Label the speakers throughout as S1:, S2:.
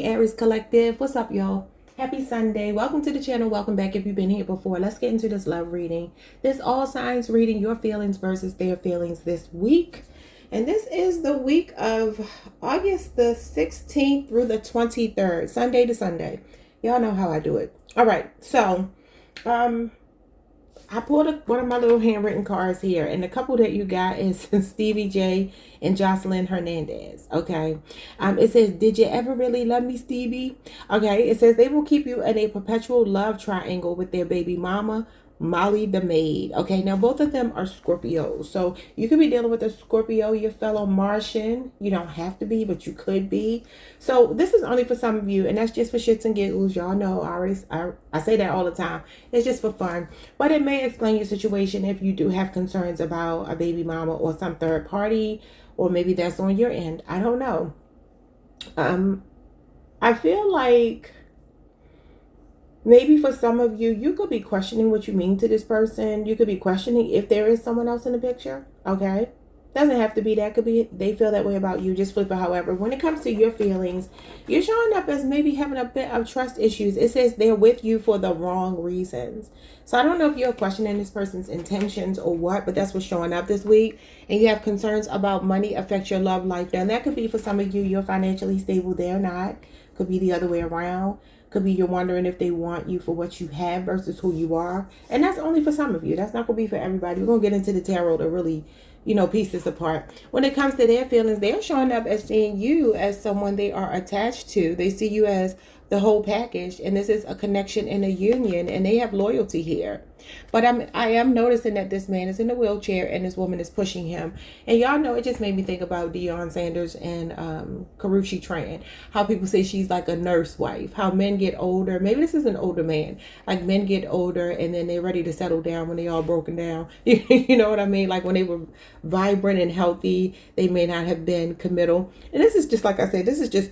S1: Aries Collective. What's up, y'all? Happy Sunday. Welcome to the channel. Welcome back if you've been here before. Let's get into this love reading. This all signs reading, your feelings versus their feelings this week. And this is the week of August the 16th through the 23rd, Sunday to Sunday. Y'all know how I do it. All right. So, I pulled one of my little handwritten cards here, and the couple that you got is Stevie J and Jocelyn Hernandez. Okay. It says, did you ever really love me, Stevie? Okay. It says they will keep you in a perpetual love triangle with their baby mama, Molly the maid. Okay, now both of them are Scorpios, so you could be dealing with a Scorpio, your fellow Martian. You don't have to be, but you could be. So this is only for some of you, and that's just for shits and giggles. Y'all know I say that all the time. It's just for fun, but it may explain your situation if you do have concerns about a baby mama or some third party, or maybe that's on your end. I don't know. I feel like maybe for some of you, you could be questioning what you mean to this person. You could be questioning if there is someone else in the picture. Okay. Doesn't have to be that. Could be they feel that way about you. Just flip it. However, when it comes to your feelings, you're showing up as maybe having a bit of trust issues. It says they're with you for the wrong reasons. So I don't know if you're questioning this person's intentions or what, but that's what's showing up this week. And you have concerns about money affect your love life. Now that could be for some of you, you're financially stable. They're not. Could be the other way around. Could be you're wondering if they want you for what you have versus who you are. And that's only for some of you. That's not going to be for everybody. We're going to get into the tarot to really, piece this apart. When it comes to their feelings, they're showing up as seeing you as someone they are attached to. They see you as the whole package. And this is a connection and a union. And they have loyalty here. But I am noticing that this man is in a wheelchair and this woman is pushing him. And y'all know, it just made me think about Deion Sanders and Karrueche Tran. How people say she's like a nurse wife. How men get older. Maybe this is an older man. Like men get older and then they're ready to settle down when they all broken down. You know what I mean? Like when they were vibrant and healthy, they may not have been committal. And this is just, like I said, this is just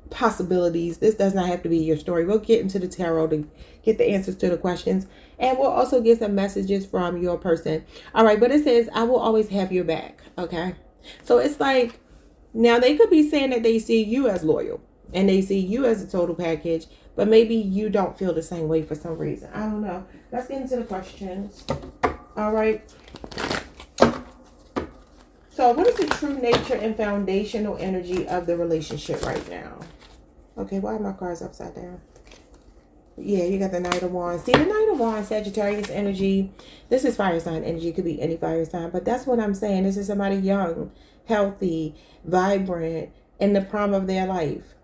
S1: possibilities. This does not have to be your story. We'll get into the tarot to get the answers to the questions, and we'll also get some messages from your person. All right, but it says I will always have your back. Okay, so it's like now they could be saying that they see you as loyal and they see you as a total package, but maybe you don't feel the same way for some reason. I don't know. Let's get into the questions. All right, so what is the true nature and foundational energy of the relationship right now? Okay, why are my cards upside down? Yeah, you got the Knight of Wands. See, the Knight of Wands, Sagittarius energy. This is fire sign energy. It could be any fire sign. But that's what I'm saying. This is somebody young, healthy, vibrant, in the prime of their life.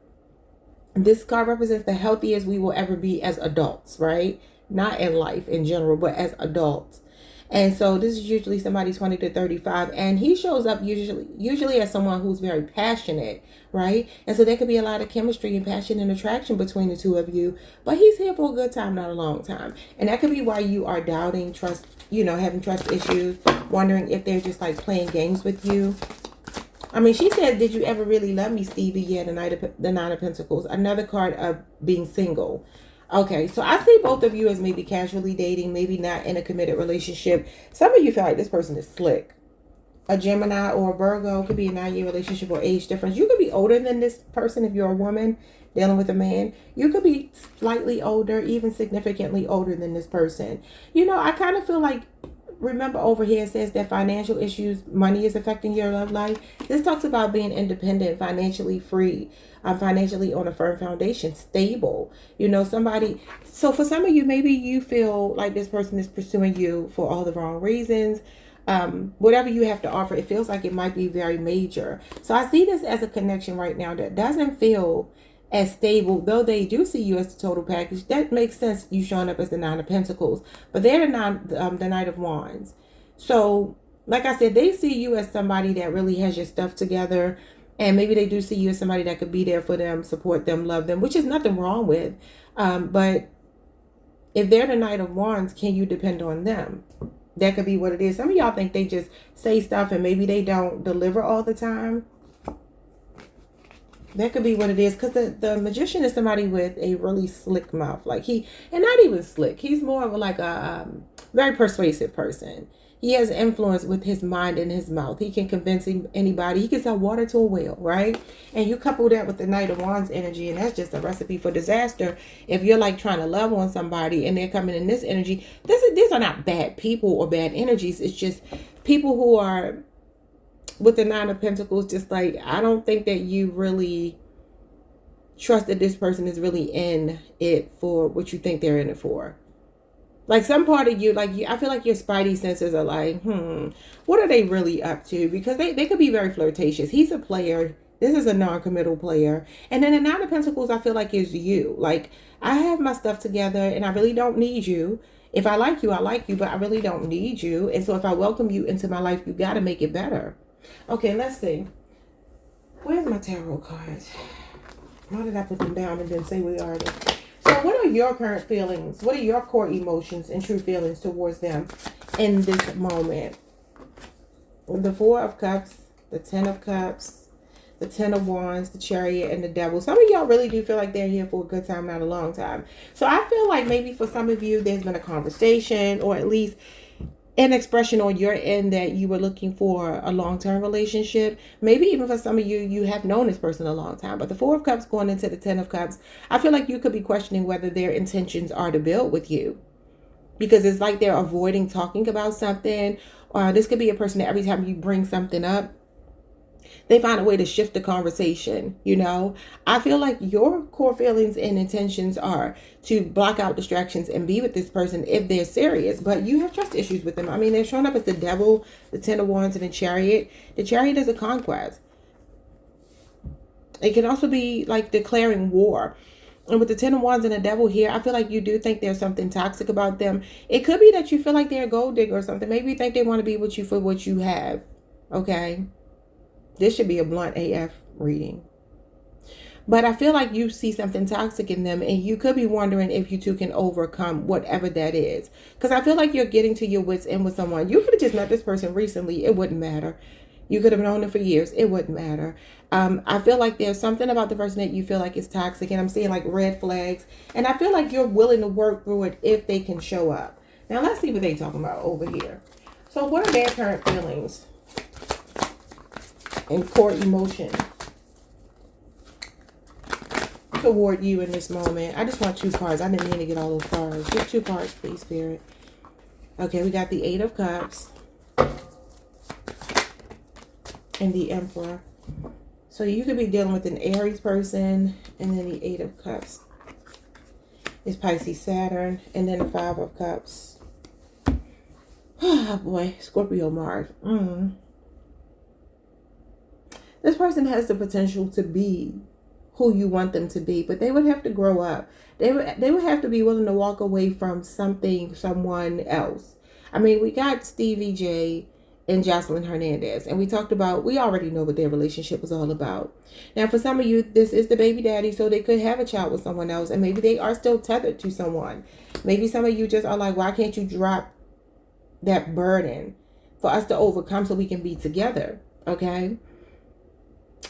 S1: This card represents the healthiest we will ever be as adults, right? Not in life in general, but as adults. And so this is usually somebody 20 to 35. And he shows up usually as someone who's very passionate, right? And so there could be a lot of chemistry and passion and attraction between the two of you. But he's here for a good time, not a long time. And that could be why you are doubting trust, having trust issues, wondering if they're just like playing games with you. I mean, she said, did you ever really love me, Stevie? Yeah, the Nine of Pentacles. Another card of being single. Okay, so I see both of you as maybe casually dating, maybe not in a committed relationship. Some of you feel like this person is slick. A Gemini or a Virgo, could be a 9-year relationship or age difference. You could be older than this person if you're a woman dealing with a man. You could be slightly older, even significantly older than this person. I kind of feel like, remember over here it says that financial issues, money is affecting your love life. This talks about being independent, financially free, financially on a firm foundation, stable. Somebody. So for some of you, maybe you feel like this person is pursuing you for all the wrong reasons. Whatever you have to offer, it feels like it might be very major. So I see this as a connection right now that doesn't feel as stable, though they do see you as the total package. That makes sense, you showing up as the Nine of Pentacles, but they're the Knight of Wands. So like I said, they see you as somebody that really has your stuff together, and maybe they do see you as somebody that could be there for them, support them, love them, which is nothing wrong with. But if they're the Knight of Wands, can you depend on them? That could be what it is. Some of y'all think they just say stuff and maybe they don't deliver all the time. That could be what it is, because the magician is somebody with a really slick mouth. Like and not even slick. He's more of like a very persuasive person. He has influence with his mind and his mouth. He can convince anybody. He can sell water to a whale, right? And you couple that with the Knight of Wands energy, and that's just a recipe for disaster. If you're like trying to love on somebody and they're coming in this energy, these are not bad people or bad energies. It's just people who are with the Nine of Pentacles, just like, I don't think that you really trust that this person is really in it for what you think they're in it for. Like some part of you, I feel like your spidey senses are like, what are they really up to? Because they could be very flirtatious. He's a player. This is a non-committal player. And then the Nine of Pentacles, I feel like is you. Like, I have my stuff together and I really don't need you. If I like you, but I really don't need you. And so if I welcome you into my life, you got to make it better. Okay, let's see. Where's my tarot cards? Why did I put them down and then say we are there? So what are your current feelings? What are your core emotions and true feelings towards them in this moment? The Four of Cups, the Ten of Cups, the Ten of Wands, the Chariot, and the Devil. Some of y'all really do feel like they're here for a good time, not a long time. So I feel like maybe for some of you, there's been a conversation or at least an expression on your end that you were looking for a long-term relationship. Maybe even for some of you, you have known this person a long time. But the Four of Cups going into the Ten of Cups, I feel like you could be questioning whether their intentions are to build with you. Because it's like they're avoiding talking about something. This could be a person that every time you bring something up, they find a way to shift the conversation, you know. I feel like your core feelings and intentions are to block out distractions and be with this person if they're serious. But you have trust issues with them. I mean, they're showing up as the Devil, the Ten of Wands, and the Chariot. The Chariot is a conquest. It can also be like declaring war. And with the Ten of Wands and the Devil here, I feel like you do think there's something toxic about them. It could be that you feel like they're a gold digger or something. Maybe you think they want to be with you for what you have. Okay. This should be a blunt AF reading. But I feel like you see something toxic in them and you could be wondering if you two can overcome whatever that is. Because I feel like you're getting to your wits' end with someone. You could have just met this person recently. It wouldn't matter. You could have known them for years. It wouldn't matter. I feel like there's something about the person that you feel like is toxic. And I'm seeing like red flags. And I feel like you're willing to work through it if they can show up. Now let's see what they're talking about over here. So what are their current feelings and core emotions toward you in this moment? I just want two cards. I didn't mean to get all those cards. Just two cards, please, Spirit. Okay, we got the Eight of Cups and the Emperor. So you could be dealing with an Aries person, and then the Eight of Cups is Pisces, Saturn, and then the Five of Cups. Oh boy, Scorpio, Mars. This person has the potential to be who you want them to be, but they would have to grow up. They would have to be willing to walk away from someone else. I mean, we got Stevie J and Jocelyn Hernandez, and we already know what their relationship was all about. Now, for some of you, this is the baby daddy, so they could have a child with someone else, and maybe they are still tethered to someone. Maybe some of you just are like, why can't you drop that burden for us to overcome so we can be together? Okay.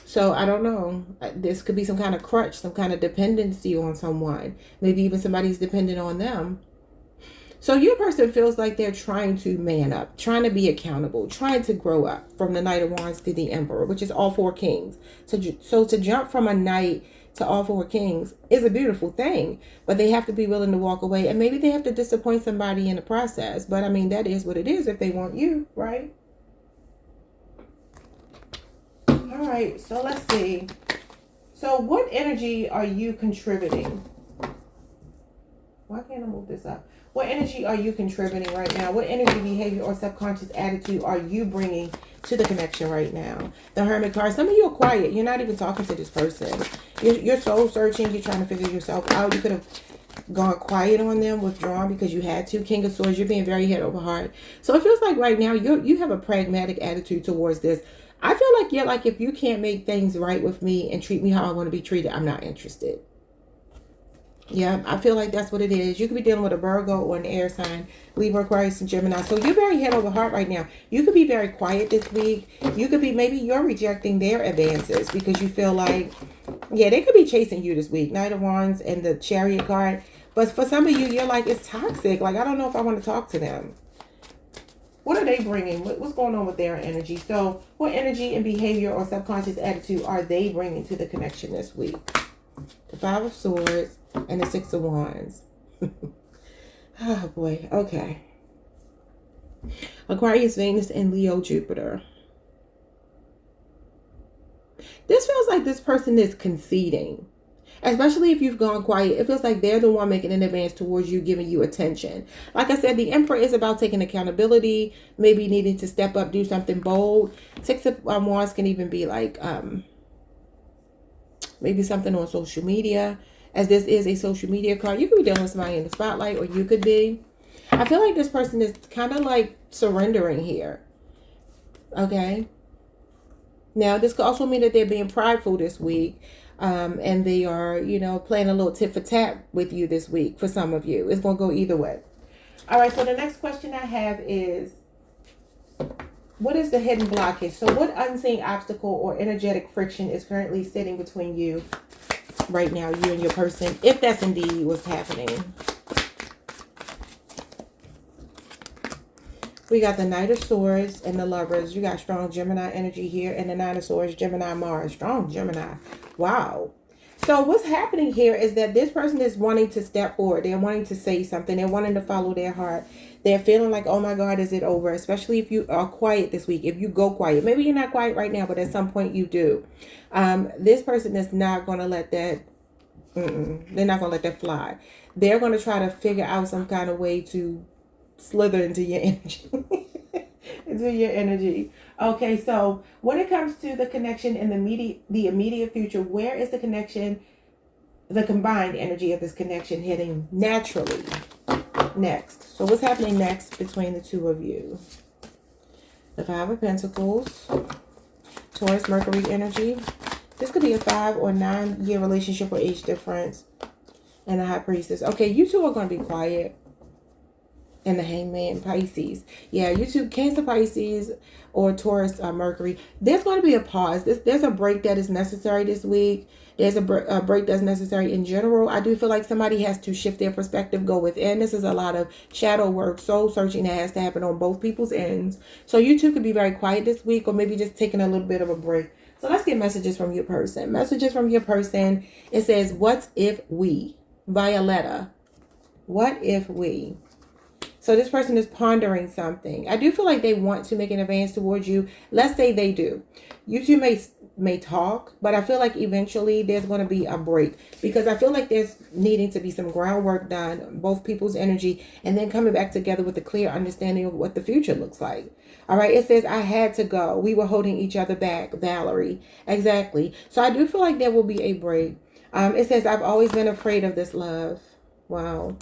S1: So I don't know. This could be some kind of crutch, some kind of dependency on someone. Maybe even somebody's dependent on them. So your person feels like they're trying to man up, trying to be accountable, trying to grow up from the Knight of Wands to the Emperor, which is all four kings. So to jump from a knight to all four kings is a beautiful thing, but they have to be willing to walk away, and maybe they have to disappoint somebody in the process. But I mean, that is what it is if they want you, right? All right, so let's see. So what energy are you contributing? Why can't I move this up? What energy are you contributing right now? What energy, behavior, or subconscious attitude are you bringing to the connection right now? The Hermit card. Some of you are quiet. You're not even talking to this person. You're soul searching. You're trying to figure yourself out. You could have gone quiet on them, withdrawn because you had to. King of Swords. You're being very head over heart. So it feels like right now you have a pragmatic attitude towards this. I feel like you're like, if you can't make things right with me and treat me how I want to be treated, I'm not interested. Yeah, I feel like that's what it is. You could be dealing with a Virgo or an air sign, Libra, Aquarius, and Gemini. So you're very head over heart right now. You could be very quiet this week. You could be, maybe you're rejecting their advances because you feel like, yeah, they could be chasing you this week. Knight of Wands and the Chariot card. But for some of you, you're like, it's toxic. Like, I don't know if I want to talk to them. What are they bringing? What's going on with their energy? So what energy and behavior or subconscious attitude are they bringing to the connection this week? The Five of Swords and the Six of Wands. Oh boy. Okay. Aquarius, Venus, and Leo, Jupiter. This feels like this person is conceding. Especially if you've gone quiet, it feels like they're the one making an advance towards you, giving you attention. Like I said, the Emperor is about taking accountability, maybe needing to step up, do something bold. Six of Wands can even be like maybe something on social media, as this is a social media card. You could be dealing with somebody in the spotlight, or you could be. I feel like this person is kind of like surrendering here. Okay. Now, this could also mean that they're being prideful this week. And they are, you know, playing a little tit for tat with you this week for some of you. It's going to go either way. All right, so the next question I have is, what is the hidden blockage? So what unseen obstacle or energetic friction is currently sitting between you right now, you and your person, if that's indeed what's happening? We got the Knight of Swords and the Lovers. You got strong Gemini energy here. And the Nine of Swords, Gemini, Mars. Strong Gemini. Wow. So what's happening here is that this person is wanting to step forward. They're wanting to say something. They're wanting to follow their heart. They're feeling like, oh my God, is it over? Especially if you are quiet this week. If you go quiet. Maybe you're not quiet right now, but at some point you do. This person is not going to let that... they're not going to let that fly. They're going to try to figure out some kind of way to slither into your energy. Into your energy. Okay, so when it comes to the connection in the immediate future, where is the connection, the combined energy of this connection hitting naturally next? So what's happening next between the two of you? The Five of Pentacles, Taurus, Mercury energy. This could be a 5 or 9 year relationship or age difference. And the High Priestess. Okay, you two are going to be quiet. And the Hangman, Pisces. Yeah, you two, Cancer, Pisces, or Taurus, Mercury. There's going to be a pause. There's a break that is necessary this week. There's a break that's necessary in general. I do feel like somebody has to shift their perspective, go within. This is a lot of shadow work, soul searching that has to happen on both people's ends. So you two could be very quiet this week, or maybe just taking a little bit of a break. So let's get messages from your person. Messages from your person. It says, what if we? Violetta. What if we? So this person is pondering something. I do feel like they want to make an advance towards you. Let's say they do. You two may talk, but I feel like eventually there's going to be a break, because I feel like there's needing to be some groundwork done, both people's energy, and then coming back together with a clear understanding of what the future looks like. All right. It says, I had to go. We were holding each other back. Valerie. Exactly. So I do feel like there will be a break. It says, I've always been afraid of this love. Wow.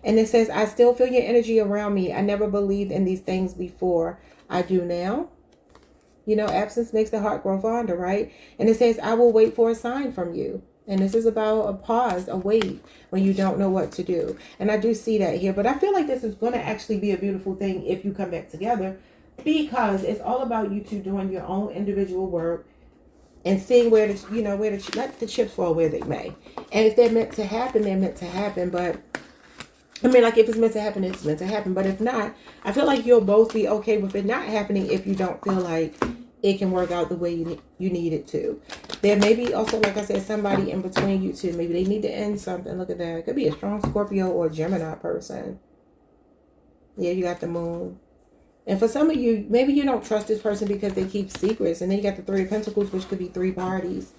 S1: And it says, I still feel your energy around me. I never believed in these things before. I do now. You know, absence makes the heart grow fonder, right? And it says, I will wait for a sign from you. And this is about a pause, a wait, when you don't know what to do. And I do see that here. But I feel like this is going to actually be a beautiful thing if you come back together, because it's all about you two doing your own individual work and seeing where the, you know, let the chips fall where they may. And if they're meant to happen, they're meant to happen. But I mean, like, if it's meant to happen, it's meant to happen. But if not, I feel like you'll both be okay with it not happening if you don't feel like it can work out the way you need it to. There may be also, like I said, somebody in between you two. Maybe they need to end something. Look at that. It could be a strong Scorpio or Gemini person. Yeah, you got the Moon. And for some of you, maybe you don't trust this person because they keep secrets. And then you got the Three of Pentacles, which could be 3 parties.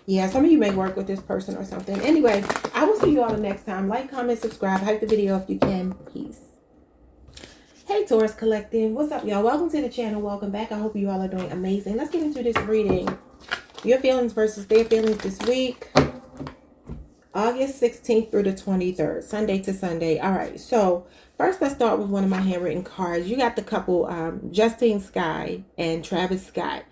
S1: Yeah, some of you may work with this person or something. Anyway, I will see you all the next time. Like, comment, subscribe, hype the video if you can. Peace. Hey, Taurus Collective. What's up, y'all? Welcome to the channel. Welcome back. I hope you all are doing amazing. Let's get into this reading. Your feelings versus their feelings this week. August 16th through the 23rd. Sunday to Sunday. All right. So, first, let's start with one of my handwritten cards. You got the couple, Justine Skye and Travis Scott.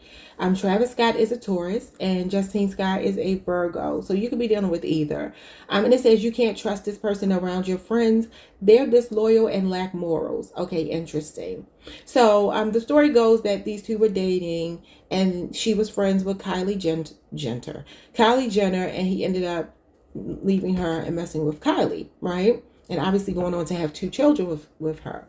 S1: Travis Scott is a Taurus and Justine Skye is a Virgo. So you could be dealing with either. And it says you can't trust this person around your friends. They're disloyal and lack morals. Okay, interesting. So the story goes that these two were dating and she was friends with Kylie Jenner, and he ended up leaving her and messing with Kylie, right? And obviously going on to have 2 children with her.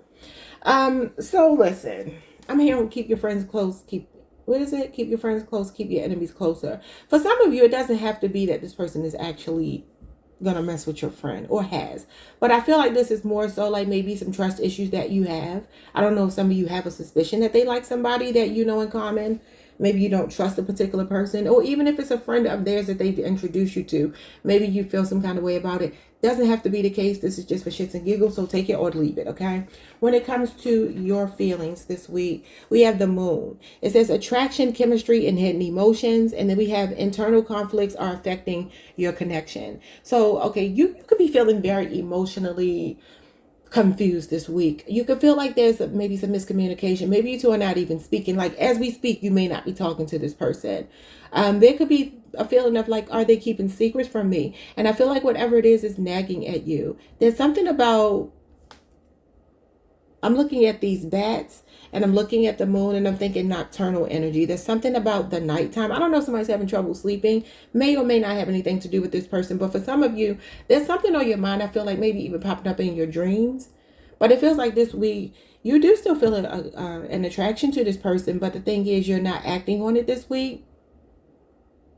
S1: So listen, I'm hearing keep your friends close, keep your friends close, keep your enemies closer. For some of you, it doesn't have to be that this person is actually gonna mess with your friend or has, but I feel like this is more so like maybe some trust issues that you have. I don't know if some of you have a suspicion that they like somebody that you know in common. Maybe you don't trust a particular person, or even if it's a friend of theirs that they've introduced you to, maybe you feel some kind of way about it. Doesn't have to be the case. This is just for shits and giggles, so take it or leave it, okay? When it comes to your feelings this week, we have the moon. It says attraction, chemistry, and hidden emotions, and then we have internal conflicts are affecting your connection. So, okay, you could be feeling very emotionally confused this week. You could feel like there's maybe some miscommunication. Maybe you two are not even speaking. Like as we speak, you may not be talking to this person. There could be a feeling of like, are they keeping secrets from me? And I feel like whatever it is nagging at you. There's something about, I'm looking at these bats and I'm looking at the moon and I'm thinking nocturnal energy. There's something about the nighttime. I don't know if somebody's having trouble sleeping. May or may not have anything to do with this person. But for some of you, there's something on your mind. I feel like maybe even popping up in your dreams. But it feels like this week, you do still feel an attraction to this person. But the thing is, you're not acting on it this week.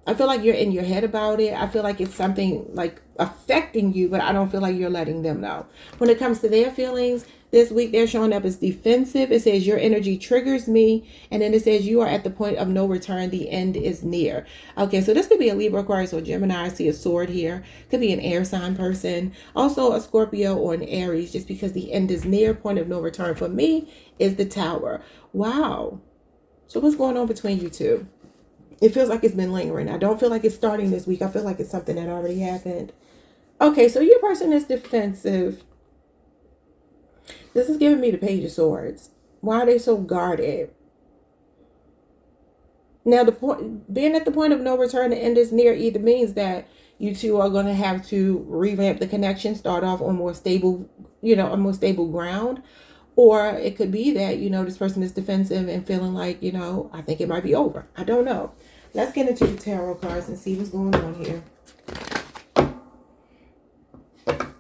S1: I feel like you're in your head about it. I feel like it's something like affecting you, but I don't feel like you're letting them know. When it comes to their feelings, this week they're showing up as defensive. It says your energy triggers me. And then it says you are at the point of no return. The end is near. Okay, so this could be a Libra, Aquarius, or Gemini. I see a sword here. Could be an air sign person. Also a Scorpio or an Aries, just because the end is near. Point of no return for me is the Tower. Wow. So what's going on between you two? It feels like it's been lingering. I don't feel like it's starting this week. I feel like it's something that already happened. Okay, so your person is defensive. This is giving me the Page of Swords. Why are they so guarded? Now, the point, being at the point of no return, the end is near, either means that you two are going to have to revamp the connection, start off on more stable, a more stable ground. Or it could be that, this person is defensive and feeling like, I think it might be over. I don't know. Let's get into the tarot cards and see what's going on here.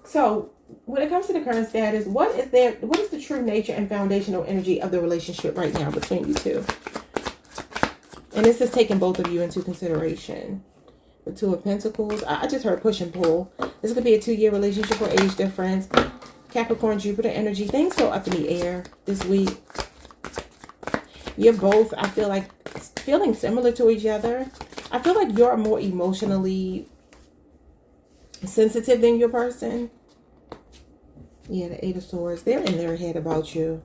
S1: So, when it comes to the current status, what is the true nature and foundational energy of the relationship right now between you two? And this is taking both of you into consideration. The Two of Pentacles. I just heard push and pull. This could be a 2-year relationship or age difference. Capricorn, Jupiter energy. Things go up in the air this week. You're both, I feel like, feeling similar to each other. I feel like you're more emotionally sensitive than your person. Yeah, the Eight of Swords. They're in their head about you.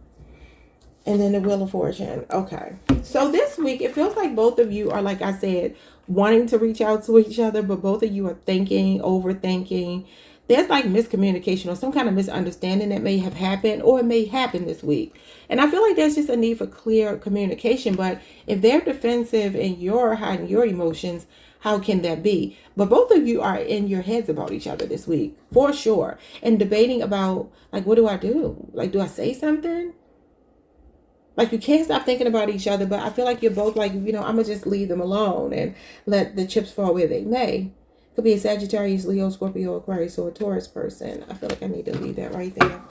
S1: And then the Wheel of Fortune. Okay. So this week, it feels like both of you are, like I said, wanting to reach out to each other, but both of you are thinking, overthinking. There's like miscommunication or some kind of misunderstanding that may have happened, or it may happen this week. And I feel like there's just a need for clear communication. But if they're defensive and you're hiding your emotions, how can that be? But both of you are in your heads about each other this week, for sure. And debating about, like, what do I do? Like, do I say something? Like, you can't stop thinking about each other, but I feel like you're both like, I'm going to just leave them alone and let the chips fall where they may. Could be a Sagittarius, Leo, Scorpio, Aquarius, or a Taurus person. I feel like I need to leave that right there.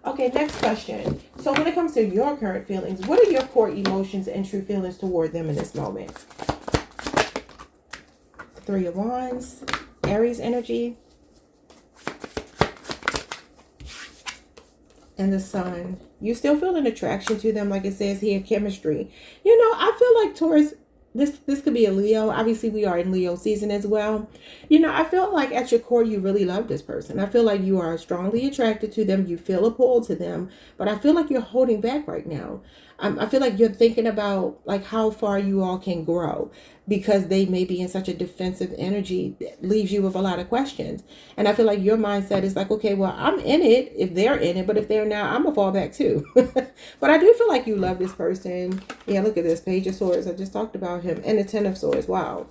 S1: Okay, next question. So when it comes to your current feelings, what are your core emotions and true feelings toward them in this moment? Three of Wands, Aries energy, and the Sun. You still feel an attraction to them, like it says here, chemistry. I feel like Taurus, this could be a Leo. Obviously, we are in Leo season as well. I feel like at your core, you really love this person. I feel like you are strongly attracted to them. You feel a pull to them, but I feel like you're holding back right now. I feel like you're thinking about like how far you all can grow, because they may be in such a defensive energy that leaves you with a lot of questions. And I feel like your mindset is like, okay, well, I'm in it if they're in it, but if they're not, I'm gonna fall back too. But I do feel like you love this person. Yeah, look at this, Page of Swords. I just talked about him. And the Ten of Swords. Wow.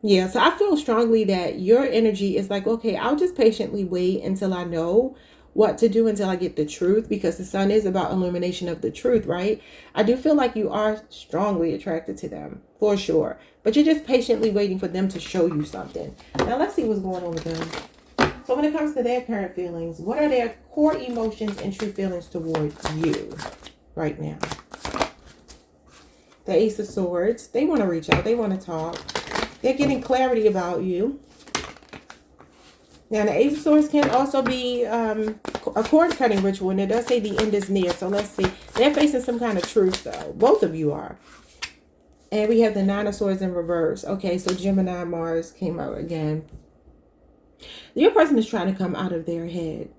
S1: Yeah, so I feel strongly that your energy is like, okay, I'll just patiently wait until I know what to do, until I get the truth, because the Sun is about illumination of the truth, right? I do feel like you are strongly attracted to them, for sure. But you're just patiently waiting for them to show you something. Now, let's see what's going on with them. So when it comes to their current feelings, what are their core emotions and true feelings toward you right now? The Ace of Swords. They want to reach out. They want to talk. They're getting clarity about you. Now, the Ace of Swords can also be a cord-cutting ritual, and it does say the end is near. So let's see. They're facing some kind of truth, though. Both of you are. And we have the Nine of Swords in reverse. Okay, so Gemini, Mars came out again. Your person is trying to come out of their head.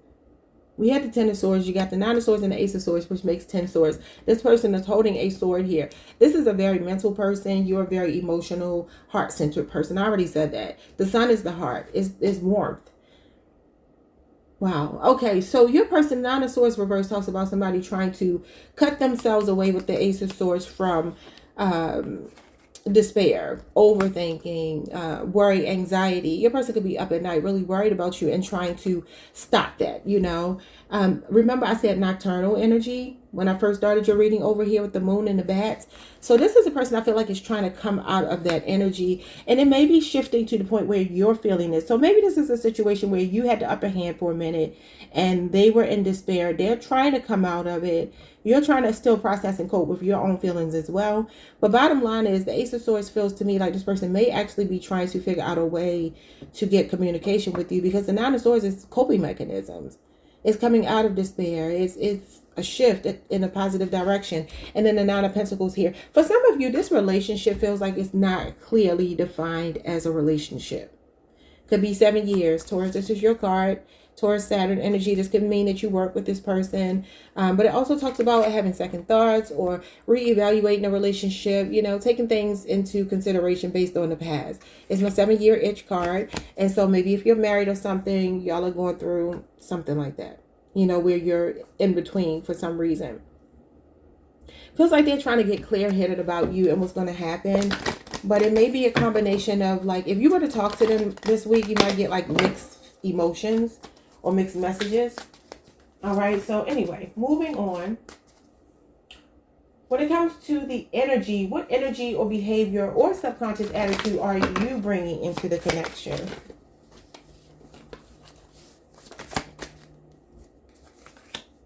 S1: We had the Ten of Swords. You got the Nine of Swords and the Ace of Swords, which makes 10 swords. This person is holding a sword here. This is a very mental person. You're a very emotional, heart-centered person. I already said that. The sun is the heart. It's warmth. Wow. Okay, so your person, Nine of Swords reverse, talks about somebody trying to cut themselves away with the Ace of Swords from despair, overthinking, worry, anxiety. Your person could be up at night really worried about you and trying to stop that, you know. Remember I said nocturnal energy when I first started your reading over here with the moon and the bats. So this is a person I feel like is trying to come out of that energy, and it may be shifting to the point where you're feeling it. So maybe this is a situation where you had the upper hand for a minute and they were in despair. They're trying to come out of it. You're trying to still process and cope with your own feelings as well. But bottom line is the Ace of Swords feels to me like this person may actually be trying to figure out a way to get communication with you, because the Nine of Swords is coping mechanisms. It's coming out of despair. It's a shift in a positive direction. And then the Nine of Pentacles here. For some of you, this relationship feels like it's not clearly defined as a relationship. Could be 7 years. Taurus, this is your card. Taurus, Saturn energy. This could mean that you work with this person. But it also talks about having second thoughts or reevaluating a relationship, you know, taking things into consideration based on the past. It's my 7-year itch card. And so maybe if you're married or something, y'all are going through something like that, you know, where you're in between for some reason. Feels like they're trying to get clear-headed about you and what's going to happen. But it may be a combination of, like, if you were to talk to them this week, you might get like mixed emotions or mixed messages. All right. So anyway, moving on. When it comes to the energy, what energy or behavior or subconscious attitude are you bringing into the connection?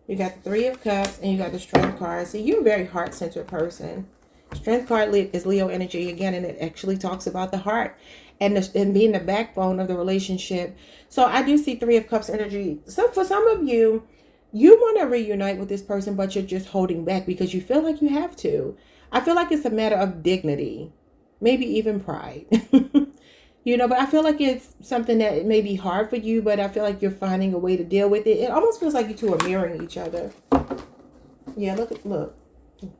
S1: You got the Three of Cups and you got the Strength card. See, you're a very heart-centered person. Strength card is Leo energy again, and it actually talks about the heart and being the backbone of the relationship. So I do see Three of Cups energy. So for some of you, you want to reunite with this person, but you're just holding back because you feel like you have to. I feel like it's a matter of dignity, maybe even pride. You know, but I feel like it's something that may be hard for you, but I feel like you're finding a way to deal with it. It almost feels like you two are mirroring each other. Yeah, look.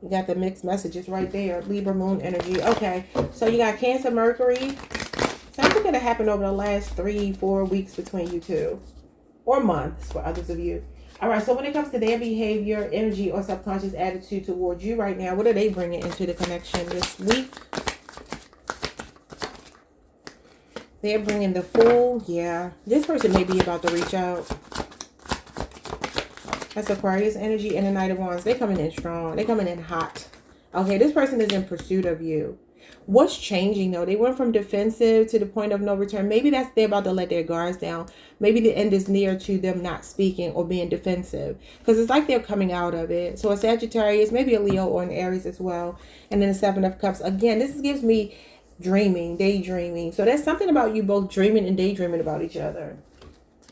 S1: You got the mixed messages right there. Libra moon energy. Okay, so you got Cancer, Mercury. Something going to happen over the last 3-4 weeks between you two. Or months for others of you. All right, so when it comes to their behavior, energy, or subconscious attitude towards you right now, what are they bringing into the connection this week? They're bringing the Fool. Yeah, this person may be about to reach out. That's Aquarius energy and the Knight of Wands. They're coming in strong. They're coming in hot. Okay, this person is in pursuit of you. What's changing, though? They went from defensive to the point of no return. Maybe that's they're about to let their guards down. Maybe the end is near to them not speaking or being defensive. Because it's like they're coming out of it. So a Sagittarius, maybe a Leo or an Aries as well. And then the Seven of Cups. Again, this gives me dreaming, daydreaming. So there's something about you both dreaming and daydreaming about each other.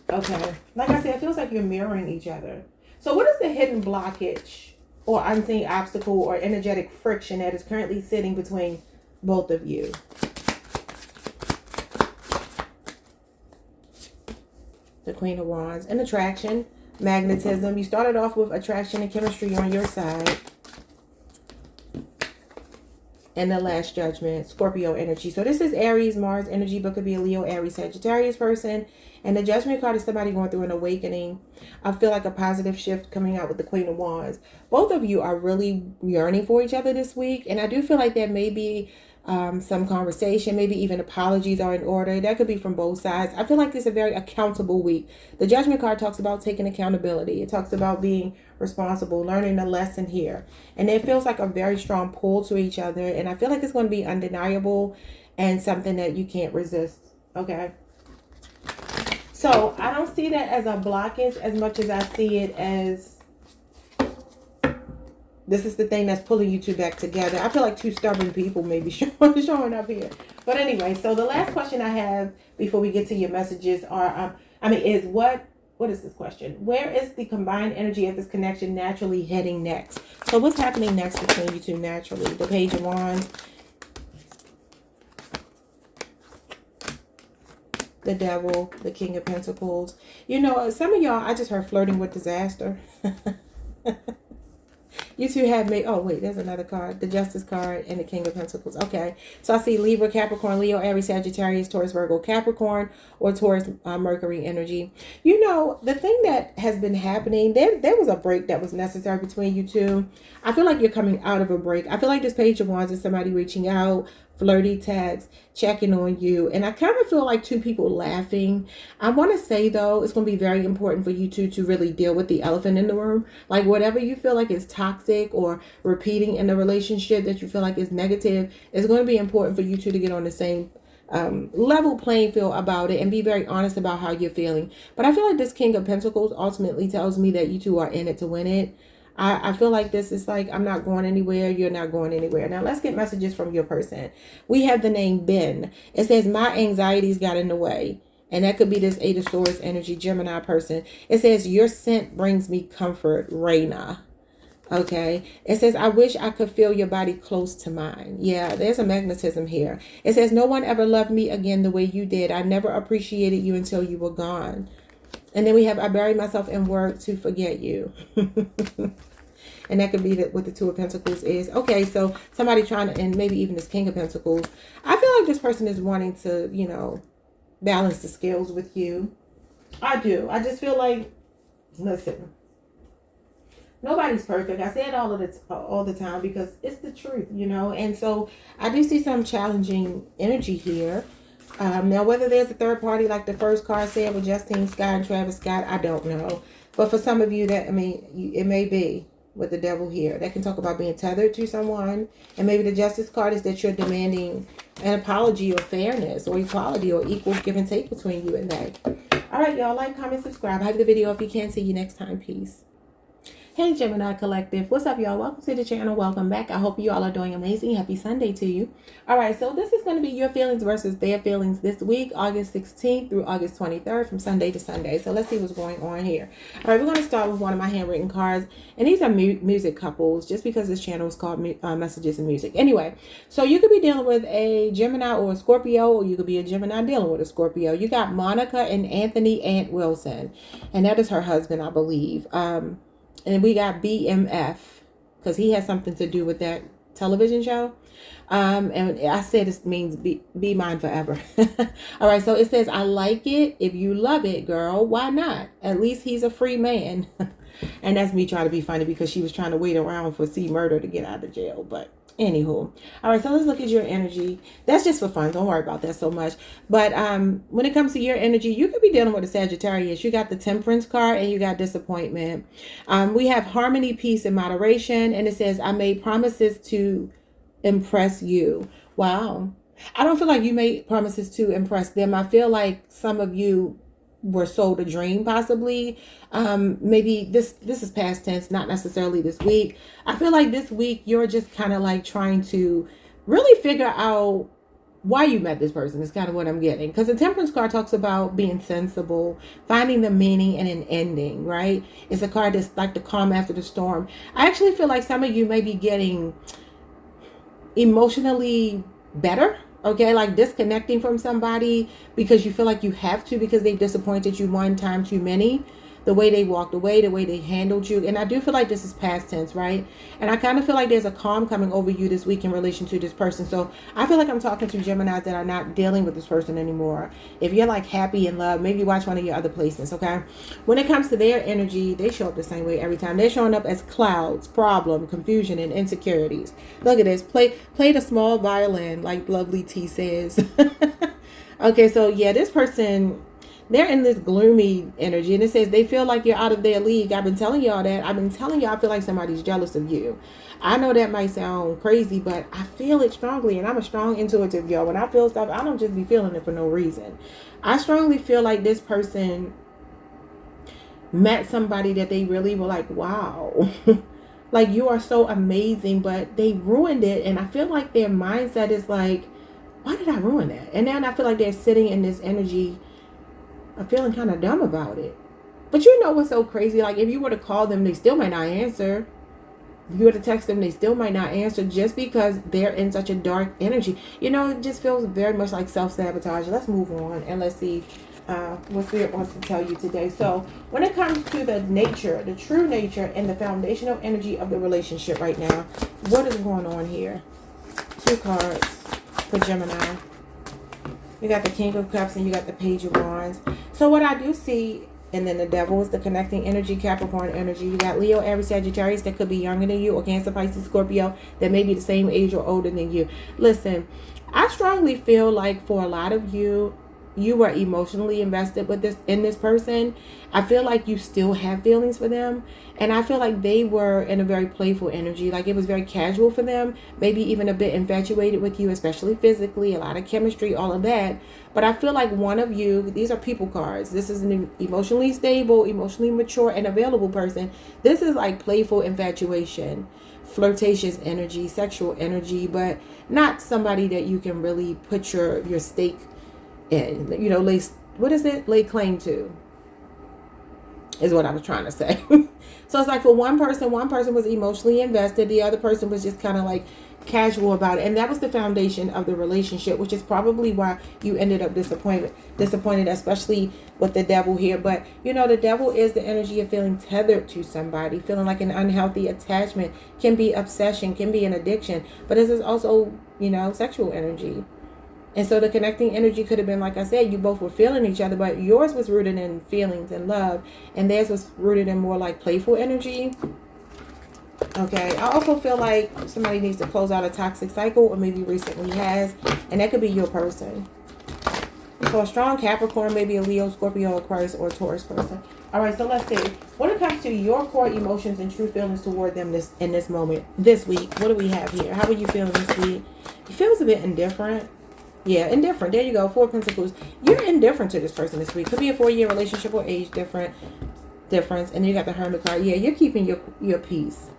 S1: Okay. Like I said, it feels like you're mirroring each other. So what is the hidden blockage or unseen obstacle or energetic friction that is currently sitting between both of you? The Queen of Wands. And attraction, magnetism. You started off with attraction and chemistry on your side. And the Last Judgment, Scorpio energy. So this is Aries, Mars energy, but could be a Leo, Aries, Sagittarius person. And the Judgment card is somebody going through an awakening. I feel like a positive shift coming out with the Queen of Wands. Both of you are really yearning for each other this week. And I do feel like there may be some conversation, maybe even apologies are in order. That could be from both sides. I feel like it's a very accountable week. The Judgment card talks about taking accountability. It talks about being responsible, learning a lesson here. And it feels like a very strong pull to each other. And I feel like it's going to be undeniable and something that you can't resist. Okay. So I don't see that as a blockage as much as I see it as this is the thing that's pulling you two back together. I feel like two stubborn people maybe showing up here. But anyway, so the last question I have before we get to your messages is what is this question? Where is the combined energy of this connection naturally heading next? So what's happening next between you two naturally? The Page of Wands, the Devil, the King of Pentacles. You know, some of y'all, I just heard flirting with disaster. You two have made, oh wait, there's another card, the Justice card and the King of Pentacles. Okay, so I see Libra, Capricorn, Leo, Aries, Sagittarius, Taurus, Virgo, Capricorn, or Taurus, Mercury energy. You know, the thing that has been happening, there was a break that was necessary between you two. I feel like you're coming out of a break. I feel like this Page of Wands is somebody reaching out, flirty text, checking on you. And I kind of feel like two people laughing. I want to say, though, it's going to be very important for you two to really deal with the elephant in the room. Like whatever you feel like is toxic or repeating in the relationship that you feel like is negative, it's going to be important for you two to get on the same level playing field about it and be very honest about how you're feeling. But I feel like this King of Pentacles ultimately tells me that you two are in it to win it. I feel like this is like, I'm not going anywhere. You're not going anywhere. Now, let's get messages from your person. We have the name Ben. It says, my anxieties got in the way. And that could be this Eight of Swords energy, Gemini person. It says, your scent brings me comfort, Reina. Okay. It says, I wish I could feel your body close to mine. Yeah, there's a magnetism here. It says, no one ever loved me again the way you did. I never appreciated you until you were gone. And then we have, I buried myself in work to forget you. And that could be what the Two of Pentacles is. Okay, so somebody trying to, and maybe even this King of Pentacles. I feel like this person is wanting to, you know, balance the scales with you. I do. I just feel like, listen, nobody's perfect. I say it all the time because it's the truth, you know. And so I do see some challenging energy here. Now, whether there's a third party, like the first card said with Justine Scott and Travis Scott, I don't know. But for some of you, that, I mean, it may be with the Devil here. That can talk about being tethered to someone. And maybe the Justice card is that you're demanding an apology or fairness or equality or equal give and take between you and they. All right, y'all. Like, comment, subscribe. Like the video if you can. See you next time. Peace. Hey Gemini Collective, what's up y'all? Welcome to the channel. Welcome back. I hope you all are doing amazing. Happy Sunday to you. All right, so this is going to be your feelings versus their feelings this week, August 16th through August 23rd, from Sunday to Sunday. So let's see what's going on here. All right, we're going to start with one of my handwritten cards, and these are music couples, just because this channel is called Messages and Music. Anyway, so you could be dealing with a Gemini or a Scorpio, or you could be a Gemini dealing with a Scorpio. You got Monica and Anthony Ant Wilson, and that is her husband, I believe. And we got BMF, because he has something to do with that television show. And I said this means be mine forever. All right, so it says, I like it. If you love it, girl, why not? At least he's a free man. And that's me trying to be funny because she was trying to wait around for C Murder to get out of jail. But anywho, all right, so let's look at your energy. That's just for fun. Don't worry about that so much. But when it comes to your energy, you could be dealing with a Sagittarius. You got the Temperance card and you got disappointment. We have harmony, peace, and moderation. And it says, I made promises to impress you. Wow. I don't feel like you made promises to impress them. I feel like some of you were sold a dream, possibly. Maybe this is past tense, not necessarily this week. I feel like this week you're just kind of like trying to really figure out why you met this person is kind of what I'm getting. Because the Temperance card talks about being sensible, finding the meaning and an ending, right? It's a card that's like the calm after the storm. I actually feel like some of you may be getting emotionally better. Okay, like disconnecting from somebody because you feel like you have to because they've disappointed you one time too many. The way they walked away, the way they handled you. And I do feel like this is past tense, right? And I kind of feel like there's a calm coming over you this week in relation to this person. So I feel like I'm talking to Geminis that are not dealing with this person anymore. If you're like happy in love, maybe watch one of your other placements, okay? When it comes to their energy, they show up the same way every time. They're showing up as clouds, problem, confusion, and insecurities. Look at this. Play the small violin, like Lovely T says. Okay, so yeah, this person, they're in this gloomy energy, and it says they feel like you're out of their league. I've been telling y'all that. I've been telling y'all I feel like somebody's jealous of you. I know that might sound crazy, but I feel it strongly, and I'm a strong intuitive, y'all. When I feel stuff, I don't just be feeling it for no reason. I strongly feel like this person met somebody that they really were like, wow, like you are so amazing, but they ruined it. And I feel like their mindset is like, why did I ruin that? And then I feel like they're sitting in this energy of feeling kind of dumb about it. But you know what's so crazy? Like if you were to call them, they still might not answer. If you were to text them, they still might not answer, just because they're in such a dark energy. You know, it just feels very much like self-sabotage. Let's move on and let's see what Spirit wants to tell you today. So when it comes to the nature, the true nature and the foundational energy of the relationship right now, what is going on here? 2 cards for Gemini. You got the King of Cups and you got the Page of Wands. So what I do see, and then the Devil is the connecting energy, Capricorn energy. You got Leo, Aries, Sagittarius that could be younger than you, or Cancer, Pisces, Scorpio that may be the same age or older than you. Listen, I strongly feel like for a lot of you, you were emotionally invested with this person. I feel like you still have feelings for them, and I feel like they were in a very playful energy. Like it was very casual for them, maybe even a bit infatuated with you, especially physically, a lot of chemistry, all of that. But I feel like one of you, these are people cards. This is an emotionally stable, emotionally mature, and available person. This is like playful infatuation, flirtatious energy, sexual energy, but not somebody that you can really put your stake in, you know, lay claim to, is what I was trying to say. So it's like for one person was emotionally invested, the other person was just kind of like casual about it, and that was the foundation of the relationship, which is probably why you ended up disappointed, especially with the Devil here. But you know, the Devil is the energy of feeling tethered to somebody, feeling like an unhealthy attachment, can be obsession, can be an addiction, but this is also, you know, sexual energy. And so the connecting energy could have been, like I said, you both were feeling each other, but yours was rooted in feelings and love, and theirs was rooted in more like playful energy. Okay, I also feel like somebody needs to close out a toxic cycle, or maybe recently has, and that could be your person. So a strong Capricorn, maybe a Leo, Scorpio, Aquarius, or Taurus person. All right, so let's see. When it comes to your core emotions and true feelings toward them in this moment, this week, what do we have here? How are you feeling this week? It feels a bit indifferent. Yeah, indifferent. There you go. 4 Pentacles. You're indifferent to this person this week. Could be a 4-year relationship or age difference. And you got the Hermit card. Yeah, you're keeping your peace.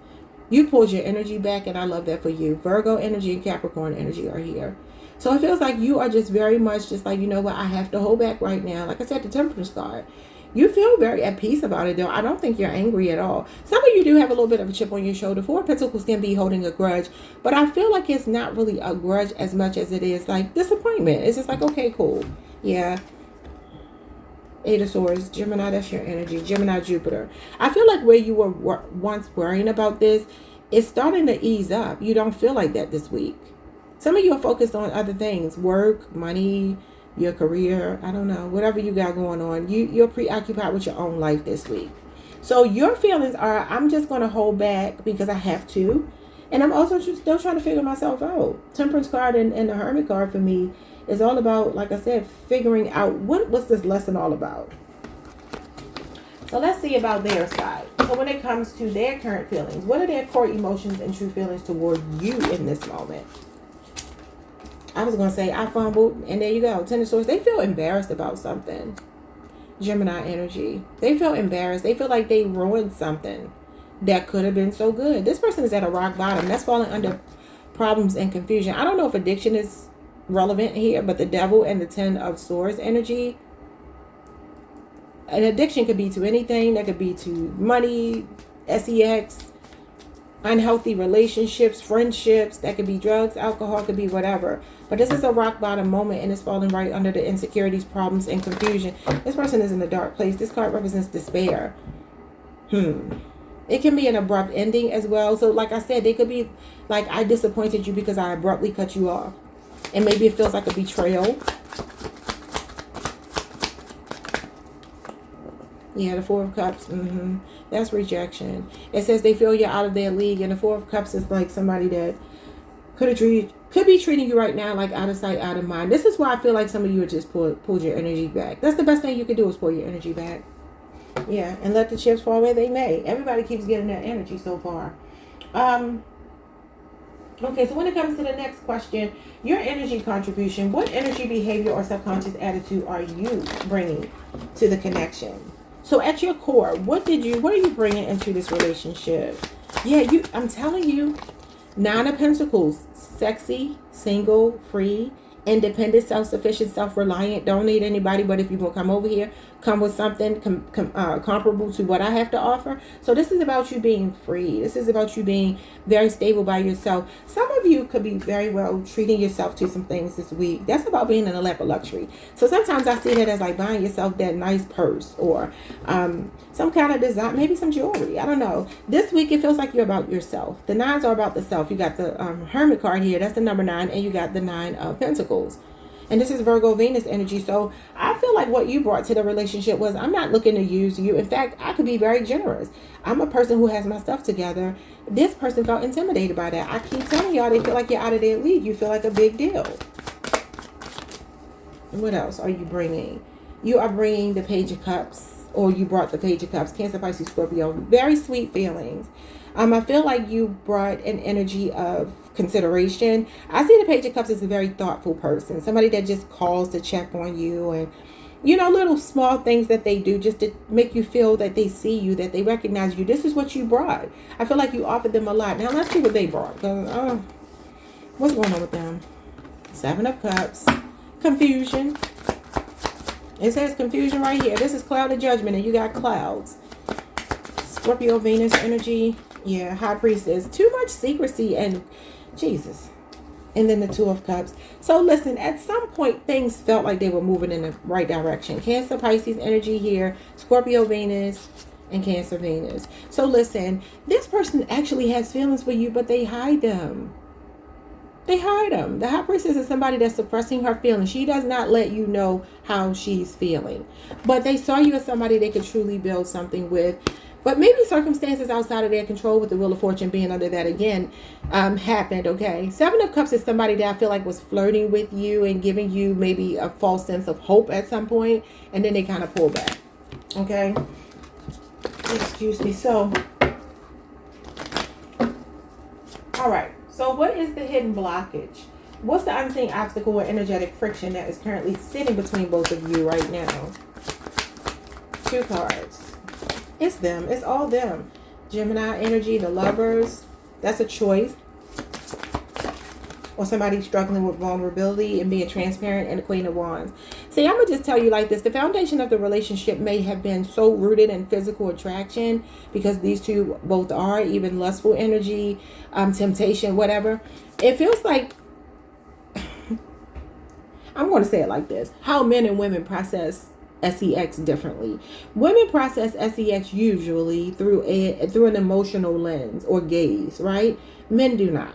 S1: You pulled your energy back, and I love that for you. Virgo energy and Capricorn energy are here. So it feels like you are just very much just like, you know what, I have to hold back right now. Like I said, the Temperance card. You feel very at peace about it, though. I don't think you're angry at all. Some of you do have a little bit of a chip on your shoulder. 4 Pentacles can be holding a grudge, but I feel like it's not really a grudge as much as it is like disappointment. It's just like, okay, cool. Yeah. 8 of Swords, Gemini, that's your energy. Gemini, Jupiter. I feel like where you were once worrying about this, it's starting to ease up. You don't feel like that this week. Some of you are focused on other things, work, money, your career, I don't know, whatever you got going on. You're preoccupied with your own life this week. So your feelings are, I'm just going to hold back because I have to. And I'm also still trying to figure myself out. Temperance card and the Hermit card for me is all about, like I said, figuring out what's this lesson all about. So let's see about their side. So when it comes to their current feelings, what are their core emotions and true feelings toward you in this moment? I was going to say I fumbled, and there you go. 10 of Swords. They feel embarrassed about something. Gemini energy. They feel embarrassed. They feel like they ruined something that could have been so good. This person is at a rock bottom. That's falling under problems and confusion. I don't know if addiction is relevant here, but the Devil and the 10 of Swords energy. An addiction could be to anything. That could be to money, sex, unhealthy relationships, friendships. That could be drugs, alcohol, could be whatever. But this is a rock bottom moment, and it's falling right under the insecurities, problems, and confusion. This person is in a dark place. This card represents despair. It can be an abrupt ending as well. So like I said, they could be like, I disappointed you because I abruptly cut you off. And maybe it feels like a betrayal. Yeah, the 4 of Cups. That's rejection. It says they feel you're out of their league. And the 4 of Cups is like somebody that could be treating you right now like out of sight, out of mind. This is why I feel like some of you are just pulled your energy back. That's the best thing you can do, is pull your energy back. Yeah, and let the chips fall where they may. Everybody keeps getting that energy so far. Okay, so when it comes to the next question, your energy contribution, what energy, behavior, or subconscious attitude are you bringing to the connection? So at your core, what are you bringing into this relationship? Yeah, I'm telling you, 9 of Pentacles, sexy, single, free, independent, self-sufficient, self-reliant, don't need anybody, but if you will come over here, come with something comparable to what I have to offer. So this is about you being free. This is about you being very stable by yourself. Some of you could be very well treating yourself to some things this week. That's about being in a lap of luxury. So sometimes I see that as like buying yourself that nice purse, or some kind of design, maybe some jewelry. I don't know. This week it feels like you're about yourself. The 9s are about the self. You got the Hermit card here. That's the number 9, and you got the 9 of Pentacles. And this is Virgo Venus energy. So I feel like what you brought to the relationship was, I'm not looking to use you. In fact, I could be very generous. I'm a person who has my stuff together. This person felt intimidated by that. I keep telling y'all, they feel like you're out of their league. You feel like a big deal. What else are you bringing? You are bringing the Page of Cups, or you brought the Page of Cups. Cancer, Pisces, Scorpio. Very sweet feelings. I feel like you brought an energy of consideration. I see the Page of Cups as a very thoughtful person. Somebody that just calls to check on you, and, you know, little small things that they do just to make you feel that they see you, that they recognize you. This is what you brought. I feel like you offered them a lot. Now let's see what they brought. What's going on with them? 7 of Cups. Confusion. It says confusion right here. This is cloud of judgment, and you got clouds. Scorpio Venus energy. Yeah, High Priestess. Too much secrecy and Jesus. And then the 2 of Cups. So listen, at some point things felt like they were moving in the right direction. Cancer, Pisces energy here. Scorpio Venus and Cancer Venus. So listen, this person actually has feelings for you, but they hide them. They hide them. The High Priestess is somebody that's suppressing her feelings. She does not let you know how she's feeling. But they saw you as somebody they could truly build something with. But maybe circumstances outside of their control, with the Wheel of Fortune being under that again, happened, okay? 7 of Cups is somebody that I feel like was flirting with you and giving you maybe a false sense of hope at some point, and then they kind of pull back, okay? Excuse me. So, all right. So what is the hidden blockage? What's the unseen obstacle or energetic friction that is currently sitting between both of you right now? 2 cards. It's them. It's all them. Gemini energy, the Lovers. That's a choice. Or somebody struggling with vulnerability and being transparent, and the Queen of Wands. See, I'm going to just tell you like this. The foundation of the relationship may have been so rooted in physical attraction, because these two both are, even lustful energy, temptation, whatever. It feels like, I'm going to say it like this, how men and women process sex differently. Women process sex usually through an emotional lens or gaze, right? Men do not.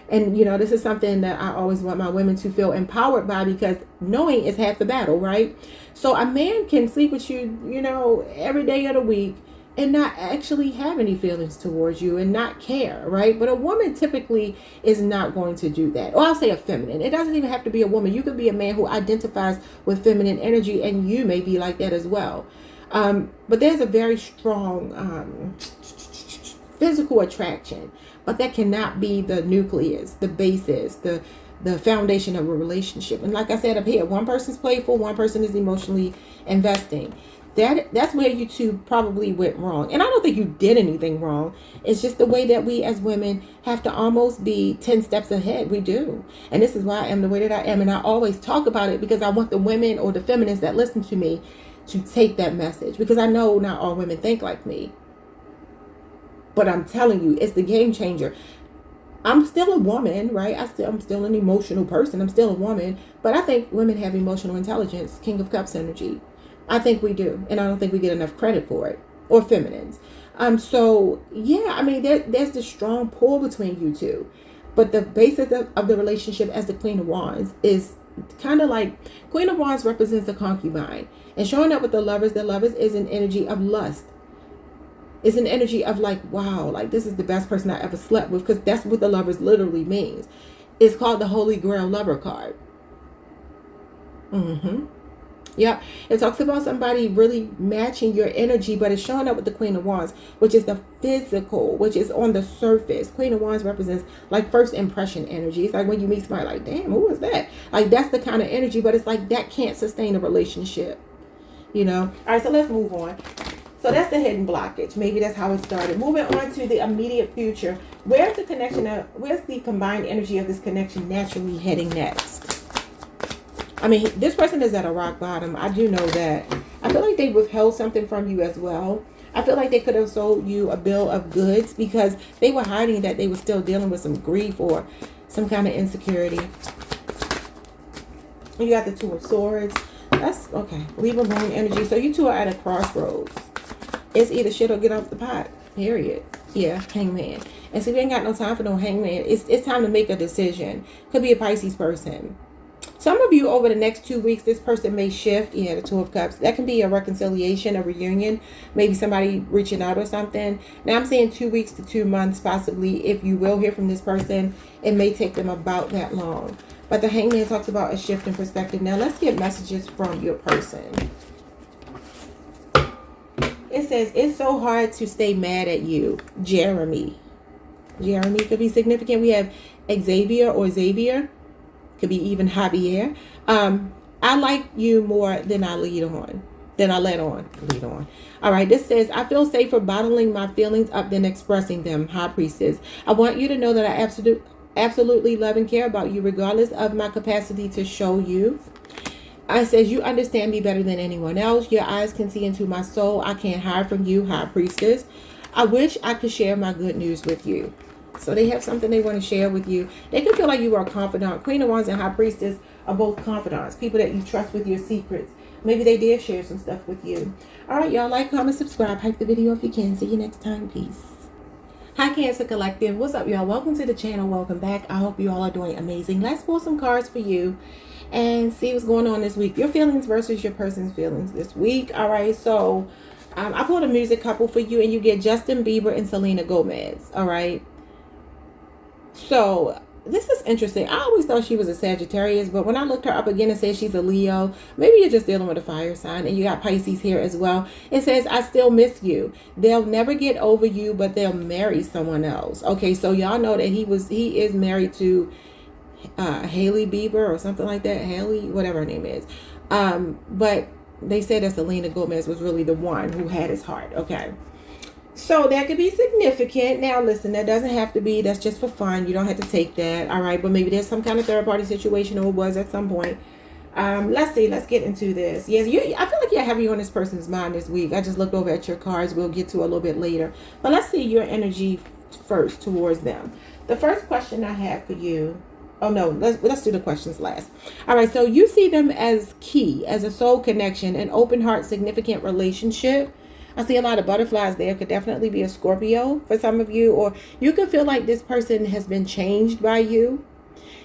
S1: And, you know, this is something that I always want my women to feel empowered by, because knowing is half the battle, right? So a man can sleep with you, you know, every day of the week and not actually have any feelings towards you and not care, right? But a woman typically is not going to do that. Or I'll say a feminine. It doesn't even have to be a woman. You could be a man who identifies with feminine energy, and you may be like that as well. But there's a very strong physical attraction, but that cannot be the nucleus, the basis, the foundation of a relationship. And like I said up here, one person's playful, one person is emotionally investing. That's where you two probably went wrong. And I don't think you did anything wrong. It's just the way that we as women have to almost be 10 steps ahead. We do. And this is why I am the way that I am. And I always talk about it because I want the women or the feminists that listen to me to take that message. Because I know not all women think like me. But I'm telling you, it's the game changer. I'm still a woman, right? I'm still an emotional person. I'm still a woman. But I think women have emotional intelligence. King of Cups energy. I think we do. And I don't think we get enough credit for it. Or feminines. So, yeah, I mean, there's this strong pull between you two. But the basis of the relationship as the Queen of Wands is kind of like, Queen of Wands represents a concubine. And showing up with the Lovers is an energy of lust. It's an energy of like, wow, like this is the best person I ever slept with, because that's what the lovers literally means. It's called the Holy Grail Lover card. Yep. It talks about somebody really matching your energy, but it's showing up with the Queen of Wands, which is the physical, which is on the surface. Queen of Wands represents like first impression energy. It's like when you meet somebody, like, damn, who was that? Like, that's the kind of energy, but it's like that can't sustain a relationship, you know? All right, so let's move on. So that's the hidden blockage. Maybe that's how it started. Moving on to the immediate future. Where's the connection where's the combined energy of this connection naturally heading next? I mean, this person is at a rock bottom. I do know that. I feel like they withheld something from you as well. I feel like they could have sold you a bill of goods because they were hiding that they were still dealing with some grief or some kind of insecurity. You got the Two of Swords. That's okay. Libra moon energy. So you two are at a crossroads. It's either shit or get off the pot. Period. Yeah, hangman. And so we ain't got no time for no hangman. It's time to make a decision. Could be a Pisces person. Some of you over the next 2 weeks, this person may shift. Yeah, the Two of Cups. That can be a reconciliation, a reunion. Maybe somebody reaching out or something. Now I'm saying 2 weeks to 2 months possibly. If you will hear from this person, it may take them about that long. But the hangman talks about a shift in perspective. Now let's get messages from your person. It says, it's so hard to stay mad at you. Jeremy. Jeremy could be significant. We have Xavier or Xavier. Could be even Javier. I like you more than I lead on. Lead on. All right. This says, I feel safer bottling my feelings up than expressing them. High Priestess. I want you to know that I absolutely love and care about you, regardless of my capacity to show you. I says, you understand me better than anyone else. Your eyes can see into my soul. I can't hide from you. High Priestess. I wish I could share my good news with you. So they have something they want to share with you. They can feel like you are a confidant. Queen of Wands and High Priestess are both confidants. People that you trust with your secrets. Maybe they did share some stuff with you. All right, y'all. Like, comment, subscribe. Hype the video if you can. See you next time. Peace. Hi, Cancer Collective. What's up, y'all? Welcome to the channel. Welcome back. I hope you all are doing amazing. Let's pull some cards for you and see what's going on this week. Your feelings versus your person's feelings this week. All right, so I pulled a music couple for you, and you get Justin Bieber and Selena Gomez. All right. So this is interesting. I always thought she was a Sagittarius, but when I looked her up again, it says she's a Leo. Maybe you're just dealing with a fire sign, and you got Pisces here as well. It says, I still miss you. They'll never get over you, but they'll marry someone else. Okay, so y'all know that he is married to Haley Bieber or something like that. Haley, whatever her name is. But they said that Selena Gomez was really the one who had his heart. Okay. So that could be significant. Now, listen, that doesn't have to be. That's just for fun. You don't have to take that. All right. But maybe there's some kind of third party situation, or it was at some point. Let's see. Let's get into this. Yes, I feel like you're heavy on this person's mind this week. I just looked over at your cards. We'll get to a little bit later. But let's see your energy first towards them. The first question I have for you. Oh, no. Let's do the questions last. All right. So you see them as key, as a soul connection, an open heart, significant relationship. I see a lot of butterflies there. Could definitely be a Scorpio for some of you. Or you could feel like this person has been changed by you.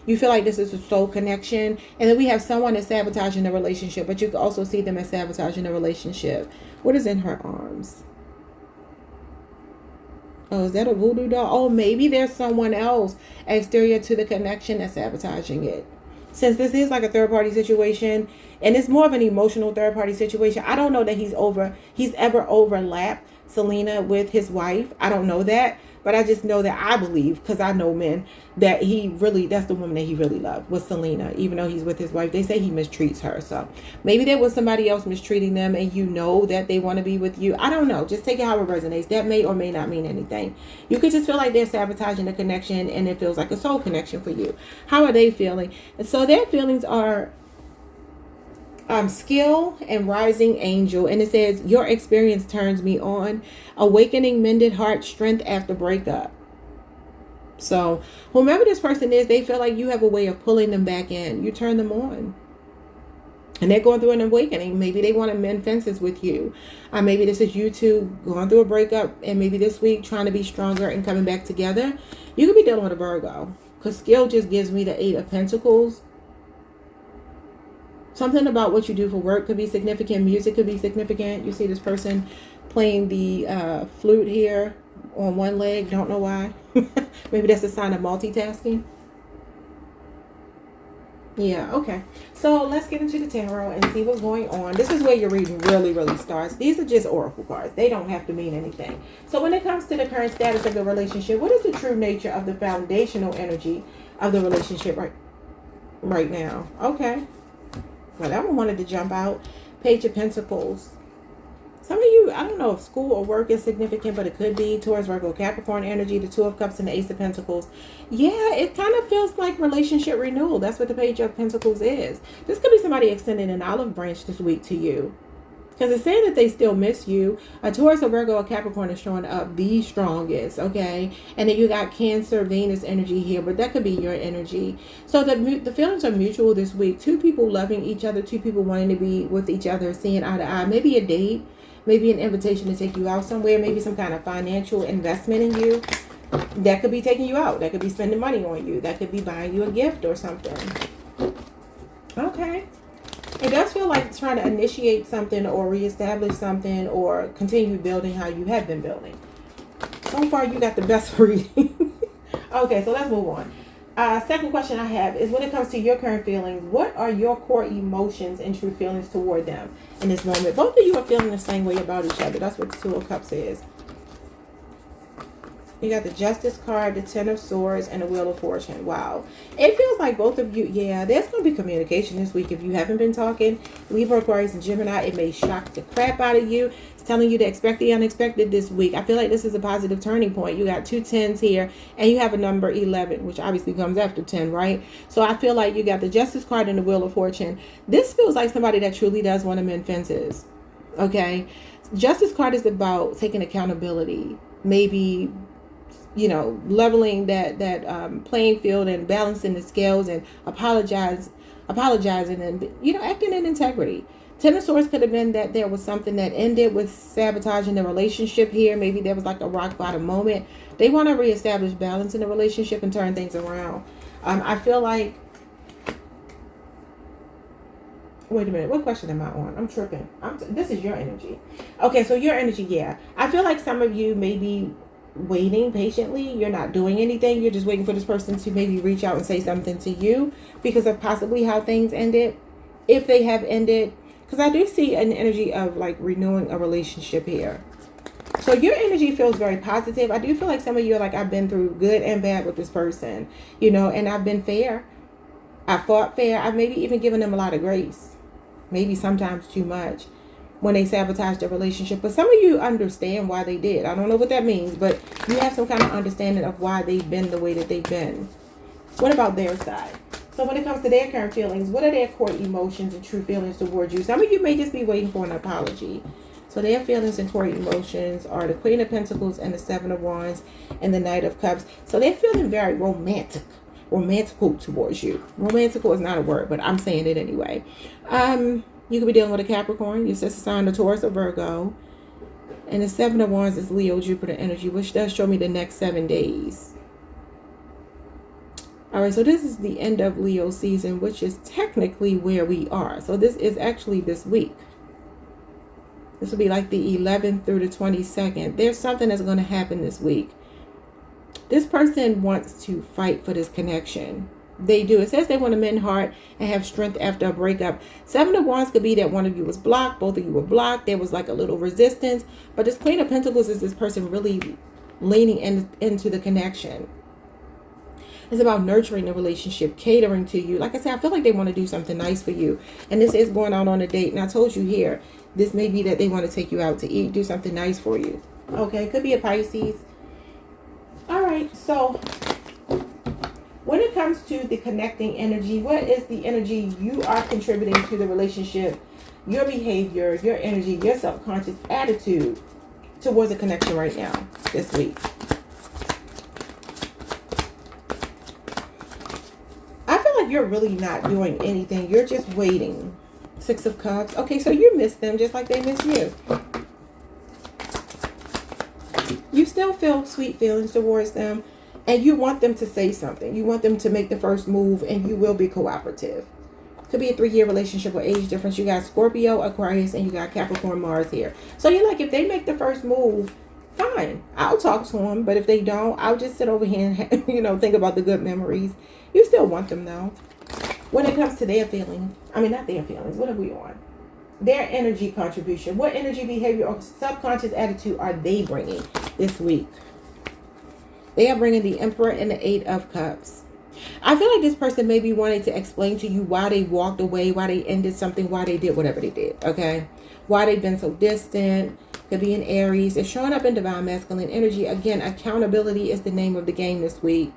S1: You feel like this is a soul connection. And then we have someone that's sabotaging the relationship. But you can also see them as sabotaging the relationship. What is in her arms? Oh, is that a voodoo doll? Oh, maybe there's someone else exterior to the connection that's sabotaging it. Since this is like a third party situation, and it's more of an emotional third party situation, I don't know that he's ever overlapped Selena with his wife. I don't know that, but I just know that I believe, because I know men, that that's the woman that he really loved was Selena, even though he's with his wife. They say he mistreats her. So maybe there was somebody else mistreating them, and you know that they want to be with you. I don't know. Just take it how it resonates. That may or may not mean anything. You could just feel like they're sabotaging the connection, and it feels like a soul connection for you. How are they feeling? And so their feelings are skill and rising angel. And it says, your experience turns me on. Awakening mended heart, strength after breakup. So whomever this person is, they feel like you have a way of pulling them back in. You turn them on. And they're going through an awakening. Maybe they want to mend fences with you. Maybe this is you two going through a breakup, and maybe this week trying to be stronger and coming back together. You could be dealing with a Virgo, because skill just gives me the 8 of Pentacles. Something about what you do for work could be significant. Music could be significant. You see this person playing the flute here on one leg. Don't know why. Maybe that's a sign of multitasking. Yeah, okay. So let's get into the tarot and see what's going on. This is where your reading really, really starts. These are just oracle cards. They don't have to mean anything. So when it comes to the current status of the relationship, what is the true nature of the foundational energy of the relationship right now? Okay. Well, that one wanted to jump out. Page of Pentacles. Some of you, I don't know if school or work is significant, but it could be. Taurus, Virgo, Capricorn energy, the Two of Cups and the Ace of Pentacles. Yeah, it kind of feels like relationship renewal. That's what the Page of Pentacles is. This could be somebody extending an olive branch this week to you, because it's saying that they still miss you. A Taurus, a Virgo, a Capricorn is showing up the strongest, okay? And then you got Cancer, Venus energy here, but that could be your energy. So the feelings are mutual this week. Two people loving each other, two people wanting to be with each other, seeing eye to eye. Maybe a date. Maybe an invitation to take you out somewhere. Maybe some kind of financial investment in you. That could be taking you out. That could be spending money on you. That could be buying you a gift or something. Okay. It does feel like it's trying to initiate something or reestablish something or continue building how you have been building. So far, you got the best reading. Okay, so let's move on. Second question I have is, when it comes to your current feelings, what are your core emotions and true feelings toward them in this moment? Both of you are feeling the same way about each other. That's what the Two of Cups is. You got the Justice card, the Ten of Swords, and the Wheel of Fortune. Wow. It feels like both of you, yeah, there's going to be communication this week. If you haven't been talking, Libra, Aquarius, and Gemini, it may shock the crap out of you. It's telling you to expect the unexpected this week. I feel like this is a positive turning point. You got two tens here, and you have a number 11, which obviously comes after 10, right? So I feel like you got the Justice card and the Wheel of Fortune. This feels like somebody that truly does want to mend fences, okay? Justice card is about taking accountability, maybe, you know, leveling that playing field and balancing the scales and apologizing and, you know, acting in integrity. Ten of Swords could have been that there was something that ended with sabotaging the relationship here. Maybe there was like a rock bottom moment. They want to reestablish balance in the relationship and turn things around. I feel like, wait a minute, what question am I on? I'm tripping. This is your energy. Okay, so your energy, yeah. I feel like some of you may be waiting patiently. You're not doing anything. You're just waiting for this person to maybe reach out and say something to you because of possibly how things ended, if they have ended. Because I do see an energy of like renewing a relationship here. So your energy feels very positive. I do feel like some of you are like, I've been through good and bad with this person, you know, and I've been fair. I fought fair. I've maybe even given them a lot of grace. Maybe sometimes too much when they sabotage the relationship. But some of you understand why they did. I don't know what that means, but you have some kind of understanding of why they've been the way that they've been. What about their side? So when it comes to their current feelings, what are their core emotions and true feelings towards you? Some of you may just be waiting for an apology. So their feelings and core emotions are the Queen of Pentacles and the Seven of Wands and the Knight of Cups. So they're feeling very romantical towards you. Romantical is not a word, but I'm saying it anyway. You could be dealing with a Capricorn, your sister sign, a Taurus or Virgo. And the Seven of Wands is Leo, Jupiter energy, which does show me the next 7 days. All right, so this is the end of Leo season, which is technically where we are. So this is actually this week. This will be like the 11th through the 22nd. There's something that's going to happen this week. This person wants to fight for this connection. They do. It says they want to mend heart and have strength after a breakup. Seven of Wands could be that one of you was blocked. Both of you were blocked. There was like a little resistance. But this Queen of Pentacles is this person really leaning into the connection. It's about nurturing the relationship, catering to you. Like I said, I feel like they want to do something nice for you. And this is going on a date. And I told you here, this may be that they want to take you out to eat, do something nice for you. Okay, could be a Pisces. All right, so when it comes to the connecting energy, what is the energy you are contributing to the relationship, your behavior, your energy, your subconscious attitude towards a connection right now, this week? You're really not doing anything. You're just waiting. Six of Cups. Okay, so you miss them just like they miss you. You still feel sweet feelings towards them, and you want them to say something. You want them to make the first move, and you will be cooperative. Could be a 3-year relationship or age difference. You got Scorpio, Aquarius, and you got Capricorn, Mars here. So you're like, if they make the first move, fine, I'll talk to them. But if they don't, I'll just sit over here and, you know, think about the good memories. You still want them, though. When it comes to their feelings, I mean, not their feelings, what are we on? Their energy contribution. What energy, behavior, or subconscious attitude are they bringing this week? They are bringing the Emperor and the 8 of Cups. I feel like this person may be wanting to explain to you why they walked away, why they ended something, why they did whatever they did, okay? Why they've been so distant. Could be an Aries. It's showing up in divine masculine energy. Again, accountability is the name of the game this week.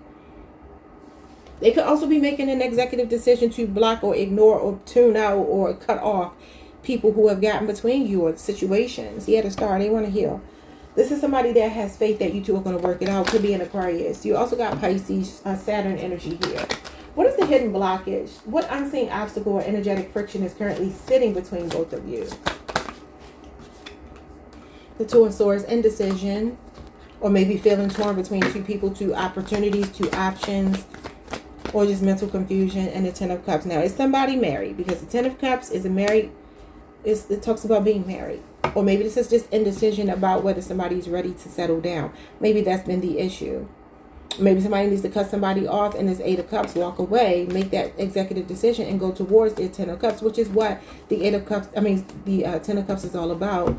S1: They could also be making an executive decision to block or ignore or tune out or cut off people who have gotten between you or situations. Yeah, the star, they want to heal. This is somebody that has faith that you two are going to work it out. Could be an Aquarius. You also got Pisces, Saturn energy here. What is the hidden blockage? What unseen obstacle or energetic friction is currently sitting between both of you? The 2 of Swords, indecision. Or maybe feeling torn between 2 people, 2 opportunities, 2 options. Or just mental confusion. And the 10 of Cups. Now, is somebody married? Because the 10 of Cups is a married. It talks about being married. Or maybe this is just indecision about whether somebody's ready to settle down. Maybe that's been the issue. Maybe somebody needs to cut somebody off and this 8 of Cups, walk away, make that executive decision and go towards their 10 of Cups, which is what the 8 of Cups, the 10 of Cups is all about.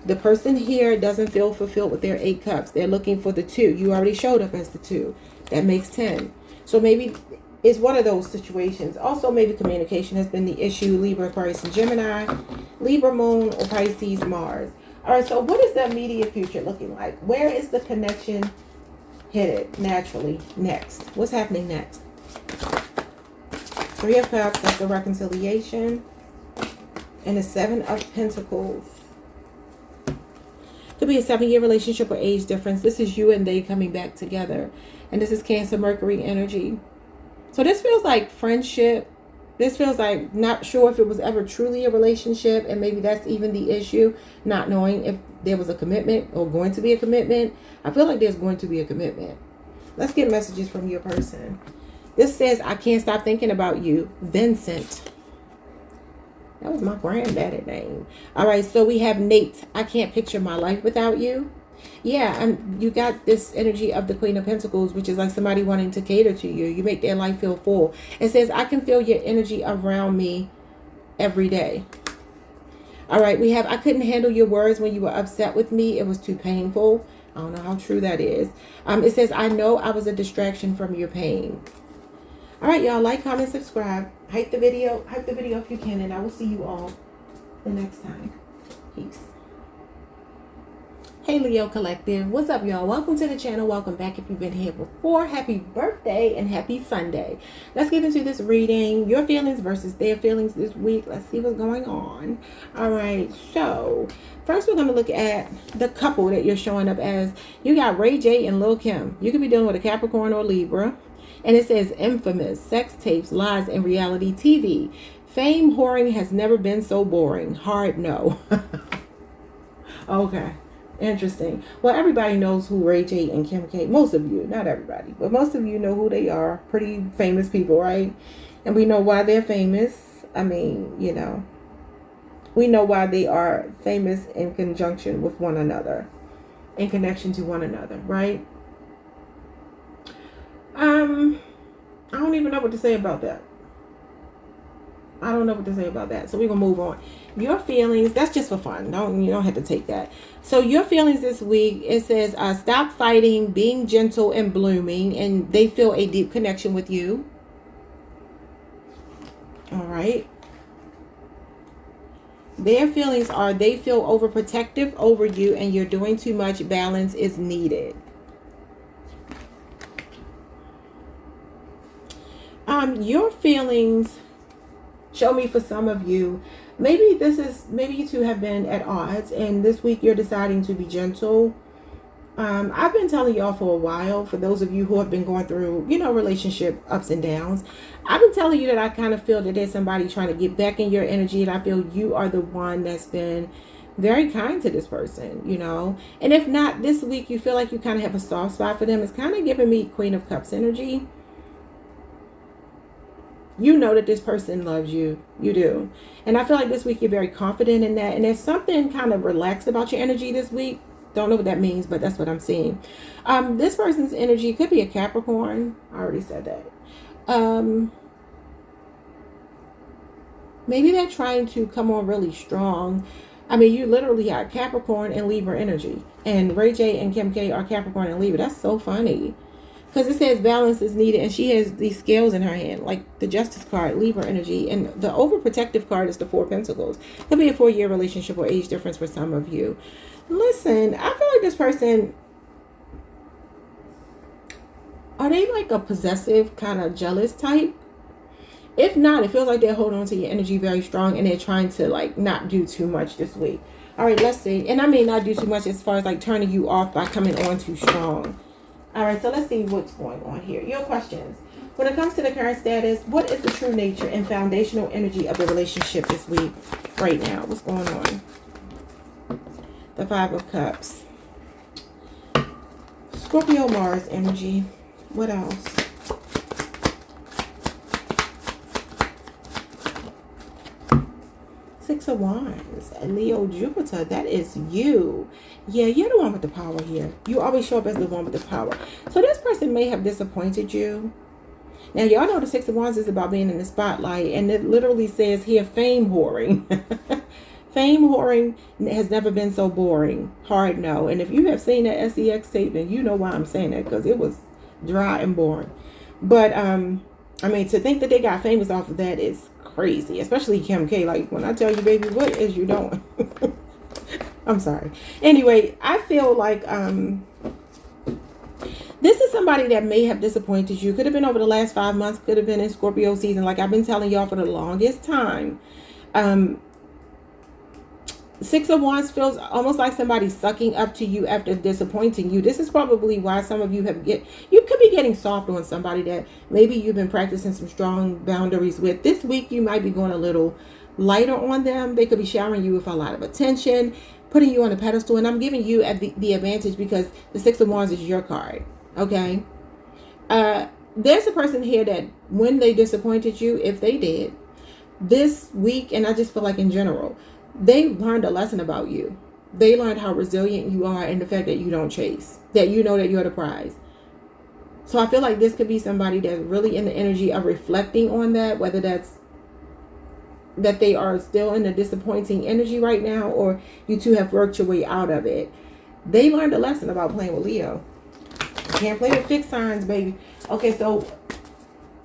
S1: The person here doesn't feel fulfilled with their 8 Cups. They're looking for the 2. You already showed up as the 2. That makes 10. So maybe it's one of those situations. Also, maybe communication has been the issue. Libra, Aquarius, and Gemini. Libra, Moon, or Pisces, Mars. All right, so what is the immediate future looking like? Where is the connection headed naturally next? What's happening next? 3 of Cups, that's the reconciliation. And the 7 of Pentacles. Could be a 7-year relationship or age difference. This is you and they coming back together. And this is Cancer, Mercury energy. So this feels like friendship. This feels like not sure if it was ever truly a relationship. And maybe that's even the issue. Not knowing if there was a commitment or going to be a commitment. I feel like there's going to be a commitment. Let's get messages from your person. This says, I can't stop thinking about you. Vincent. That was my granddaddy name. All right, so we have Nate. I can't picture my life without you. Yeah, and you got this energy of the Queen of Pentacles, which is like somebody wanting to cater to you. You make their life feel full. It says, I can feel your energy around me every day. All right, we have, I couldn't handle your words when you were upset with me. It was too painful. I don't know how true that is. It says, I know I was a distraction from your pain. All right, y'all, like, comment, subscribe. Hype the video if you can, and I will see you all the next time. Peace. Hey Leo Collective, what's up y'all? Welcome to the channel. Welcome back if you've been here before. Happy birthday and happy Sunday. Let's get into this reading. Your feelings versus their feelings this week. Let's see what's going on. All right, so first we're going to look at the couple that you're showing up as. You got Ray J and Lil Kim. You could be dealing with a Capricorn or Libra. And it says infamous sex tapes, lies, and reality TV. Fame whoring has never been so boring. Hard no. Okay. Interesting. Well, everybody knows who Ray J and Kim K. Most of you, not everybody, but most of you know who they are. Pretty famous people, right? And we know why they're famous. I mean, you know, we know why they are famous in conjunction with one another, in connection to one another, right? I don't even know what to say about that. I don't know what to say about that. So we're going to move on. Your feelings, that's just for fun. You don't have to take that. So your feelings this week, it says, stop fighting, being gentle and blooming. And they feel a deep connection with you. All right. Their feelings are they feel overprotective over you and you're doing too much. Balance is needed. Your feelings show me for some of you, maybe you two have been at odds and this week you're deciding to be gentle. I've been telling y'all for a while, for those of you who have been going through, you know, relationship ups and downs, I've been telling you that I kind of feel that there's somebody trying to get back in your energy, and I feel you are the one that's been very kind to this person, you know. And if not, this week you feel like you kind of have a soft spot for them. It's kind of giving me Queen of Cups energy. You know that this person loves you. You do. And I feel like this week you're very confident in that. And there's something kind of relaxed about your energy this week. Don't know what that means, but that's what I'm seeing. This person's energy could be a Capricorn. I already said that. Maybe they're trying to come on really strong. I mean, you literally have Capricorn and Libra energy. And Ray J and Kim K are Capricorn and Libra. That's so funny. Because it says balance is needed, and she has these scales in her hand, like the Justice card, Libra energy, and the overprotective card is the Four of Pentacles. Could be a 4-year relationship or age difference for some of you. Listen, I feel like this person, are they like a possessive, kind of jealous type? If not, it feels like they're holding on to your energy very strong, and they're trying to like not do too much this week. All right, let's see. And I mean not do too much as far as like turning you off by coming on too strong. All right, so let's see what's going on here. Your questions. When it comes to the current status, what is the true nature and foundational energy of the relationship this week, right now? What's going on? The Five of Cups. Scorpio Mars energy. What else? Six of Wands. Leo Jupiter. That is you. Yeah, you're the one with the power here. You always show up as the one with the power. So this person may have disappointed you. Now, y'all know the Six of Wands is about being in the spotlight. And it literally says here, fame whoring. Fame whoring has never been so boring. Hard no. And if you have seen that SEX tape, then you know why I'm saying that. Because it was dry and boring. But, I mean, to think that they got famous off of that is crazy. Especially Kim K. Like, when I tell you, baby, what is you doing? I'm sorry. Anyway, I feel like this is somebody that may have disappointed you. Could have been over the last 5 months. Could have been in Scorpio season. Like I've been telling y'all for the longest time. Six of Wands feels almost like somebody sucking up to you after disappointing you. This is probably why some of you you could be getting soft on somebody that maybe you've been practicing some strong boundaries with. This week you might be going a little lighter on them. They could be showering you with a lot of attention, putting you on a pedestal, and I'm giving you the advantage because the Six of Wands is your card. Okay. There's a person here that when they disappointed you, if they did, this week, and I just feel like in general, they learned a lesson about you. They learned how resilient you are and the fact that you don't chase, that you know that you're the prize. So I feel like this could be somebody that's really in the energy of reflecting on that, whether that's that they are still in a disappointing energy right now, or you two have worked your way out of it. They learned a lesson about playing with Leo. You can't play with fixed signs, baby. Okay, so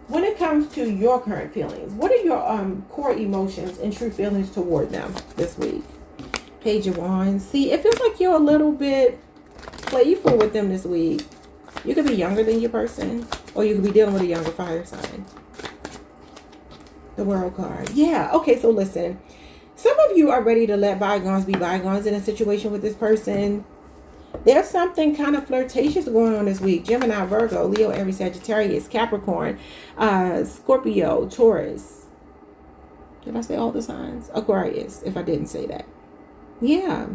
S1: when it comes to your current feelings, what are your core emotions and true feelings toward them this week? Page of Wands. See, it feels like you're a little bit playful with them this week. You could be younger than your person, or you could be dealing with a younger fire sign. The World card. Yeah, okay, so listen. Some of you are ready to let bygones be bygones in a situation with this person. There's something kind of flirtatious going on this week. Gemini, Virgo, Leo, Aries, Sagittarius, Capricorn, Scorpio, Taurus. Did I say all the signs? Aquarius, if I didn't say that. Yeah.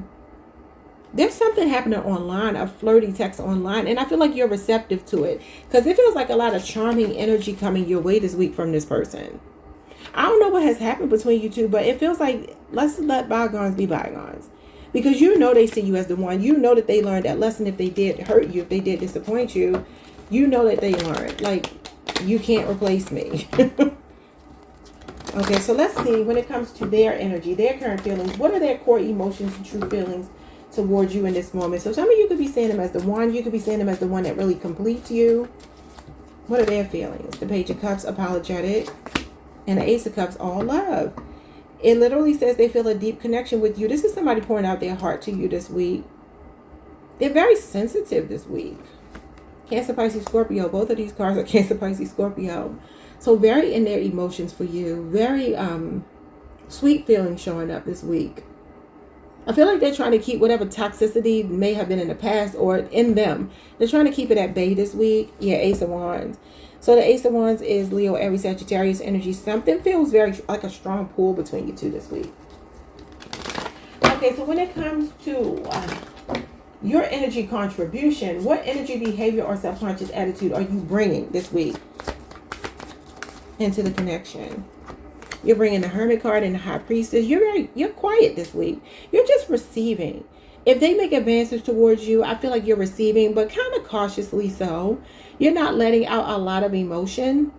S1: There's something happening online, a flirty text online, and I feel like you're receptive to it because it feels like a lot of charming energy coming your way this week from this person. I don't know what has happened between you two, but it feels like let's let bygones be bygones. Because you know they see you as the one. You know that they learned that lesson if they did hurt you, if they did disappoint you. You know that they learned. Like, you can't replace me. Okay, so let's see. When it comes to their energy, their current feelings, what are their core emotions and true feelings towards you in this moment? So some of you could be seeing them as the one. You could be seeing them as the one that really completes you. What are their feelings? The Page of Cups, apologetic. And the Ace of Cups, all love. It literally says they feel a deep connection with you. This is somebody pouring out their heart to you this week. They're very sensitive this week. Cancer, Pisces, Scorpio. Both of these cards are Cancer, Pisces, Scorpio. So very in their emotions for you. Very sweet feelings showing up this week. I feel like they're trying to keep whatever toxicity may have been in the past or in them. They're trying to keep it at bay this week. Yeah, Ace of Wands. So the Ace of Wands is Leo, Aries, Sagittarius energy. Something feels very like a strong pull between you two this week. Okay, so when it comes to your energy contribution, what energy, behavior, or subconscious attitude are you bringing this week? into the connection. You're bringing the Hermit card and the High Priestess. You're quiet this week. You're just receiving. If they make advances towards you, I feel like you're receiving, but kind of cautiously so. You're not letting out a lot of emotion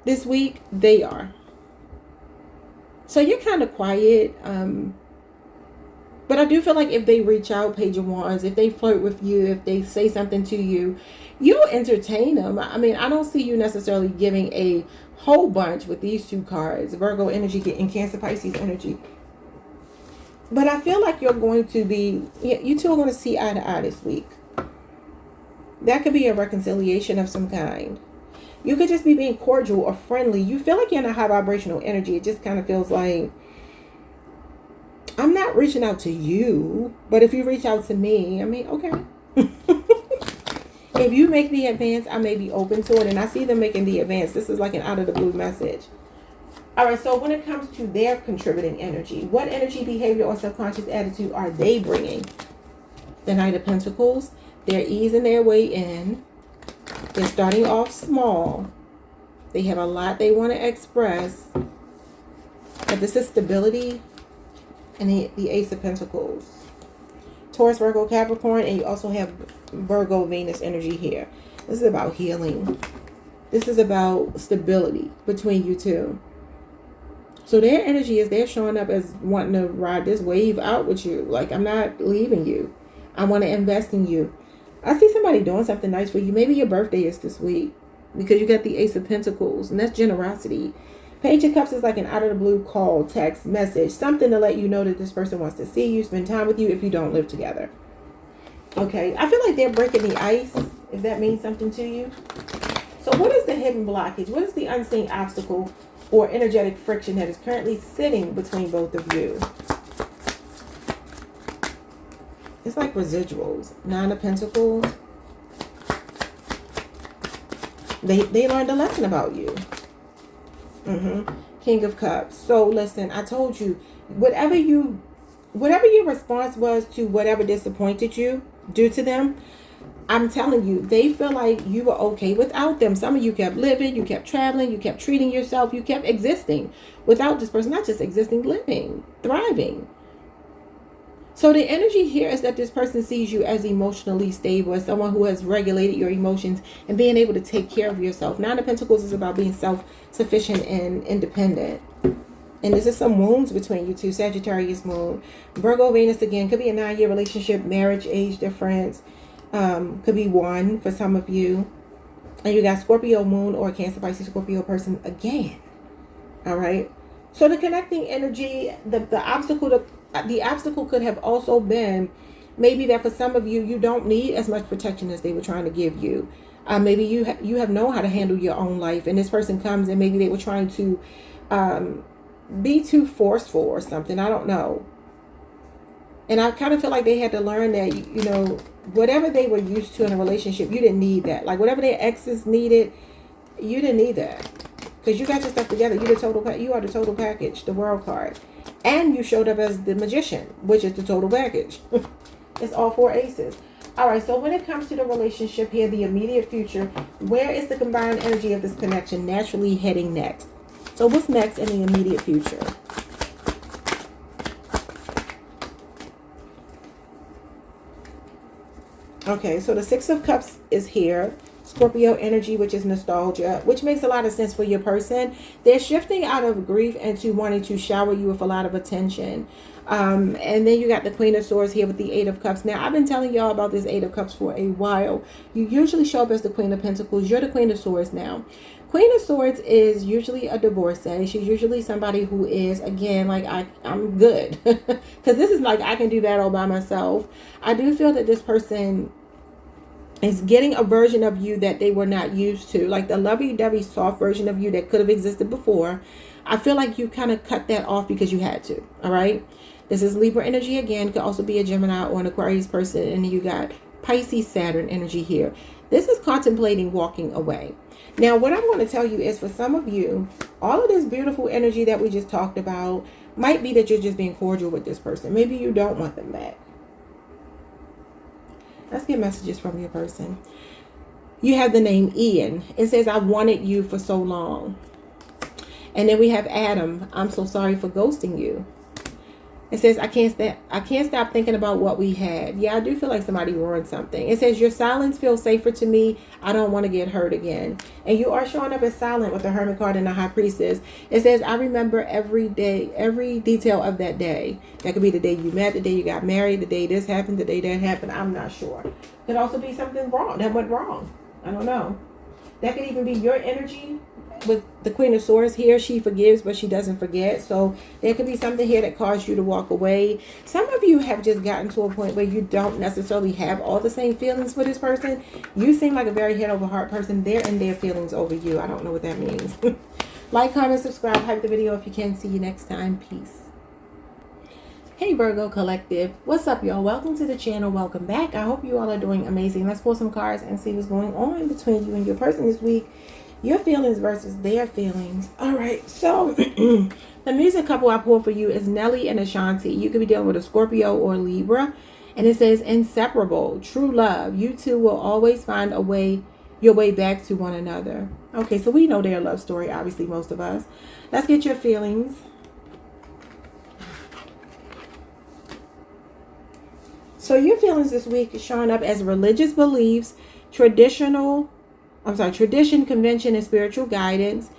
S1: this week. They are. So you're kind of quiet. But I do feel like if they reach out, Page of Wands, if they flirt with you, if they say something to you, you'll entertain them. I mean, I don't see you necessarily giving a whole bunch with these two cards, Virgo energy and Cancer Pisces energy. But I feel like you're going to be, you two are going to see eye to eye this week. That could be a reconciliation of some kind. You could just be being cordial or friendly. You feel like you're in a high vibrational energy. It just kind of feels like, I'm not reaching out to you, but if you reach out to me, I mean, okay. If you make the advance, I may be open to it. And I see them making the advance. This is like an out of the blue message. All right, so when it comes to their contributing energy, what energy, behavior, or subconscious attitude are they bringing? The Knight of Pentacles. They're easing their way in. They're starting off small. They have a lot they want to express. But this is stability. And the Ace of Pentacles. Taurus, Virgo, Capricorn. And you also have Virgo, Venus energy here. This is about healing. This is about stability between you two. So their energy is they're showing up as wanting to ride this wave out with you. Like, I'm not leaving you. I want to invest in you. I see somebody doing something nice for you. Maybe your birthday is this week because you got the Ace of Pentacles, and that's generosity. Page of Cups is like an out of the blue call, text, message, something to let you know that this person wants to see you, spend time with you if you don't live together. Okay, I feel like they're breaking the ice, if that means something to you. So what is the hidden blockage? What is the unseen obstacle or energetic friction that is currently sitting between both of you? It's like residuals. Nine of Pentacles. They learned a lesson about you. King of Cups. So listen, I told you, whatever your response was to whatever disappointed you due to them, I'm telling you, they feel like you were okay without them. Some of you kept living, you kept traveling, you kept treating yourself, you kept existing without this person. Not just existing, living, thriving. So the energy here is that this person sees you as emotionally stable, as someone who has regulated your emotions and being able to take care of yourself. Nine of Pentacles is about being self-sufficient and independent. And this is some wounds between you two. Sagittarius moon. Virgo, Venus again. Could be a 9-year relationship, marriage, age difference. Could be one for some of you. And you got Scorpio moon or Cancer, Pisces, Scorpio person again. All right. So the connecting energy, the obstacle could have also been maybe that for some of you, you don't need as much protection as they were trying to give you. Maybe you have known how to handle your own life, and this person comes and maybe they were trying to be too forceful or something. I don't know. And I kind of feel like they had to learn that, you know, whatever they were used to in a relationship, you didn't need that. Like whatever their exes needed, you didn't need that. Because you got your stuff together. You are the total package, the World card. And you showed up as the Magician, which is the total package. It's all 4 aces. All right, so when it comes to the relationship here, the immediate future, where is the combined energy of this connection naturally heading next? So what's next in the immediate future? Okay, so the Six of Cups is here. Scorpio energy, which is nostalgia, which makes a lot of sense for your person. They're shifting out of grief into wanting to shower you with a lot of attention. And then you got the Queen of Swords here with the Eight of Cups. Now, I've been telling y'all about this Eight of Cups for a while. You usually show up as the Queen of Pentacles. You're the Queen of Swords now. Queen of Swords is usually a divorcee. She's usually somebody who is, again, like, I'm good. Because this is like, I can do that all by myself. I do feel that this person is getting a version of you that they were not used to. Like the lovey-dovey soft version of you that could have existed before. I feel like you kind of cut that off because you had to. All right. This is Libra energy again. Could also be a Gemini or an Aquarius person. And you got Pisces, Saturn energy here. This is contemplating walking away. Now, what I'm going to tell you is for some of you, all of this beautiful energy that we just talked about might be that you're just being cordial with this person. Maybe you don't want them back. Let's get messages from your person. You have the name Ian. It says, I wanted you for so long. And then we have Adam. I'm so sorry for ghosting you. It says, I can't stop thinking about what we had. Yeah, I do feel like somebody ruined something. It says, your silence feels safer to me. I don't want to get hurt again. And you are showing up as silent with the Hermit card and the High Priestess. It says, I remember every day, every detail of that day. That could be the day you met, the day you got married, the day this happened, the day that happened. I'm not sure. Could also be something wrong that went wrong. I don't know. That could even be your energy. With the Queen of Swords here, she forgives, but she doesn't forget. So there could be something here that caused you to walk away. Some of you have just gotten to a point where you don't necessarily have all the same feelings for this person. You seem like a very head over heart person. They're in their feelings over you. I don't know what that means. Like, comment, subscribe, hype the video if you can. See you next time. Peace. Hey Virgo Collective, what's up y'all? Welcome to the channel. Welcome back. I hope you all are doing amazing. Let's pull some cards and see what's going on between you and your person this week. Your feelings versus their feelings. All right, so the music couple I pulled for you is Nelly and Ashanti. You could be dealing with a Scorpio or Libra. And it says, inseparable, true love. You two will always find your way back to one another. Okay, so we know their love story, obviously, most of us. Let's get your feelings. So your feelings this week is showing up as religious beliefs, tradition, convention, and spiritual guidance.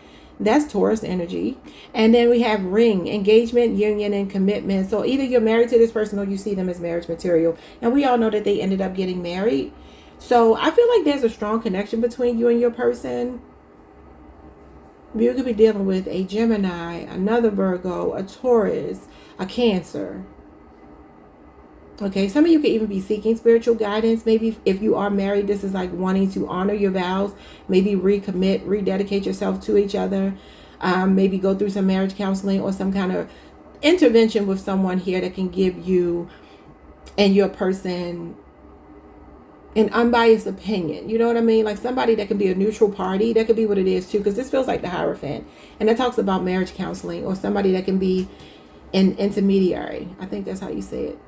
S1: That's Taurus energy. And then we have ring, engagement, union, and commitment. So either you're married to this person or you see them as marriage material. And we all know that they ended up getting married. So I feel like there's a strong connection between you and your person. You could be dealing with a Gemini, another Virgo, a Taurus, a Cancer. Okay, some of you could even be seeking spiritual guidance. Maybe if you are married, this is like wanting to honor your vows, maybe recommit, rededicate yourself to each other, maybe go through some marriage counseling or some kind of intervention with someone here that can give you and your person an unbiased opinion. You know what I mean? Like somebody that can be a neutral party. That could be what it is too, because this feels like the Hierophant. And that talks about marriage counseling or somebody that can be an intermediary. I think that's how you say it.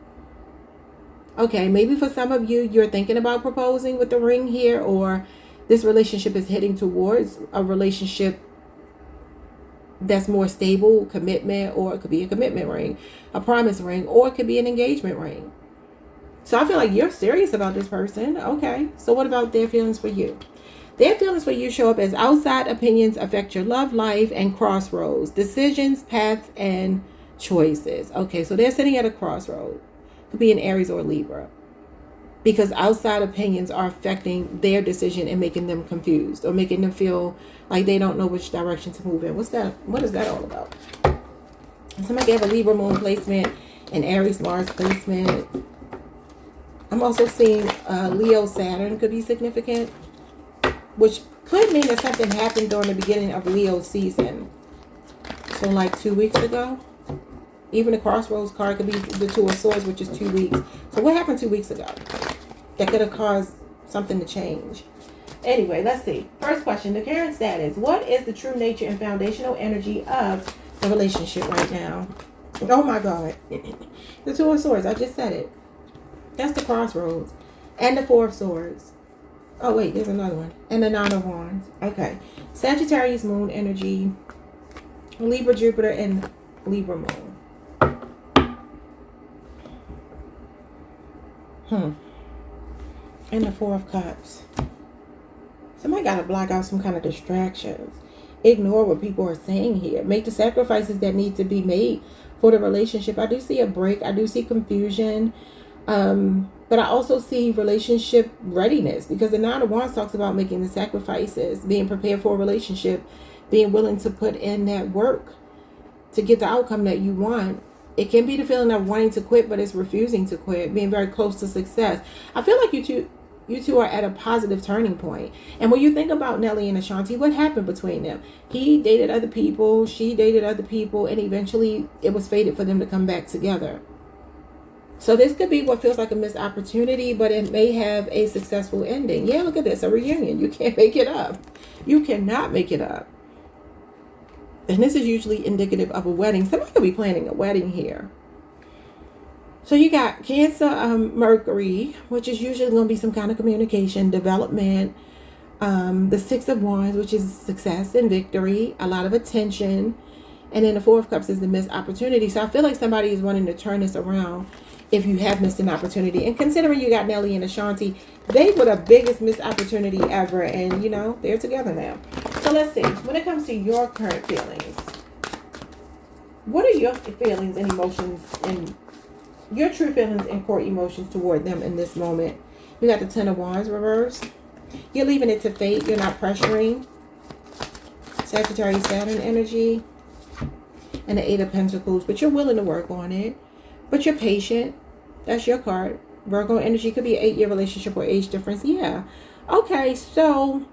S1: Okay, maybe for some of you, you're thinking about proposing with the ring here, or this relationship is heading towards a relationship that's more stable, commitment, or it could be a commitment ring, a promise ring, or it could be an engagement ring. So I feel like you're serious about this person. Okay, so what about their feelings for you? Their feelings for you show up as outside opinions affect your love life and crossroads, decisions, paths, and choices. Okay, so they're sitting at a crossroad. Could be an Aries or Libra, because outside opinions are affecting their decision and making them confused or making them feel like they don't know which direction to move in. What's that? What is that all about? Somebody have a Libra moon placement, an Aries Mars placement. I'm also seeing Leo Saturn could be significant, which could mean that something happened during the beginning of Leo season. So like 2 weeks ago. Even the Crossroads card could be the Two of Swords, which is 2 weeks. So what happened 2 weeks ago that could have caused something to change? Anyway, let's see. First question, the current status. What is the true nature and foundational energy of the relationship right now? Oh my God. The Two of Swords. I just said it. That's the Crossroads. And the Four of Swords. Oh, wait. There's another one. And the Nine of Wands. Okay. Sagittarius moon energy. Libra, Jupiter, and Libra moon. And the Four of Cups. Somebody got to block out some kind of distractions. Ignore what people are saying here. Make the sacrifices that need to be made for the relationship. I do see a break. I do see confusion. But I also see relationship readiness, because the Nine of Wands talks about making the sacrifices, being prepared for a relationship, being willing to put in that work to get the outcome that you want. It can be the feeling of wanting to quit, but it's refusing to quit, being very close to success. I feel like you two are at a positive turning point. And when you think about Nelly and Ashanti, what happened between them? He dated other people, she dated other people, and eventually it was fated for them to come back together. So this could be what feels like a missed opportunity, but it may have a successful ending. Yeah, look at this, a reunion. You can't make it up. You cannot make it up. And this is usually indicative of a wedding. Somebody could be planning a wedding here. So you got Cancer, Mercury, which is usually going to be some kind of communication, development, The Six of Wands, which is success and victory, a lot of attention. And then the Four of Cups is the missed opportunity. So I feel like somebody is wanting to turn this around if you have missed an opportunity. And considering you got Nelly and Ashanti, they were the biggest missed opportunity ever. And, you know, they're together now. So let's see. When it comes to your current feelings, what are your feelings and emotions and your true feelings and core emotions toward them in this moment? You got the Ten of Wands reversed. You're leaving it to fate. You're not pressuring. Sagittarius, Saturn energy. And the Eight of Pentacles. But you're willing to work on it. But you're patient. That's your card. Virgo energy could be an 8-year relationship or age difference. Yeah. Okay, so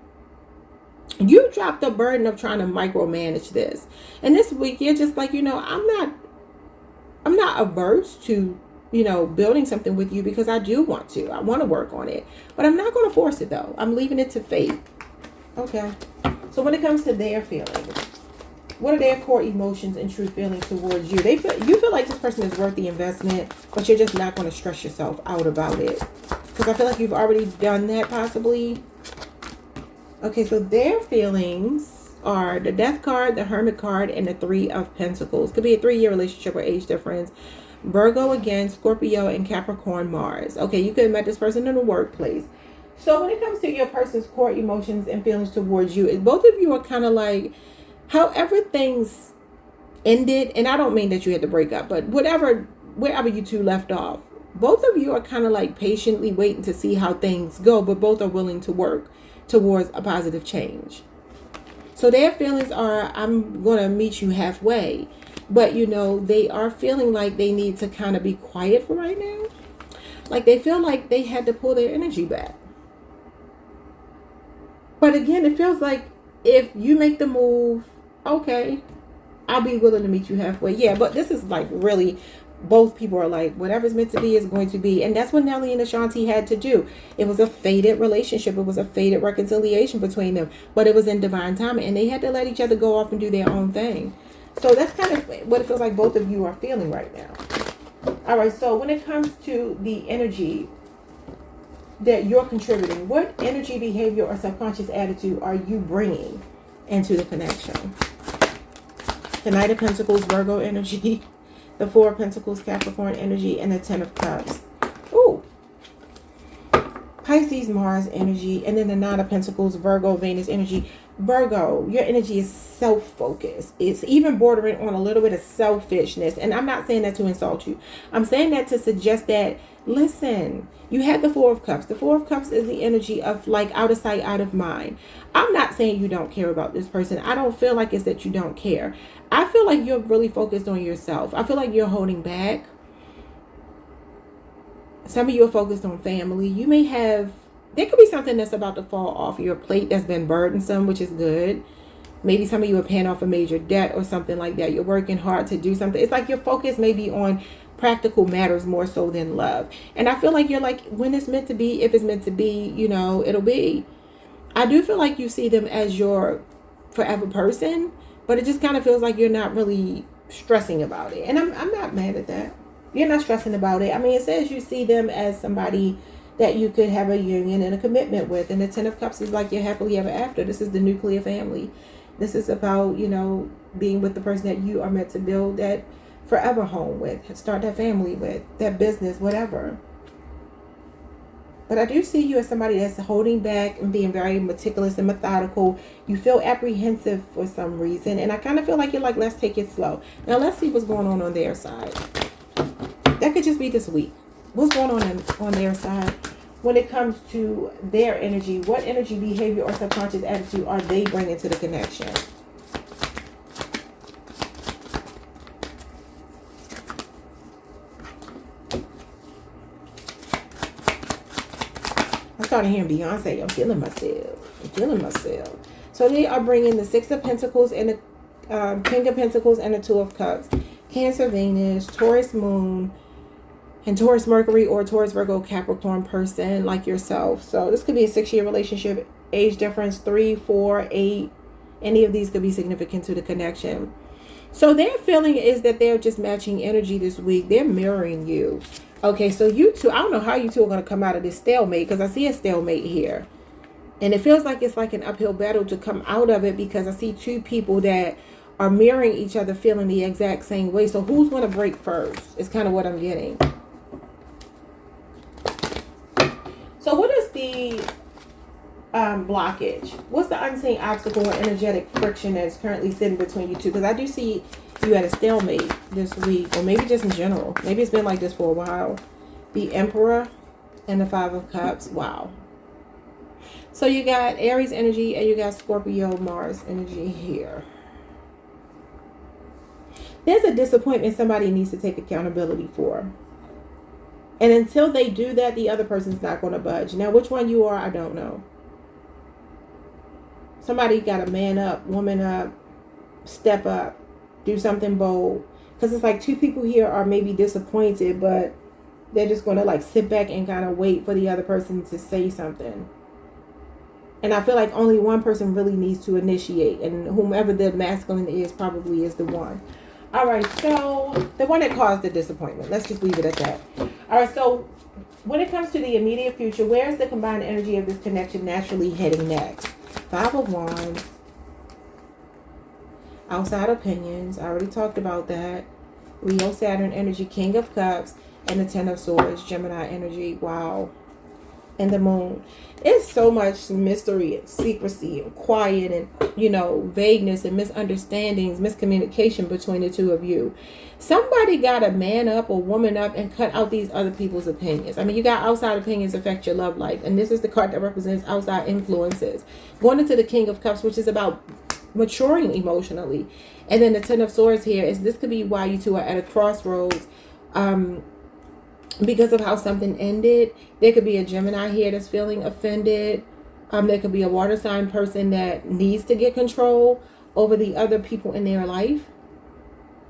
S1: you dropped the burden of trying to micromanage this. And this week, you're just like, you know, I'm not averse to, you know, building something with you because I do want to. I want to work on it. But I'm not going to force it, though. I'm leaving it to fate. Okay. So when it comes to their feelings, what are their core emotions and true feelings towards you? You feel like this person is worth the investment, but you're just not going to stress yourself out about it. Because I feel like you've already done that, possibly. Okay, so their feelings are the Death card, the Hermit card, and the Three of Pentacles. Could be a 3-year relationship or age difference. Virgo again, Scorpio, and Capricorn Mars. Okay, you could have met this person in the workplace. So when it comes to your person's core emotions and feelings towards you, both of you are kind of like, however things ended, and I don't mean that you had to break up, but wherever you two left off, both of you are kind of like patiently waiting to see how things go, but both are willing to work towards a positive change. So their feelings are, I'm going to meet you halfway, but you know, they are feeling like they need to kind of be quiet for right now. Like they feel like they had to pull their energy back. But again, it feels like if you make the move, okay, I'll be willing to meet you halfway. Yeah, but this is like really, both people are like, whatever's meant to be is going to be. And that's what Nelly and Ashanti had to do. It was a fated relationship. It was a fated reconciliation between them. But it was in divine timing. And they had to let each other go off and do their own thing. So that's kind of what it feels like both of you are feeling right now. All right, so when it comes to the energy that you're contributing, what energy, behavior, or subconscious attitude are you bringing into the connection? The Knight of Pentacles, Virgo energy. The Four of Pentacles, Capricorn energy. And the Ten of Cups. Ooh. Pisces, Mars energy. And then the Nine of Pentacles, Virgo, Venus energy. Virgo, your energy is self-focused. It's even bordering on a little bit of selfishness. And I'm not saying that to insult you. I'm saying that to suggest that, listen, you had the Four of Cups. The Four of Cups is the energy of like out of sight, out of mind. I'm not saying you don't care about this person. I don't feel like it's that you don't care. I feel like you're really focused on yourself. I feel like you're holding back. Some of you are focused on family. You may have, there could be something that's about to fall off your plate that's been burdensome, which is good. Maybe some of you are paying off a major debt or something like that. You're working hard to do something. It's like your focus may be on practical matters more so than love. And I feel like you're like, when it's meant to be, if it's meant to be, you know, it'll be. I do feel like you see them as your forever person, but it just kind of feels like you're not really stressing about it. And I'm not mad at that. You're not stressing about it. I mean, it says you see them as somebody that you could have a union and a commitment with. And the Ten of Cups is like your happily ever after. This is the nuclear family. This is about, you know, being with the person that you are meant to build that forever home with, start that family with, that business, whatever. But I do see you as somebody that's holding back and being very meticulous and methodical. You feel apprehensive for some reason. And I kind of feel like you're like, let's take it slow. Now, let's see what's going on their side. That could just be this week. What's going on their side? When it comes to their energy, what energy, behavior, or subconscious attitude are they bringing to the connection? I started hearing Beyonce. I'm feeling myself. So they are bringing the Six of Pentacles and the King of Pentacles and the Two of Cups. Cancer, Venus, Taurus, Moon, and Taurus, Mercury, or Taurus, Virgo, Capricorn person like yourself. So this could be a 6-year relationship, age difference 3, 4, 8. Any of these could be significant to the connection. So their feeling is that they're just matching energy this week. They're mirroring you. Okay, so you two, I don't know how you two are going to come out of this stalemate, because I see a stalemate here. And it feels like it's like an uphill battle to come out of it, because I see two people that are mirroring each other, feeling the exact same way. So who's going to break first? It's kind of what I'm getting. So what is the blockage? What's the unseen obstacle or energetic friction that's currently sitting between you two? Because I do see you at a stalemate this week, or maybe just in general. Maybe it's been like this for a while. The Emperor and the Five of Cups. Wow. So you got Aries energy and you got Scorpio Mars energy here. There's a disappointment somebody needs to take accountability for. And until they do that, the other person's not going to budge. Now, which one you are, I don't know. Somebody got to man up, woman up, step up, do something bold. Because it's like two people here are maybe disappointed, but they're just going to like sit back and kind of wait for the other person to say something. And I feel like only one person really needs to initiate. And whomever the masculine is probably is the one. All right, so the one that caused the disappointment. Let's just leave it at that. All right, so when it comes to the immediate future, where is the combined energy of this connection naturally heading next? Five of Wands. Outside opinions. I already talked about that. Leo, Saturn energy, King of Cups, and the Ten of Swords, Gemini energy. Wow. And the Moon. It's so much mystery and secrecy and quiet and, you know, vagueness and misunderstandings, miscommunication between the two of you. Somebody got to man up or woman up and cut out these other people's opinions. I mean, you got outside opinions affect your love life. And this is the card that represents outside influences. Going into the King of Cups, which is about maturing emotionally. And then the Ten of Swords here is, this could be why you two are at a crossroads. Because of how something ended. There could be a Gemini here that's feeling offended. There could be a water sign person that needs to get control over the other people in their life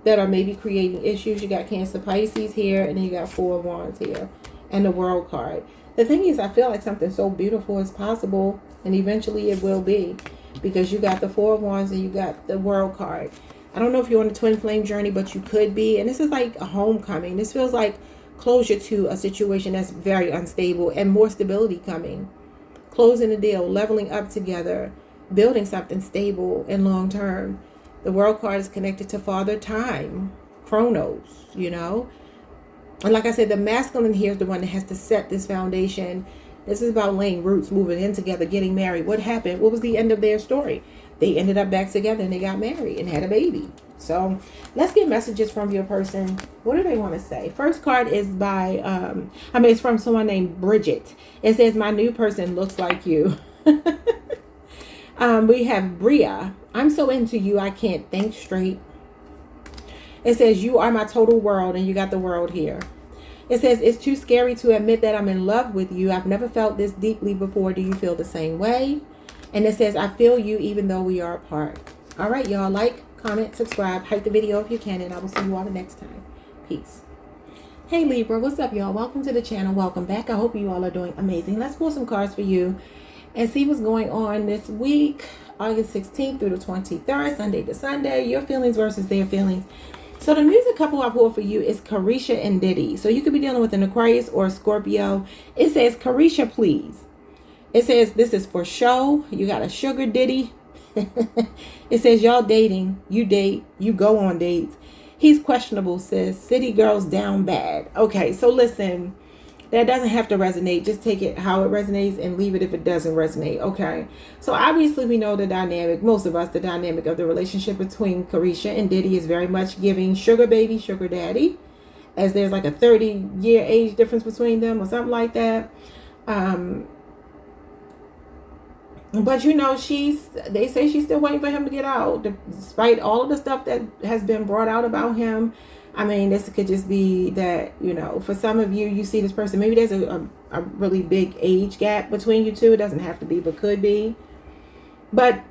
S1: that are maybe creating issues. You got Cancer, Pisces here, and then you got Four of Wands here, and the World card. The thing is, I feel like something so beautiful is possible, and eventually it will be, because you got the Four of Wands and you got the World card. I don't know if you're on a twin flame journey, but you could be, and this is like a homecoming. This feels like closure to a situation that's very unstable, and more stability coming. Closing the deal, leveling up together, building something stable and long term. The World card is connected to Father Time, Chronos, you know. And like I said, the masculine here is the one that has to set this foundation. This is about laying roots, moving in together, getting married. What happened? What was the end of their story? They ended up back together and they got married and had a baby. So let's get messages from your person. What do they want to say? First card is by, it's from someone named Bridget. It says, my new person looks like you. We have Bria. I'm so into you, I can't think straight. It says, you are my total world, and you got the world here. It says, it's too scary to admit that I'm in love with you. I've never felt this deeply before. Do you feel the same way? And it says, I feel you even though we are apart. All right, y'all. Like, comment, subscribe, hype the video if you can, and I will see you all the next time. Peace. Hey, Libra. What's up, y'all? Welcome to the channel. Welcome back. I hope you all are doing amazing. Let's pull some cards for you and see what's going on this week, August 16th through the 23rd, Sunday to Sunday. Your feelings versus their feelings. So the music couple I pulled for you is Carisha and Diddy. So you could be dealing with an Aquarius or a Scorpio. It says, Carisha, please. It says, this is for show. You got a sugar Diddy. It says, y'all dating. You date. You go on dates. He's questionable, sis. City girls down bad. Okay, so listen. That doesn't have to resonate. Just take it how it resonates and leave it if it doesn't resonate. Okay. So obviously we know the dynamic, most of us, the dynamic of the relationship between Carisha and Diddy is very much giving sugar baby, sugar daddy, as there's like a 30-year age difference between them or something like that. But you know, they say she's still waiting for him to get out, despite all of the stuff that has been brought out about him. I mean, this could just be that, you know, for some of you, you see this person, maybe there's a really big age gap between you two. It doesn't have to be, but could be. But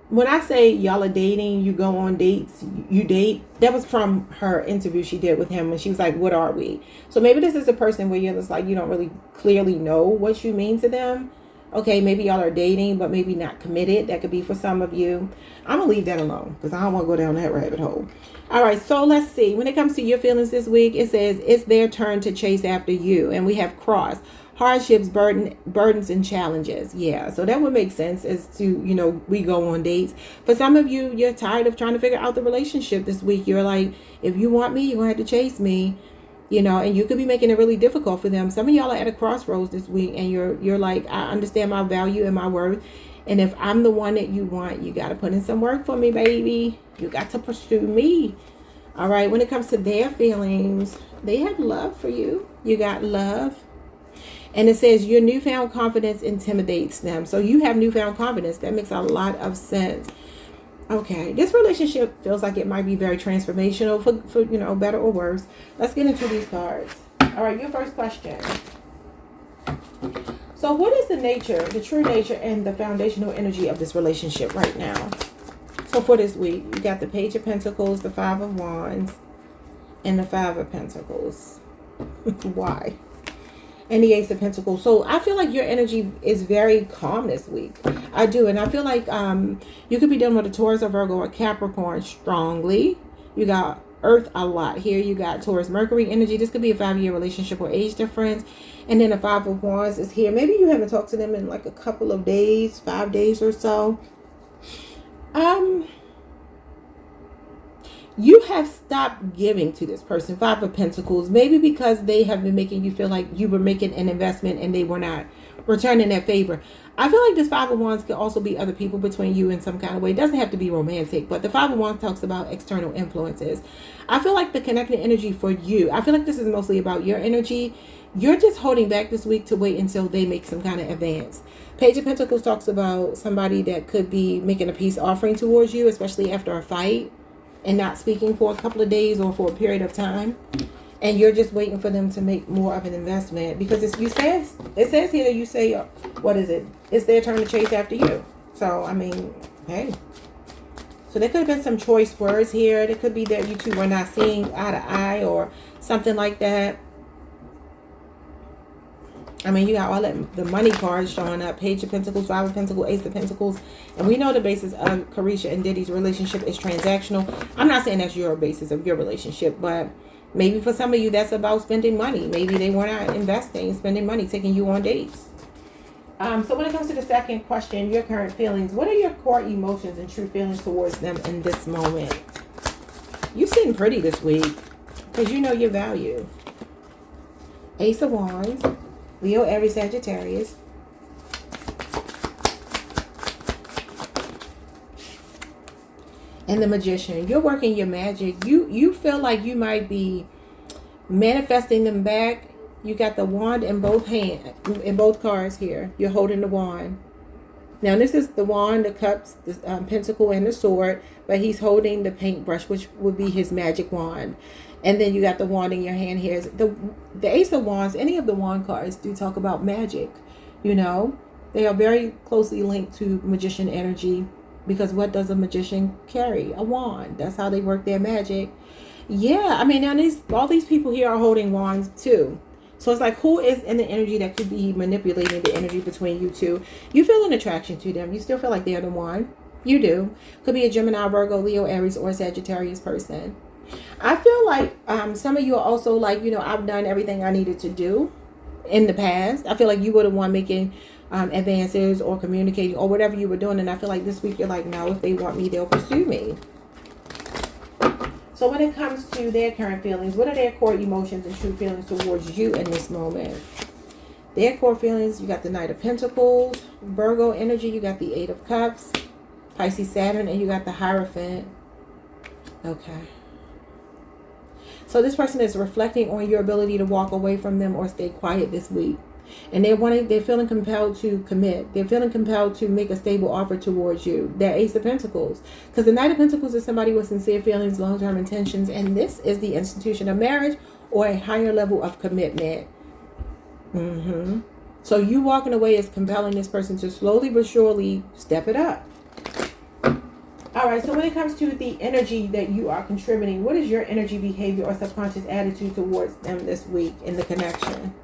S1: when I say y'all are dating, you go on dates, you date, that was from her interview she did with him. And she was like, what are we? So maybe this is a person where you're just like, you don't really clearly know what you mean to them. Okay, maybe y'all are dating, but maybe not committed. That could be for some of you. I'm going to leave that alone because I don't want to go down that rabbit hole. All right, so let's see. When it comes to your feelings this week, it says it's their turn to chase after you. And we have cross. hardships, burdens, and challenges. Yeah, so that would make sense as to, you know, we go on dates. For some of you, you're tired of trying to figure out the relationship this week. You're like, if you want me, you're going to have to chase me. You know, and you could be making it really difficult for them. Some of y'all are at a crossroads this week, and you're like, I understand my value and my worth. And if I'm the one that you want, you got to put in some work for me, baby. You got to pursue me. All right. When it comes to their feelings, they have love for you. You got love. And it says your newfound confidence intimidates them. So you have newfound confidence. That makes a lot of sense. Okay, this relationship feels like it might be very transformational for you know, better or worse. Let's get into these cards. All right, your first question. So what is the nature, the true nature, and the foundational energy of this relationship right now? So for this week, you got the Page of Pentacles, the Five of Wands, and the Five of Pentacles. Why? And the Ace of Pentacles. So I feel like your energy is very calm this week. I do. And I feel like you could be dealing with a Taurus, or Virgo, or Capricorn strongly. You got Earth a lot here. You got Taurus, Mercury energy. This could be a 5-year relationship or age difference. And then the Five of Wands is here. Maybe you haven't talked to them in like a couple of days, 5 days or so. You have stopped giving to this person. Five of Pentacles. Maybe because they have been making you feel like you were making an investment and they were not returning that favor. I feel like this Five of Wands could also be other people between you in some kind of way. It doesn't have to be romantic, but the Five of Wands talks about external influences. I feel like the connecting energy for you, I feel like this is mostly about your energy. You're just holding back this week to wait until they make some kind of advance. Page of Pentacles talks about somebody that could be making a peace offering towards you, especially after a fight, and not speaking for a couple of days or for a period of time. And you're just waiting for them to make more of an investment. Because it says here, you say, what is it? It's their turn to chase after you. So, I mean, hey. So there could have been some choice words here. It could be that you two were not seeing eye to eye or something like that. I mean, you got all that, the money cards showing up. Page of Pentacles, Five of Pentacles, Ace of Pentacles. And we know the basis of Carisha and Diddy's relationship is transactional. I'm not saying that's your basis of your relationship, but maybe for some of you, that's about spending money. Maybe they were not investing, spending money, taking you on dates. So when it comes to the second question, your current feelings, what are your core emotions and true feelings towards them in this moment? You're sitting pretty this week because you know your value. Ace of Wands. Leo, Aries, Sagittarius. And the Magician. You're working your magic. You feel like you might be manifesting them back. You got the wand in both hands, in both cards here. You're holding the wand. Now this is the wand, the cups, the pentacle, and the sword. But he's holding the paintbrush, which would be his magic wand. And then you got the wand in your hand here. The Ace of Wands, any of the wand cards do talk about magic. You know, they are very closely linked to magician energy. Because what does a magician carry? A wand. That's how they work their magic. Yeah, I mean, now all these people here are holding wands too. So it's like, who is in the energy that could be manipulating the energy between you two? You feel an attraction to them. You still feel like they're the one. You do. Could be a Gemini, Virgo, Leo, Aries, or Sagittarius person. I feel like some of you are also like, you know, I've done everything I needed to do in the past. I feel like you were the one making advances or communicating or whatever you were doing. And I feel like this week you're like, no, if they want me, they'll pursue me. So when it comes to their current feelings, what are their core emotions and true feelings towards you in this moment? Their core feelings, you got the Knight of Pentacles, Virgo energy, you got the Eight of Cups, Pisces, Saturn, and you got the Hierophant. Okay. So this person is reflecting on your ability to walk away from them or stay quiet this week. And they're feeling compelled to commit. They're feeling compelled to make a stable offer towards you. That Ace of Pentacles. Because the Knight of Pentacles is somebody with sincere feelings, long-term intentions. And this is the institution of marriage or a higher level of commitment. So you walking away is compelling this person to slowly but surely step it up. All right, so when it comes to the energy that you are contributing, what is your energy, behavior, or subconscious attitude towards them this week in the connection?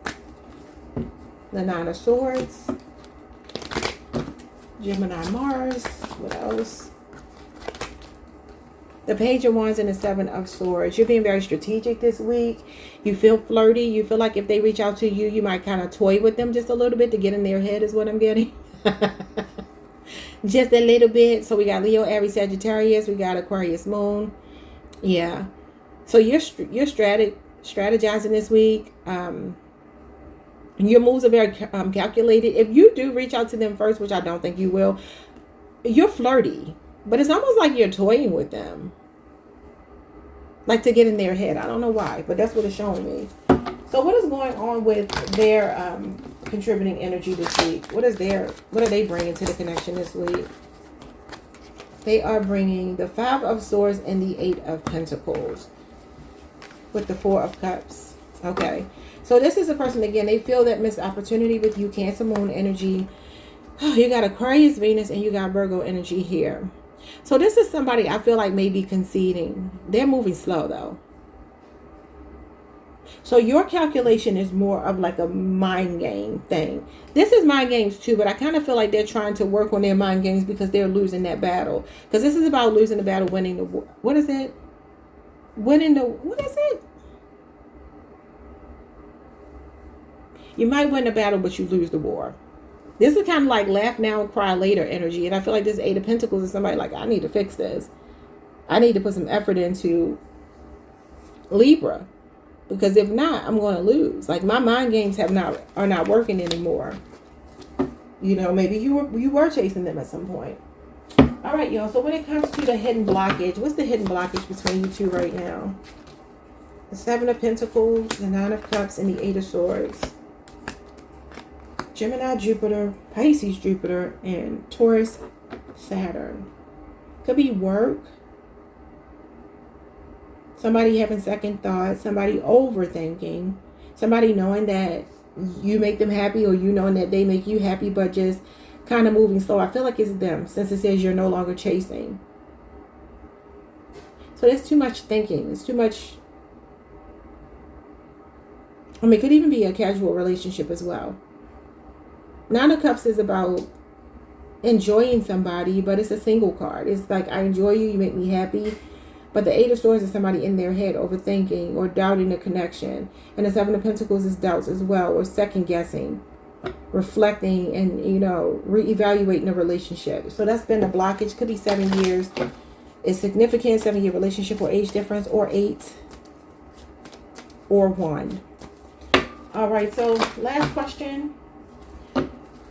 S1: The Nine of Swords, Gemini, Mars, what else? The Page of Wands and the Seven of Swords. You're being very strategic this week. You feel flirty. You feel like if they reach out to you, you might kind of toy with them just a little bit to get in their head is what I'm getting. Just a little bit. So we got Leo, Aries, Sagittarius. We got Aquarius Moon. Yeah. So you're strategizing this week. Your moves are very calculated. If you do reach out to them first, which I don't think you will, you're flirty. But it's almost like you're toying with them. Like to get in their head. I don't know why, but that's what it's showing me. So what is going on with their contributing energy this week? What are they bringing to the connection this week? They are bringing the Five of Swords and the Eight of Pentacles with the Four of Cups. Okay. So this is a person, again, they feel that missed opportunity with you. Cancer Moon energy. You got Aquarius, Venus, and you got Virgo energy here. So this is somebody I feel like may be conceding. They're moving slow though. So your calculation is more of like a mind game thing. This is mind games too, but I kind of feel like they're trying to work on their mind games because they're losing that battle. Because this is about losing the battle, winning the war. What is it? What is it? You might win the battle, but you lose the war. This is kind of like laugh now and cry later energy. And I feel like this Eight of Pentacles is somebody like, I need to fix this. I need to put some effort into Libra. Because if not, I'm going to lose. Like my mind games are not working anymore. You know, maybe you were chasing them at some point. All right, y'all. So when it comes to the hidden blockage, what's the hidden blockage between you two right now? The Seven of Pentacles, the Nine of Cups, and the Eight of Swords. Gemini, Jupiter, Pisces, Jupiter, and Taurus, Saturn. Could be work. Somebody having second thoughts. Somebody overthinking. Somebody knowing that you make them happy or you knowing that they make you happy, but just kind of moving slow. I feel like it's them since it says you're no longer chasing. So there's too much thinking. It's too much. I mean, it could even be a casual relationship as well. Nine of Cups is about enjoying somebody, but it's a single card. It's like, I enjoy you, you make me happy. But the Eight of Swords is somebody in their head overthinking or doubting the connection. And the Seven of Pentacles is doubts as well, or second guessing, reflecting, and, you know, reevaluating the relationship. So that's been a blockage. Could be 7 years. It's significant, 7-year relationship or age difference, or 8 or 1. All right, so last question.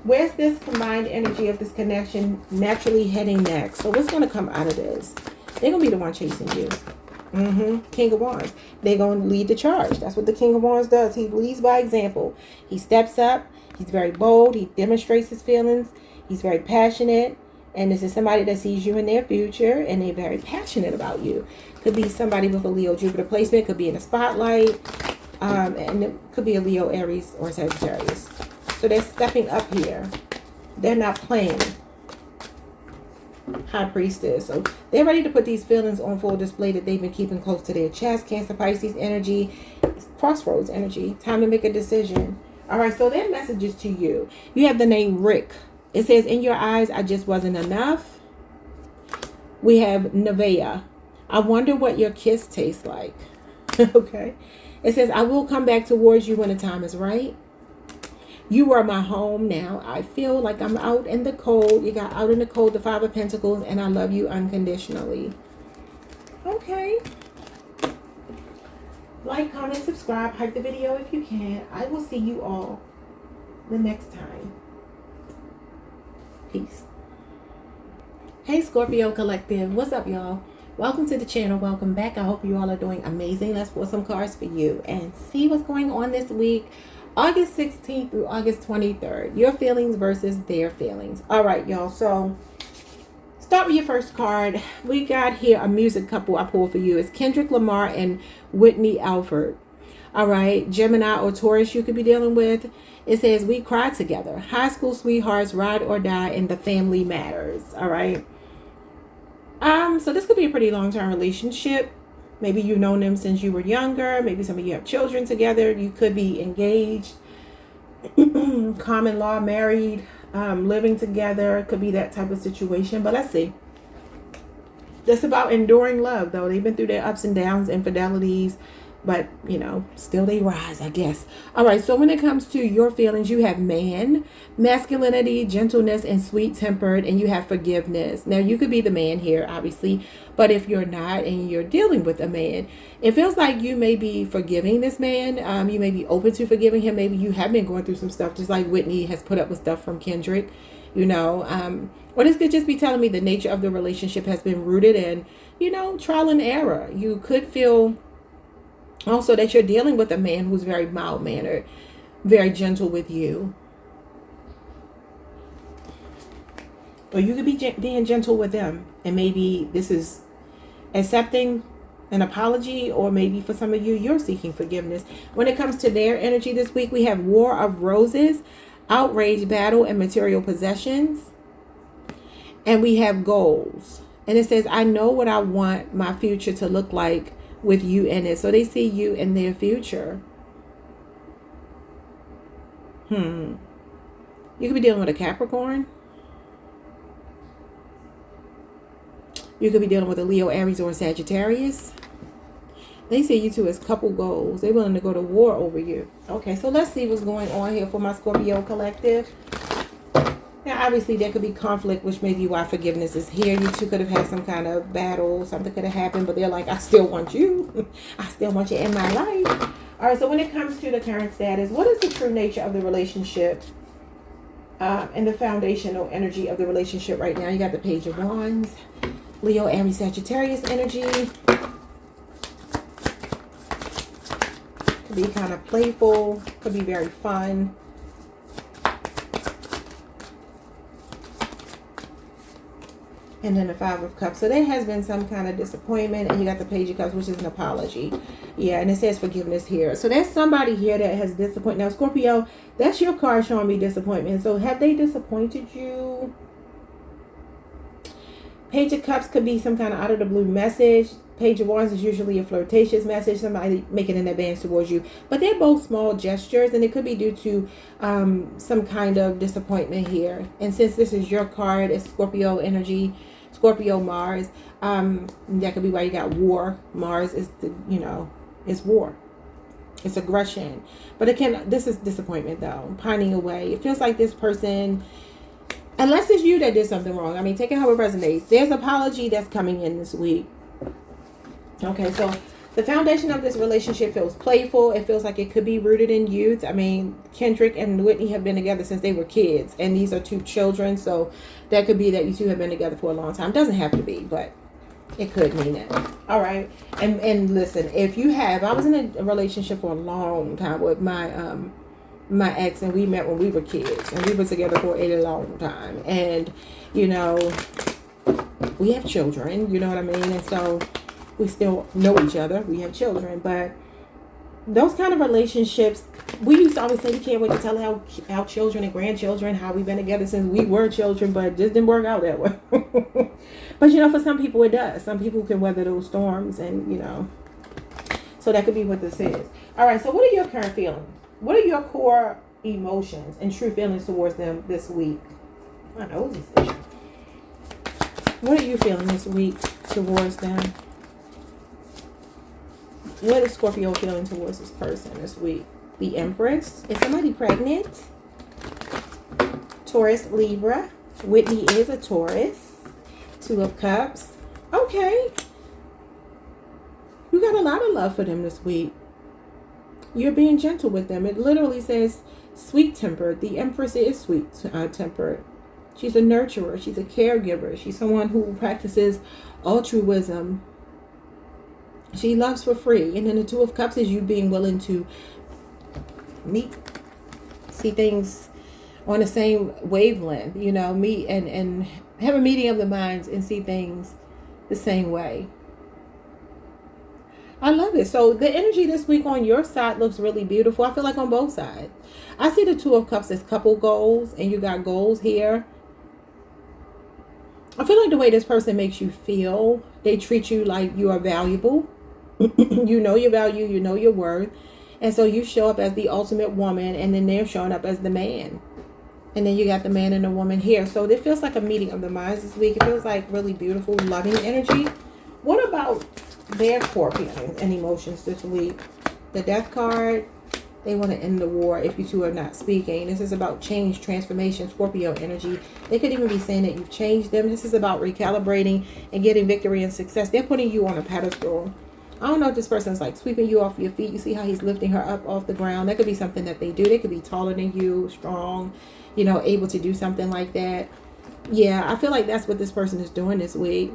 S1: Where's this combined energy of this connection naturally heading next? So what's going to come out of this? They're going to be the one chasing you. King of Wands. They're going to lead the charge. That's what the King of Wands does. He leads by example. He steps up. He's very bold. He demonstrates his feelings. He's very passionate. And this is somebody that sees you in their future. And they're very passionate about you. Could be somebody with a Leo Jupiter placement. Could be in the spotlight. And it could be a Leo, Aries, or Sagittarius. So they're stepping up here. They're not playing. High Priestess. So they're ready to put these feelings on full display that they've been keeping close to their chest. Cancer, Pisces energy. Crossroads energy. Time to make a decision. All right, so their messages to you. You have the name Rick. It says, in your eyes, I just wasn't enough. We have Nevaeh. I wonder what your kiss tastes like. Okay. It says, I will come back towards you when the time is right. You are my home now. I feel like I'm out in the cold. You got out in the cold, the Five of Pentacles, and I love you unconditionally. Okay. Like, comment, subscribe, hype the video if you can. I will see you all the next time. Peace. Hey, Scorpio Collective. What's up, y'all? Welcome to the channel. Welcome back. I hope you all are doing amazing. Let's pull some cards for you and see what's going on this week. August 16th through August 23rd. Your feelings versus their feelings. All right, y'all. So start with your first card. We got here a music couple I pulled for you. It's Kendrick Lamar and Whitney Alford. All right. Gemini or Taurus you could be dealing with. It says, we cry together. High school sweethearts, ride or die, and the family matters. All right. So this could be a pretty long-term relationship. Maybe you've known them since you were younger. Maybe some of you have children together. You could be engaged, common law, married, living together. It could be that type of situation. But let's see. That's about enduring love, though. They've been through their ups and downs, infidelities, but, you know, still they rise, I guess. All right, so when it comes to your feelings, you have man, masculinity, gentleness, and sweet-tempered, and you have forgiveness. Now, you could be the man here, obviously, but if you're not and you're dealing with a man, it feels like you may be forgiving this man. You may be open to forgiving him. Maybe you have been going through some stuff, just like Whitney has put up with stuff from Kendrick, you know. Or this could just be telling me the nature of the relationship has been rooted in, you know, trial and error. You could feel also that you're dealing with a man who's very mild-mannered, very gentle with you. Or you could be being gentle with them. And maybe this is accepting an apology, or maybe for some of you, you're seeking forgiveness. When it comes to their energy this week, we have War of Roses, outrage, battle, and material possessions. And we have goals. And it says, I know what I want my future to look like with you in it. So they see you in their future. You could be dealing with a Capricorn. You could be dealing with a Leo, Aries, or a Sagittarius. They see you two as couple goals. They're willing to go to war over you. Okay, so let's see what's going on here for my Scorpio collective. Now, obviously, there could be conflict, which may be why forgiveness is here. You two could have had some kind of battle. Something could have happened, but they're like, I still want you. I still want you in my life. All right, so when it comes to the current status, what is the true nature of the relationship and the foundational energy of the relationship right now? You got the Page of Wands, Leo, Aries, Sagittarius energy. Could be kind of playful. Could be very fun. And then the Five of Cups. So there has been some kind of disappointment. And you got the Page of Cups, which is an apology. Yeah, and it says forgiveness here. So there's somebody here that has disappointed. Now, Scorpio, that's your card showing me disappointment. So have they disappointed you? Page of Cups could be some kind of out of the blue message. Page of Wands is usually a flirtatious message, somebody making an advance towards you. But they're both small gestures, and it could be due to some kind of disappointment here. And since this is your card, it's Scorpio energy, Scorpio Mars. That could be why you got war. Mars is the, you know, it's war. It's aggression. But this is disappointment though, pining away. It feels like this person, unless it's you that did something wrong. I mean, take it how it resonates. There's apology that's coming in this week. Okay, so the foundation of this relationship feels playful. It feels like it could be rooted in youth. I mean, Kendrick and Whitney have been together since they were kids. And these are two children. So that could be that you two have been together for a long time. Doesn't have to be, but it could mean it. All right. And listen, if you have, I was in a relationship for a long time with my my ex, and we met when we were kids. And we were together for a long time. And, you know, we have children. You know what I mean? And so we still know each other. We have children. But those kind of relationships, we used to always say we can't wait to tell our children and grandchildren how we've been together since we were children, but it just didn't work out that way. But, you know, for some people it does. Some people can weather those storms, and, you know, so that could be what this is. All right, so what are your current feelings? What are your core emotions and true feelings towards them this week? My nose is itching. What are you feeling this week towards them? What is Scorpio feeling towards this person this week? The Empress. Is somebody pregnant? Taurus, Libra. Whitney is a Taurus. Two of Cups. Okay. You got a lot of love for them this week. You're being gentle with them. It literally says sweet-tempered. The Empress is sweet-tempered. She's a nurturer. She's a caregiver. She's someone who practices altruism. She loves for free. And then the Two of Cups is you being willing to see things on the same wavelength, you know, meet and have a meeting of the minds and see things the same way. I love it. So the energy this week on your side looks really beautiful. I feel like on both sides. I see the Two of Cups as couple goals, and you got goals here. I feel like the way this person makes you feel, they treat you like you are valuable. You know your value, you know your worth. And so you show up as the ultimate woman, and then they're showing up as the man. And then you got the man and the woman here. So it feels like a meeting of the minds this week. It feels like really beautiful, loving energy. What about their Scorpions and emotions this week? The Death card. They want to end the war if you two are not speaking. This is about change, transformation, Scorpio energy. They could even be saying that you've changed them. This is about recalibrating and getting victory and success. They're putting you on a pedestal. I don't know if this person's like sweeping you off your feet. You see how he's lifting her up off the ground. That could be something that they do. They could be taller than you, strong, you know, able to do something like that. Yeah, I feel like that's what this person is doing this week.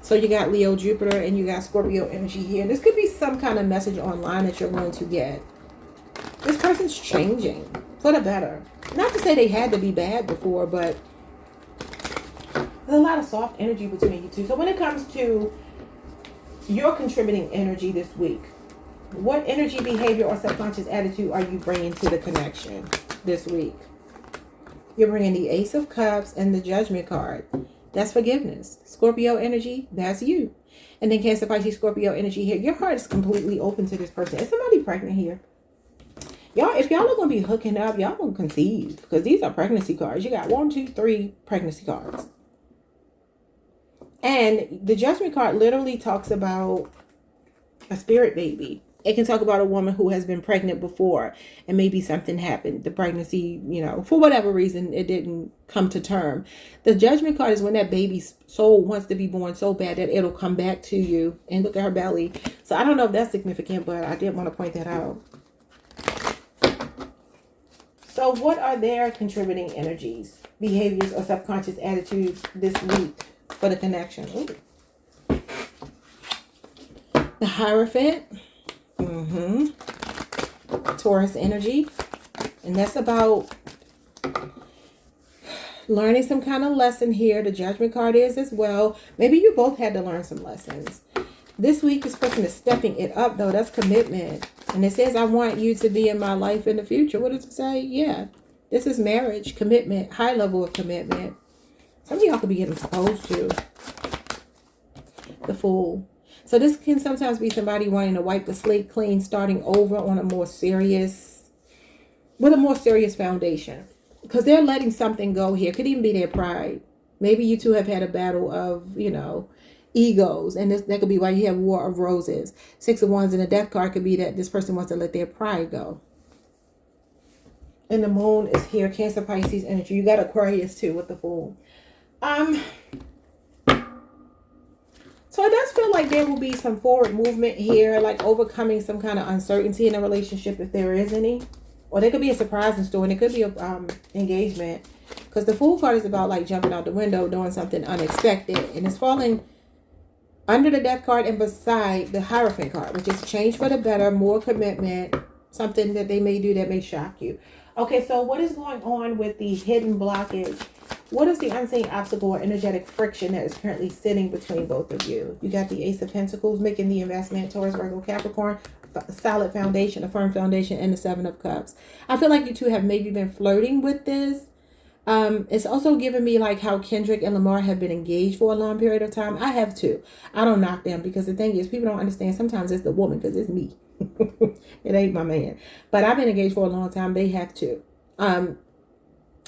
S1: So you got Leo, Jupiter, and you got Scorpio energy here. This could be some kind of message online that you're going to get. This person's changing for the better. Not to say they had to be bad before, but there's a lot of soft energy between you two. So when it comes to your contributing energy this week, what energy, behavior, or subconscious attitude are you bringing to the connection this week? You're bringing the Ace of Cups and the Judgment card. That's forgiveness. Scorpio energy, that's you. And then Cancer, Pisces, Scorpio energy here. Your heart is completely open to this person. Is somebody pregnant here? Y'all, if y'all are going to be hooking up, y'all going to conceive. Because these are pregnancy cards. You got 1, 2, 3 pregnancy cards. And the Judgment card literally talks about a spirit baby. It can talk about a woman who has been pregnant before and maybe something happened. The pregnancy, you know, for whatever reason, it didn't come to term. The Judgment card is when that baby's soul wants to be born so bad that it'll come back to you. And look at her belly. So I don't know if that's significant, but I did want to point that out. So what are their contributing energies, behaviors, or subconscious attitudes this week for the connection? Ooh. The Hierophant. Taurus energy. And that's about learning some kind of lesson here. The Judgment card is as well. Maybe you both had to learn some lessons. This week, this person is stepping it up, though. That's commitment. And it says, I want you to be in my life in the future. What does it say? Yeah. This is marriage, commitment, high level of commitment. Some of y'all could be getting proposed to. The Fool. So this can sometimes be somebody wanting to wipe the slate clean, starting over on a more serious, with a more serious foundation. Because they're letting something go here. Could even be their pride. Maybe you two have had a battle of, you know, egos. And that could be why you have War of Roses. 6 of Wands and the Death card could be that this person wants to let their pride go. And the Moon is here. Cancer, Pisces energy. You got Aquarius too with the Fool. So it does feel like there will be some forward movement here, like overcoming some kind of uncertainty in a relationship if there is any. Or there could be a surprise in store, and it could be a engagement. Because the Fool card is about like jumping out the window, doing something unexpected. And it's falling under the Death card and beside the Hierophant card, which is change for the better, more commitment, something that they may do that may shock you. Okay, so what is going on with the hidden blockage? What is the unseen obstacle or energetic friction that is currently sitting between both of you? You got the Ace of Pentacles making the investment, Taurus, Virgo, Capricorn, solid foundation, a firm foundation, and the 7 of Cups. I feel like you two have maybe been flirting with this. It's also giving me like how Kendrick and Lamar have been engaged for a long period of time. I have too. I don't knock them because the thing is, people don't understand. Sometimes it's the woman because it's me. It ain't my man. But I've been engaged for a long time. They have too.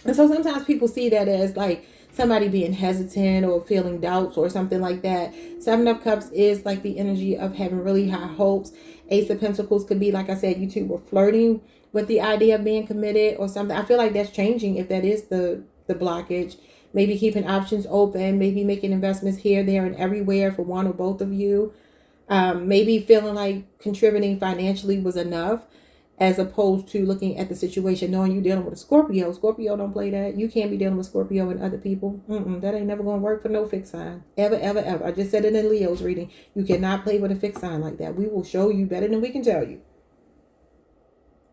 S1: And so sometimes people see that as like somebody being hesitant or feeling doubts or something like that. 7 of Cups is like the energy of having really high hopes. Ace of Pentacles could be, like I said, you two were flirting with the idea of being committed or something. I feel like that's changing if that is the blockage. Maybe keeping options open. Maybe making investments here, there, and everywhere for one or both of you. Maybe feeling like contributing financially was enough, as opposed to looking at the situation, knowing you're dealing with a Scorpio. Scorpio don't play that. You can't be dealing with Scorpio and other people. That ain't never going to work for no fixed sign. Ever, ever, ever. I just said it in Leo's reading. You cannot play with a fixed sign like that. We will show you better than we can tell you.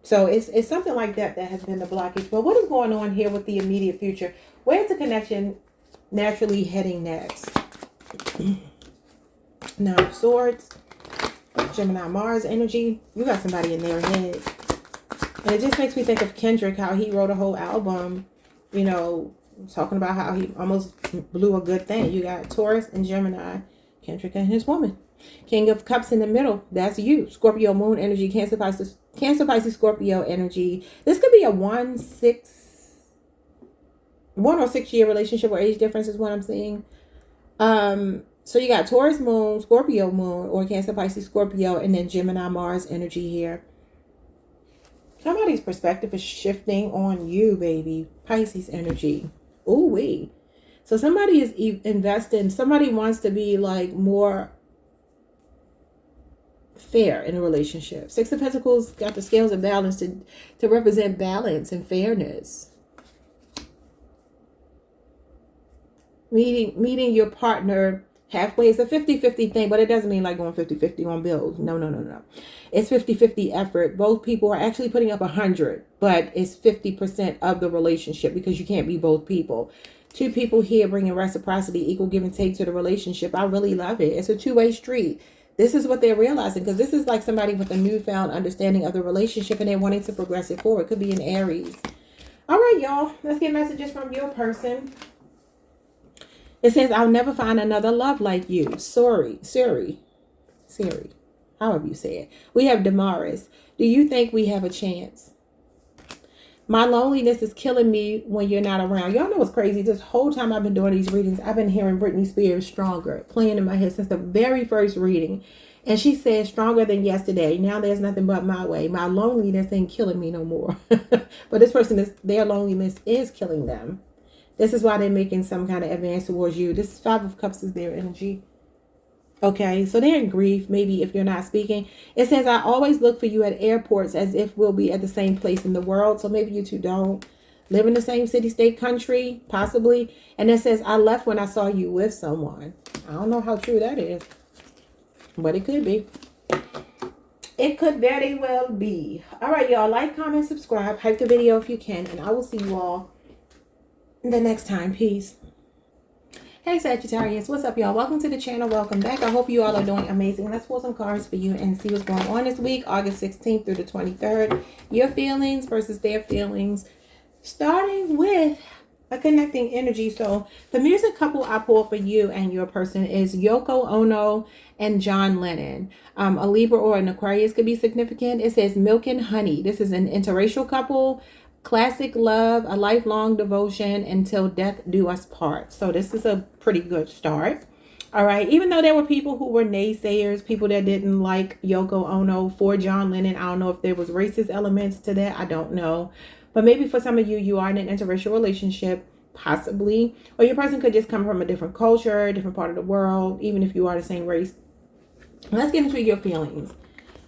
S1: So it's something like that that has been the blockage. But what is going on here with the immediate future? Where's the connection naturally heading next? 9 of Swords. Gemini, Mars energy. You got somebody in their head. And it just makes me think of Kendrick, how he wrote a whole album, you know, talking about how he almost blew a good thing. You got Taurus and Gemini, Kendrick and his woman. King of Cups in the middle. That's you. Scorpio Moon energy. Cancer, Pisces, Scorpio energy. This could be a 1-6 1 or 6 year relationship or age difference is what I'm seeing. So you got Taurus moon, Scorpio moon, or Cancer, Pisces, Scorpio, and then Gemini, Mars energy here. Somebody's perspective is shifting on you, baby. Pisces energy. Ooh wee. So somebody is investing. Somebody wants to be like more fair in a relationship. 6 of Pentacles got the scales of balance to represent balance and fairness. Meeting your partner halfway. It's a 50-50 thing, but it doesn't mean like going 50-50 on bills. No. It's 50-50 effort. Both people are actually putting up 100, but it's 50% of the relationship because you can't be both people. 2 people here bringing reciprocity, equal give and take to the relationship. I really love it. It's a two-way street. This is what they're realizing, because this is like somebody with a newfound understanding of the relationship and they're wanting to progress it forward. It could be an Aries. All right, y'all. Let's get messages from your person. It says, I'll never find another love like you. Siri. However you say it. We have Damaris. Do you think we have a chance? My loneliness is killing me when you're not around. Y'all know what's crazy? This whole time I've been doing these readings, I've been hearing Britney Spears Stronger playing in my head since the very first reading. And she said, stronger than yesterday. Now there's nothing but my way. My loneliness ain't killing me no more. But this person, their loneliness is killing them. This is why they're making some kind of advance towards you. This 5 of Cups is their energy. Okay, so they're in grief, maybe if you're not speaking. It says, I always look for you at airports as if we'll be at the same place in the world. So maybe you two don't live in the same city, state, country, possibly. And it says, I left when I saw you with someone. I don't know how true that is, but it could be. It could very well be. All right, y'all, like, comment, subscribe, hype the video if you can, and I will see you all the next time. Peace. Hey Sagittarius, what's up, y'all? Welcome to the channel. Welcome back. I hope you all are doing amazing. Let's pull some cards for you and see what's going on this week, August 16th through the 23rd. Your feelings versus their feelings, starting with a connecting energy. So the music couple I pulled for you and your person is Yoko Ono and John Lennon. A Libra or an Aquarius could be significant. It says Milk and Honey. This is an interracial couple. Classic love, a lifelong devotion until death do us part. So this is a pretty good start. All right. Even though there were people who were naysayers, people that didn't like Yoko Ono for John Lennon. I don't know if there was racist elements to that. I don't know. But maybe for some of you, you are in an interracial relationship, possibly. Or your person could just come from a different culture, a different part of the world, even if you are the same race. Let's get into your feelings.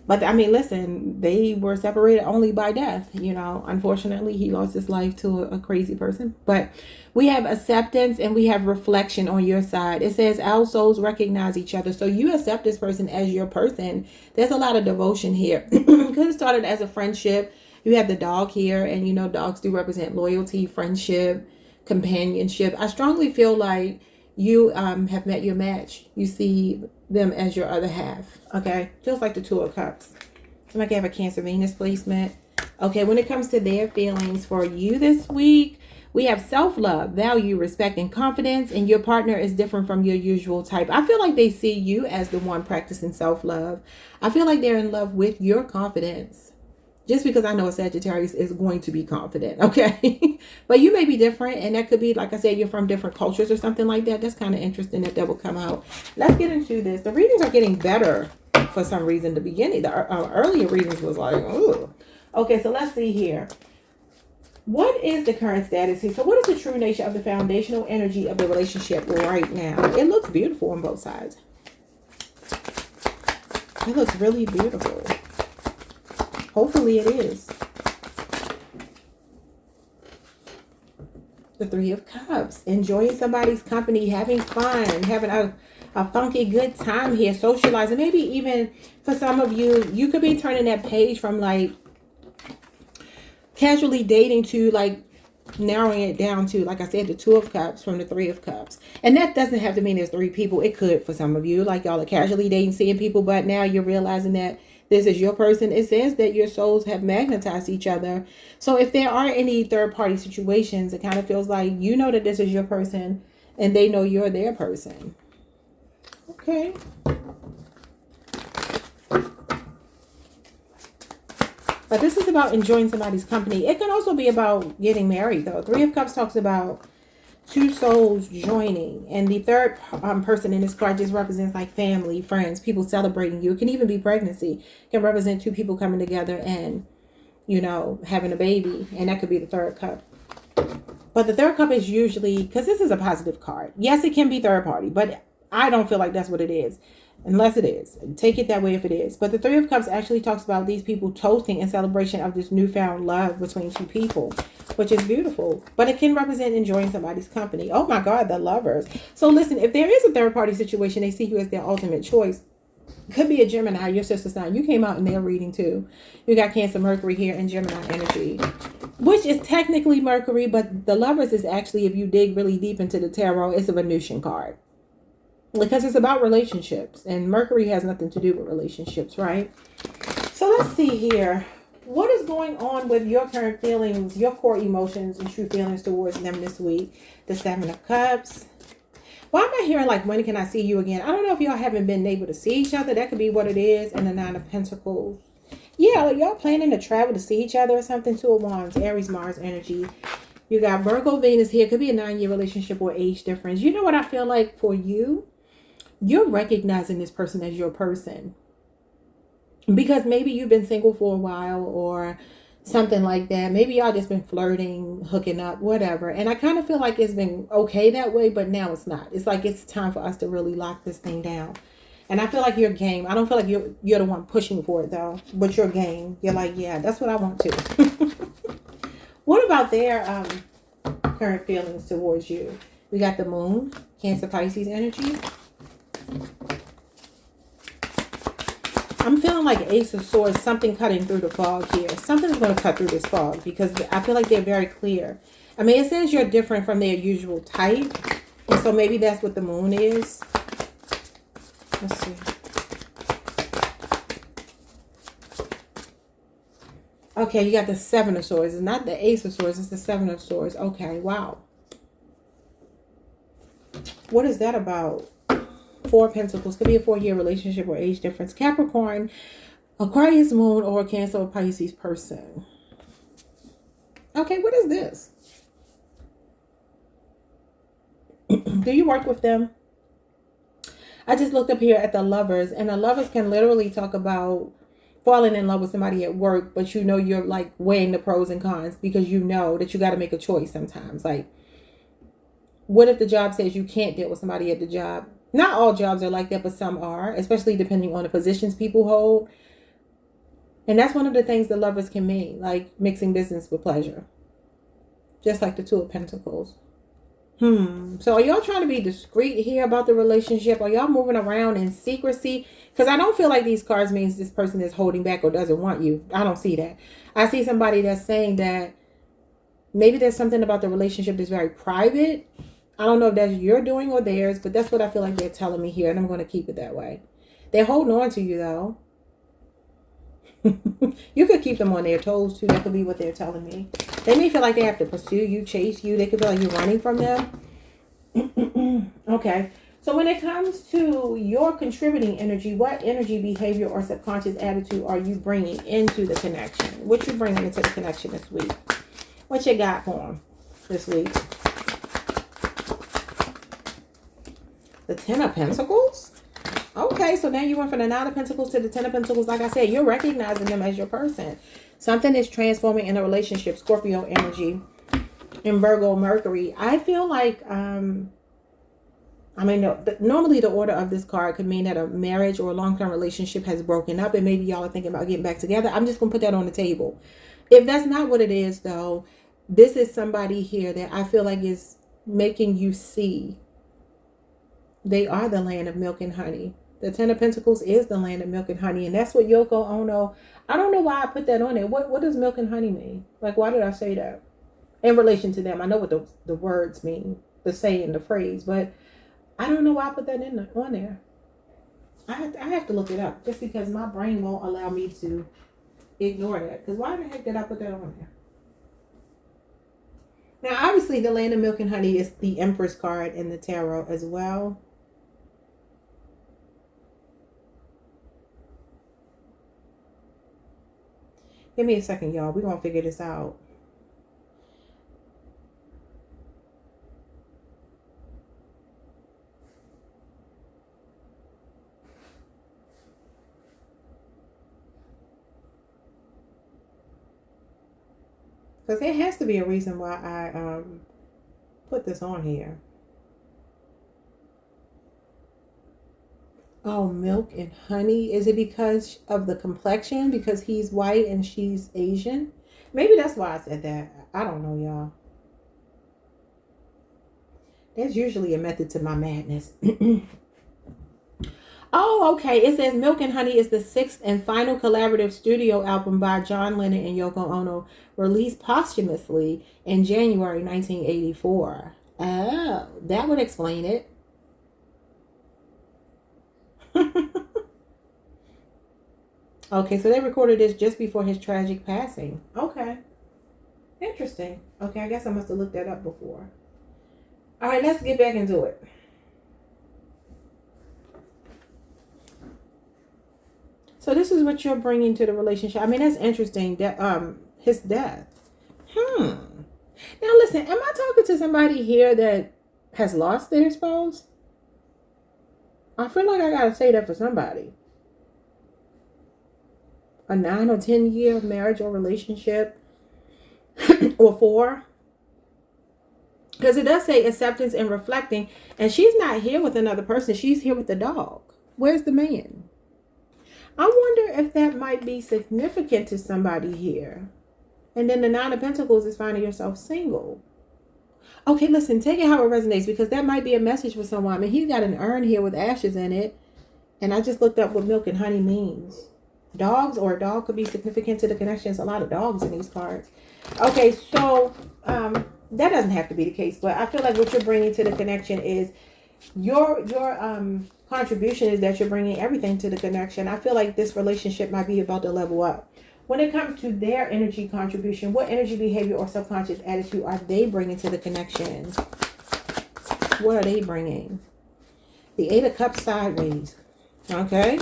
S1: But I mean, listen, they were separated only by death. You know, unfortunately, he lost his life to a crazy person. But we have acceptance and we have reflection on your side. It says our souls recognize each other. So you accept this person as your person. There's a lot of devotion here. Could have started as a friendship. You have the dog here, and you know, dogs do represent loyalty, friendship, companionship. I strongly feel like you have met your match. You see them as your other half. Okay, just like the 2 of Cups. I might have a Cancer Venus placement. Okay, when it comes to their feelings for you this week, we have self-love, value, respect, and confidence, and your partner is different from your usual type. I feel like they see you as the one practicing self-love. I feel like they're in love with your confidence. Just because I know a Sagittarius is going to be confident, okay? But you may be different, and that could be, like I said, you're from different cultures or something like that. That's kind of interesting that will come out. Let's get into this. The readings are getting better for some reason. The beginning, the earlier readings was like, ooh. Okay, so let's see here. What is the current status here? So what is the true nature of the foundational energy of the relationship right now? It looks beautiful on both sides. It looks really beautiful. Hopefully it is. The 3 of Cups. Enjoying somebody's company, having fun, having a funky good time here, socializing. Maybe even for some of you, you could be turning that page from like casually dating to like narrowing it down to, like I said, the 2 of Cups from the 3 of Cups. And that doesn't have to mean there's 3 people. It could for some of you, like y'all are casually dating, seeing people, but now you're realizing that this is your person. It says that your souls have magnetized each other. So if there are any third-party situations, it kind of feels like you know that this is your person and they know you're their person. Okay. But this is about enjoying somebody's company. It can also be about getting married, though. 3 of Cups talks about two souls joining, and the third person in this card just represents like family, friends, people celebrating you. It can even be pregnancy. It can represent two people coming together and, you know, having a baby, and that could be the third cup. But the third cup is usually, because this is a positive card, yes, it can be third party, but I don't feel like that's what it is, unless it is. Take it that way if it is. But the Three of Cups actually talks about these people toasting in celebration of this newfound love between two people, which is beautiful. But it can represent enjoying somebody's company. Oh my God, the Lovers. So listen, if there is a third party situation, they see you as their ultimate choice. Could be a Gemini, your sister sign. You came out in their reading too. You got Cancer, Mercury here, and Gemini energy, which is technically Mercury, but the Lovers is actually, if you dig really deep into the tarot, it's a Venusian card. Because it's about relationships, and Mercury has nothing to do with relationships, right? So let's see here. What is going on with your current feelings, your core emotions and true feelings towards them this week? The Seven of Cups. Why am I hearing like, when can I see you again? I don't know if y'all haven't been able to see each other. That could be what it is. And the Nine of Pentacles. Yeah, like y'all planning to travel to see each other or something. Two of Wands, Aries, Mars energy. You got Virgo, Venus here. Could be a 9-year relationship or age difference. You know what I feel like for you? You're recognizing this person as your person. Because maybe you've been single for a while or something like that. Maybe y'all just been flirting, hooking up, whatever. And I kind of feel like it's been okay that way, but now it's not. It's like it's time for us to really lock this thing down. And I feel like you're game. I don't feel like you're the one pushing for it though, but you're game. You're like, yeah, that's what I want to. What about their current feelings towards you? We got the Moon, Cancer, Pisces energy. I'm feeling like Ace of Swords, something cutting through the fog here. Something's going to cut through this fog because I feel like they're very clear. I mean, it says you're different from their usual type. And so maybe that's what the Moon is. Let's see. Okay, you got the Seven of Swords. It's not the Ace of Swords. It's the Seven of Swords. Okay, wow. What is that about? Four of Pentacles. Could be a 4-year relationship or age difference. Capricorn, Aquarius, Moon, or Cancer or Pisces person. Okay, what is this? Do you work with them? I just looked up here at the Lovers, and the Lovers can literally talk about falling in love with somebody at work, but you know you're like weighing the pros and cons because you know that you got to make a choice sometimes. Like, what if the job says you can't deal with somebody at the job? Not all jobs are like that, but some are, especially depending on the positions people hold. And that's one of the things the Lovers can mean, like mixing business with pleasure. Just like the Two of Pentacles. So are y'all trying to be discreet here about the relationship? Are y'all moving around in secrecy? Because I don't feel like these cards means this person is holding back or doesn't want you. I don't see that. I see somebody that's saying that maybe there's something about the relationship that's very private. I don't know if that's your doing or theirs, but that's what I feel like they're telling me here, and I'm going to keep it that way. They're holding on to you, though. You could keep them on their toes, too. That could be what they're telling me. They may feel like they have to pursue you, chase you. They could feel like you're running from them. Okay. So when it comes to your contributing energy, what energy, behavior, or subconscious attitude are you bringing into the connection? What you bringing into the connection this week? What you got for them this week? The Ten of Pentacles? Okay, so now you went from the Nine of Pentacles to the Ten of Pentacles. Like I said, you're recognizing them as your person. Something is transforming in a relationship. Scorpio energy and Virgo, Mercury. I feel like, normally the order of this card could mean that a marriage or a long-term relationship has broken up and maybe y'all are thinking about getting back together. I'm just going to put that on the table. If that's not what it is, though, this is somebody here that I feel like is making you see they are the land of milk and honey. The Ten of Pentacles is the land of milk and honey. And that's what Yoko Ono, I don't know why I put that on there. What does milk and honey mean? Like, why did I say that? In relation to them. I know what the words mean, the saying, the phrase. But I don't know why I put that on there. I have to look it up. Just because my brain won't allow me to ignore that. Because why the heck did I put that on there? Now, obviously, the land of milk and honey is the Empress card in the tarot as well. Give me a second, y'all. We're going to figure this out. Because there has to be a reason why I put this on here. Oh, milk and honey. Is it because of the complexion? Because he's white and she's Asian? Maybe that's why I said that. I don't know, y'all. There's usually a method to my madness. Oh, okay. It says Milk and Honey is the 6th and final collaborative studio album by John Lennon and Yoko Ono, released posthumously in January 1984. Oh, that would explain it. Okay, so they recorded this just before his tragic passing. Okay. Interesting. Okay, I guess I must have looked that up before. All right, let's get back into it. So this is what you're bringing to the relationship. I mean, that's interesting. That his death. Now listen, am I talking to somebody here that has lost their spouse? I feel like I gotta say that for somebody. A 9 or 10 year marriage or relationship, or 4. Because it does say acceptance and reflecting, and she's not here with another person. She's here with the dog. Where's the man? I wonder if that might be significant to somebody here. And then the 9 of Pentacles is finding yourself single. Okay, listen, take it how it resonates, because that might be a message for someone. I mean, he's got an urn here with ashes in it. And I just looked up what milk and honey means. Dogs, or a dog could be significant to the connections. A lot of dogs in these cards. Okay, so that doesn't have to be the case, but I feel like what you're bringing to the connection is your contribution is that you're bringing everything to the connection. I feel like this relationship might be about to level up. When it comes to their energy contribution, what energy, behavior, or subconscious attitude are they bringing to the connection? What are they bringing? The 8 of Cups sideways. Okay.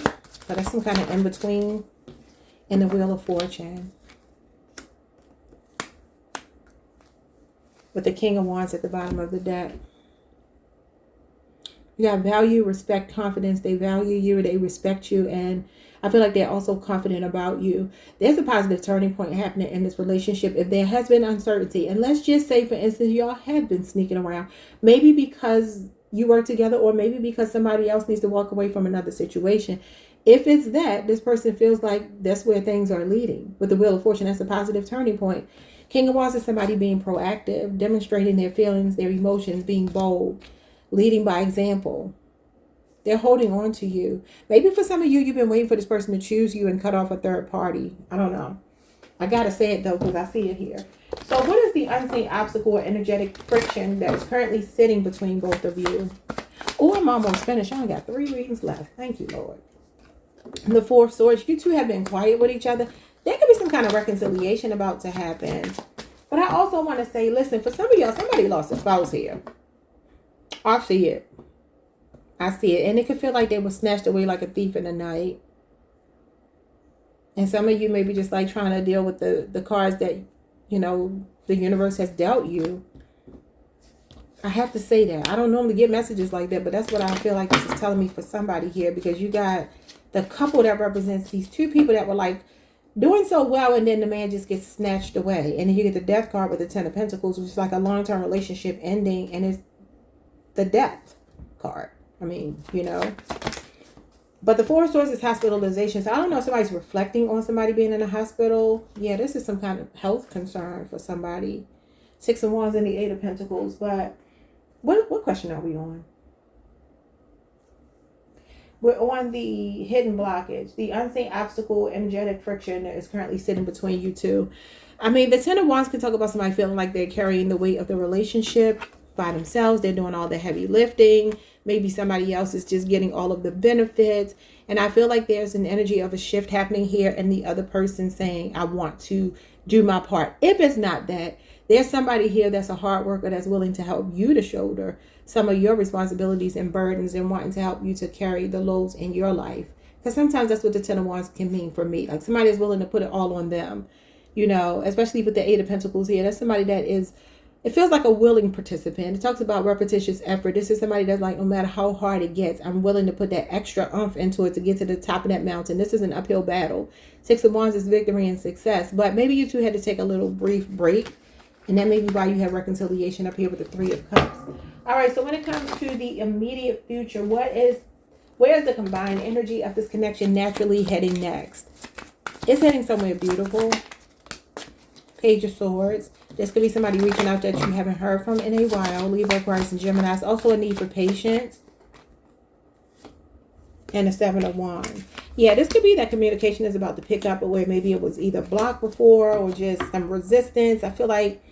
S1: So that's some kind of in-between in the Wheel of Fortune. With the King of Wands at the bottom of the deck. You got value, respect, confidence. They value you. They respect you. And I feel like they're also confident about you. There's a positive turning point happening in this relationship. If there has been uncertainty, and let's just say, for instance, y'all have been sneaking around. Maybe because you work together, or maybe because somebody else needs to walk away from another situation. If it's that, this person feels like that's where things are leading. With the Wheel of Fortune, that's a positive turning point. King of Wands is somebody being proactive, demonstrating their feelings, their emotions, being bold, leading by example. They're holding on to you. Maybe for some of you, you've been waiting for this person to choose you and cut off a third party. I don't know. I got to say it, though, because I see it here. So what is the unseen obstacle or energetic friction that's currently sitting between both of you? Oh, I'm almost finished. I only got 3 readings left. Thank you, Lord. The 4 of Swords. You two have been quiet with each other. There could be some kind of reconciliation about to happen. But I also want to say, listen, for some of y'all, somebody lost a spouse here. I see it. I see it. And it could feel like they were snatched away like a thief in the night. And some of you may be just like trying to deal with the cards that, you know, the universe has dealt you. I have to say that. I don't normally get messages like that, but that's what I feel like this is telling me for somebody here. Because you got the couple that represents these 2 people that were like doing so well, and then the man just gets snatched away. And then you get the Death card with the 10 of Pentacles, which is like a long-term relationship ending, and it's the Death card. I mean, you know. But the 4 of Swords is hospitalization. So I don't know if somebody's reflecting on somebody being in a hospital. Yeah, this is some kind of health concern for somebody. 6 of Wands and the 8 of Pentacles. But what question are we on? We're on the hidden blockage, the unseen obstacle, energetic friction that is currently sitting between you two. I mean, the 10 of Wands can talk about somebody feeling like they're carrying the weight of the relationship by themselves. They're doing all the heavy lifting. Maybe somebody else is just getting all of the benefits. And I feel like there's an energy of a shift happening here, and the other person saying, I want to do my part. If it's not that, there's somebody here that's a hard worker that's willing to help you to shoulder some of your responsibilities and burdens, and wanting to help you to carry the loads in your life. Because sometimes that's what the 10 of Wands can mean for me. Like somebody is willing to put it all on them, you know, especially with the 8 of Pentacles here. That's somebody that is, it feels like a willing participant. It talks about repetitious effort. This is somebody that's like, no matter how hard it gets, I'm willing to put that extra oomph into it to get to the top of that mountain. This is an uphill battle. 6 of Wands is victory and success. But maybe you two had to take a little brief break And that may be why you have reconciliation up here with the Three of Cups. All right, so when it comes to the immediate future, where's the combined energy of this connection naturally heading next? It's heading somewhere beautiful. Page of Swords. This could be somebody reaching out that you haven't heard from in a while. Libra, Aquarius, and Gemini. It's also a need for patience. And the Seven of Wands. Yeah, this could be that communication is about to pick up, or where maybe it was either blocked before or just some resistance. I feel like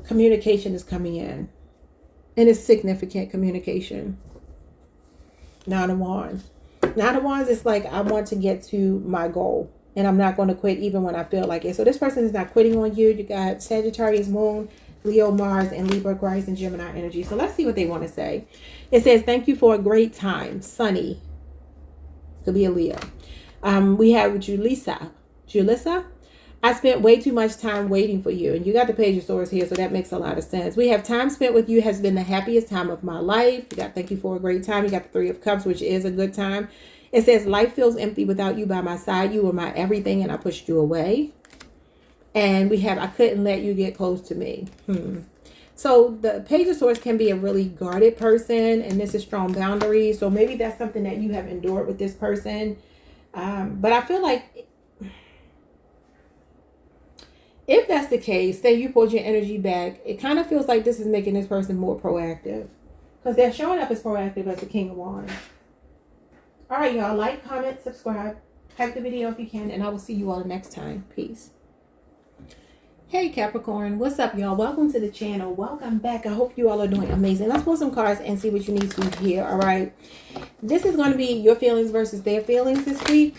S1: communication is coming in. And it's significant communication. Nine of Wands. Nine of Wands is like, I want to get to my goal. And I'm not going to quit even when I feel like it. So this person is not quitting on you. You got Sagittarius, Moon, Leo, Mars, and Libra, Aquarius, and Gemini energy. So let's see what they want to say. It says, thank you for a great time. Sunny. Could be a Leo. We have Julissa. Julissa? I spent way too much time waiting for you. And you got the Page of Swords here, so that makes a lot of sense. We have time spent with you has been the happiest time of my life. You got thank you for a great time. You got the Three of Cups, which is a good time. It says, life feels empty without you by my side. You were my everything, and I pushed you away. And we have, I couldn't let you get close to me. So the Page of Swords can be a really guarded person, and this is strong boundaries. So maybe that's something that you have endured with this person. But I feel like if that's the case, say you pulled your energy back, it kind of feels like this is making this person more proactive. Because they're showing up as proactive as the King of Wands. All right, y'all. Like, comment, subscribe. Like the video if you can. And I will see you all next time. Peace. Hey, Capricorn. What's up, y'all? Welcome to the channel. Welcome back. I hope you all are doing amazing. Let's pull some cards and see what you need to hear. All right. This is going to be your feelings versus their feelings this week.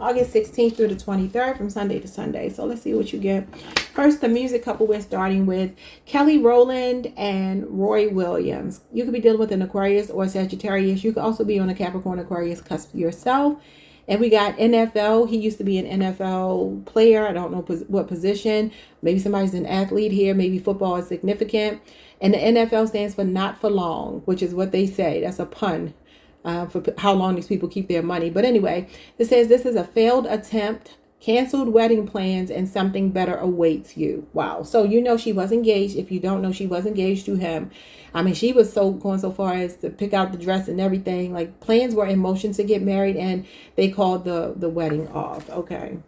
S1: August 16th through the 23rd from Sunday to Sunday. So let's see what you get. First, the music couple we're starting with Kelly Rowland and Roy Williams. You could be dealing with an Aquarius or Sagittarius. You could also be on a Capricorn Aquarius cusp yourself. And we got NFL. He used to be an NFL player. I don't know what position. Maybe somebody's an athlete here. Maybe football is significant. And the NFL stands for not for long, which is what they say. That's a pun. For how long these people keep their money. But anyway, it says this is a failed attempt, canceled wedding plans, and something better awaits you. Wow. So you know she was engaged. If you don't know, she was engaged to him. I mean, she was going so far as to pick out the dress and everything. Like, plans were in motion to get married, and they called the wedding off. Okay.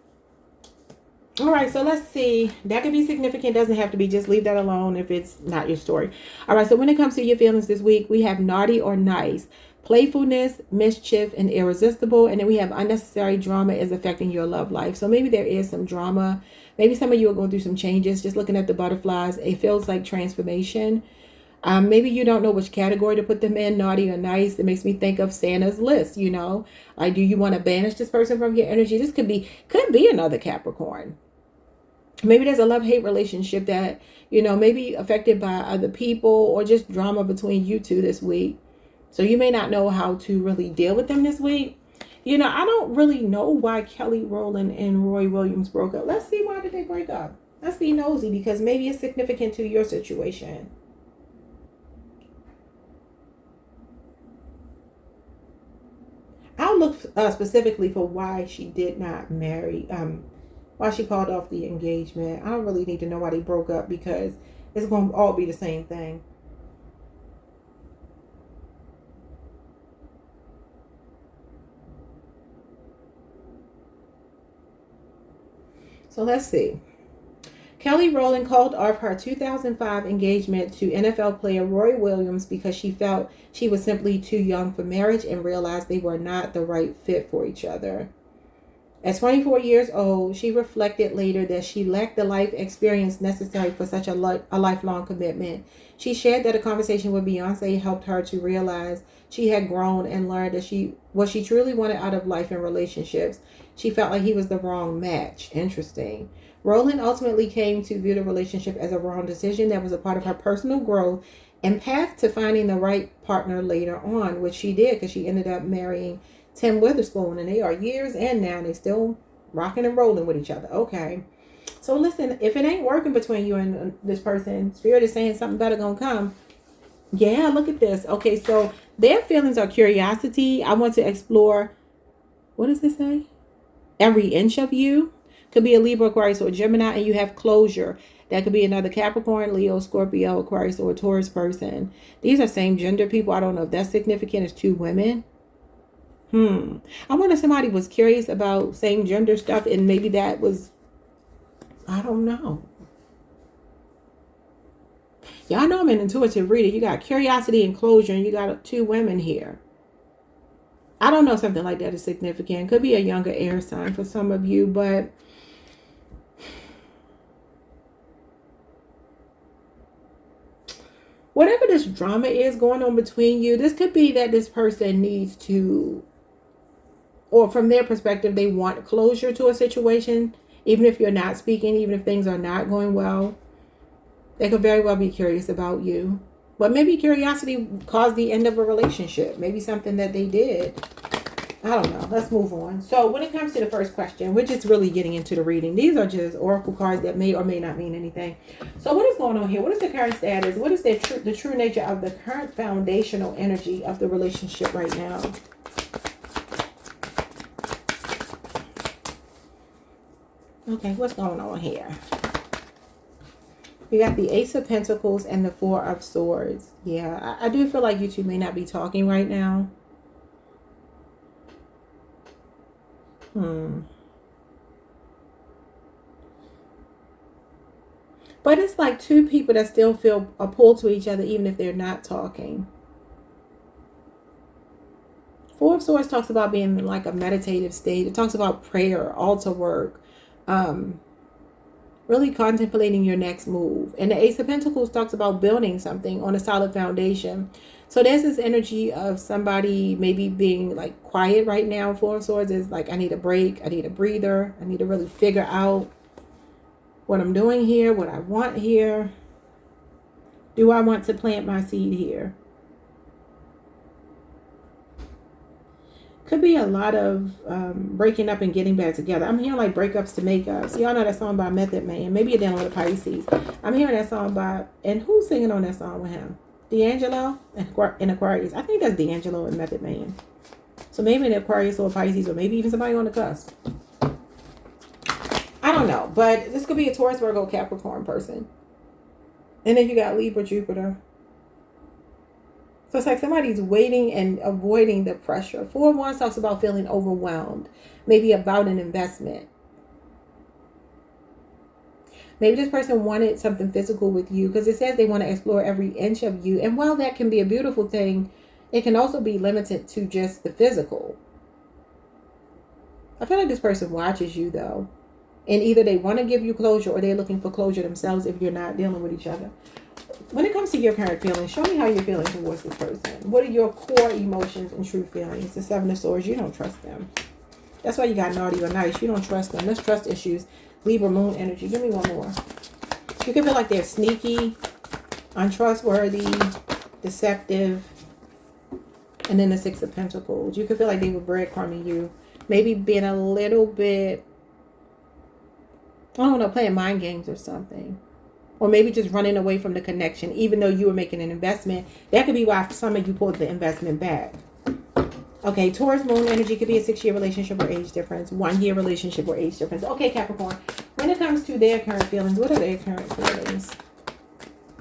S1: All right, so let's see. That could be significant. Doesn't have to be. Just leave that alone if it's not your story. All right, so when it comes to your feelings this week, we have naughty or nice. Playfulness, mischief, and irresistible. And then we have unnecessary drama is affecting your love life. So maybe there is some drama. Maybe some of you are going through some changes. Just looking at the butterflies, it feels like transformation. Maybe you don't know which category to put them in, naughty or nice. It makes me think of Santa's list, you know. Like, do you want to banish this person from your energy? This could be another Capricorn. Maybe there's a love-hate relationship that, you know, maybe affected by other people or just drama between you two this week. So you may not know how to really deal with them this week. You know, I don't really know why Kelly Rowland and Roy Williams broke up. Let's see, why did they break up? Let's be nosy, because maybe it's significant to your situation. I'll look specifically for why she did not marry, why she called off the engagement. I don't really need to know why they broke up, because it's going to all be the same thing. So let's see. Kelly Rowland called off her 2005 engagement to NFL player Roy Williams because she felt she was simply too young for marriage and realized they were not the right fit for each other. At 24 years old, she reflected later that she lacked the life experience necessary for such a lifelong commitment. She shared that a conversation with Beyonce helped her to realize she had grown and learned that what she truly wanted out of life and relationships. She felt like he was the wrong match. Interesting. Rowland ultimately came to view the relationship as a wrong decision that was a part of her personal growth and path to finding the right partner later on, which she did, because she ended up marrying Tim Witherspoon, and they are years in now, and they still rocking and rolling with each other. Okay. So listen, if it ain't working between you and this person, Spirit is saying something better gonna come. Yeah, look at this. Okay, so their feelings are curiosity. I want to explore, what does this say? Every inch of you. Could be a Libra, Aquarius, or Gemini, and you have closure. That could be another Capricorn, Leo, Scorpio, Aquarius, or a Taurus person. These are same gender people. I don't know if that's significant as two women. I wonder if somebody was curious about same gender stuff and maybe that was, I don't know. Y'all know I'm an intuitive reader. You got curiosity and closure, and you got two women here. I don't know if something like that is significant. Could be a younger air sign for some of you, but whatever this drama is going on between you, this could be that this person needs to, or from their perspective, they want closure to a situation, even if you're not speaking, even if things are not going well. They could very well be curious about you. But maybe curiosity caused the end of a relationship. Maybe something that they did. I don't know. Let's move on. So when it comes to the first question, we're just really getting into the reading. These are just oracle cards that may or may not mean anything. So what is going on here? What is the current status? What is the true nature of the current foundational energy of the relationship right now? Okay, what's going on here? We got the Ace of Pentacles and the Four of Swords. Yeah, I do feel like you two may not be talking right now. But it's like two people that still feel a pull to each other even if they're not talking. Four of Swords talks about being in like a meditative state. It talks about prayer, altar work. Really contemplating your next move. And the Ace of Pentacles talks about building something on a solid foundation. So there's this energy of somebody maybe being like quiet right now. Four of Swords is like, I need a break. I need a breather. I need to really figure out what I'm doing here, what I want here. Do I want to plant my seed here? Could be a lot of breaking up and getting back together. I'm hearing like breakups to makeups. Y'all know that song by Method Man. Maybe you're dealing with a Pisces. I'm hearing that song by, and who's singing on that song with him? D'Angelo and Aquarius. I think that's D'Angelo and Method Man. So maybe an Aquarius or a Pisces, or maybe even somebody on the cusp. I don't know. But this could be a Taurus, Virgo, Capricorn person. And then you got Libra, Jupiter. So it's like somebody's waiting and avoiding the pressure. Four of Wands talks about feeling overwhelmed. Maybe about an investment. Maybe this person wanted something physical with you because it says they want to explore every inch of you. And while that can be a beautiful thing, it can also be limited to just the physical. I feel like this person watches you though. And either they want to give you closure or they're looking for closure themselves if you're not dealing with each other. When it comes to your current feelings, show me how you're feeling towards this person. What are your core emotions and true feelings? The Seven of Swords, you don't trust them. That's why you got naughty or nice. You don't trust them. There's trust issues. Libra, moon energy. Give me one more. You can feel like they're sneaky, untrustworthy, deceptive. And then the Six of Pentacles. You can feel like they were breadcrumbing you. Maybe being a little bit, I don't know, playing mind games or something. Or maybe just running away from the connection, even though you were making an investment. That could be why some of you pulled the investment back. Okay, Taurus moon energy could be a 6-year relationship or age difference. 1-year relationship or age difference. Okay, Capricorn. When it comes to their current feelings, what are their current feelings?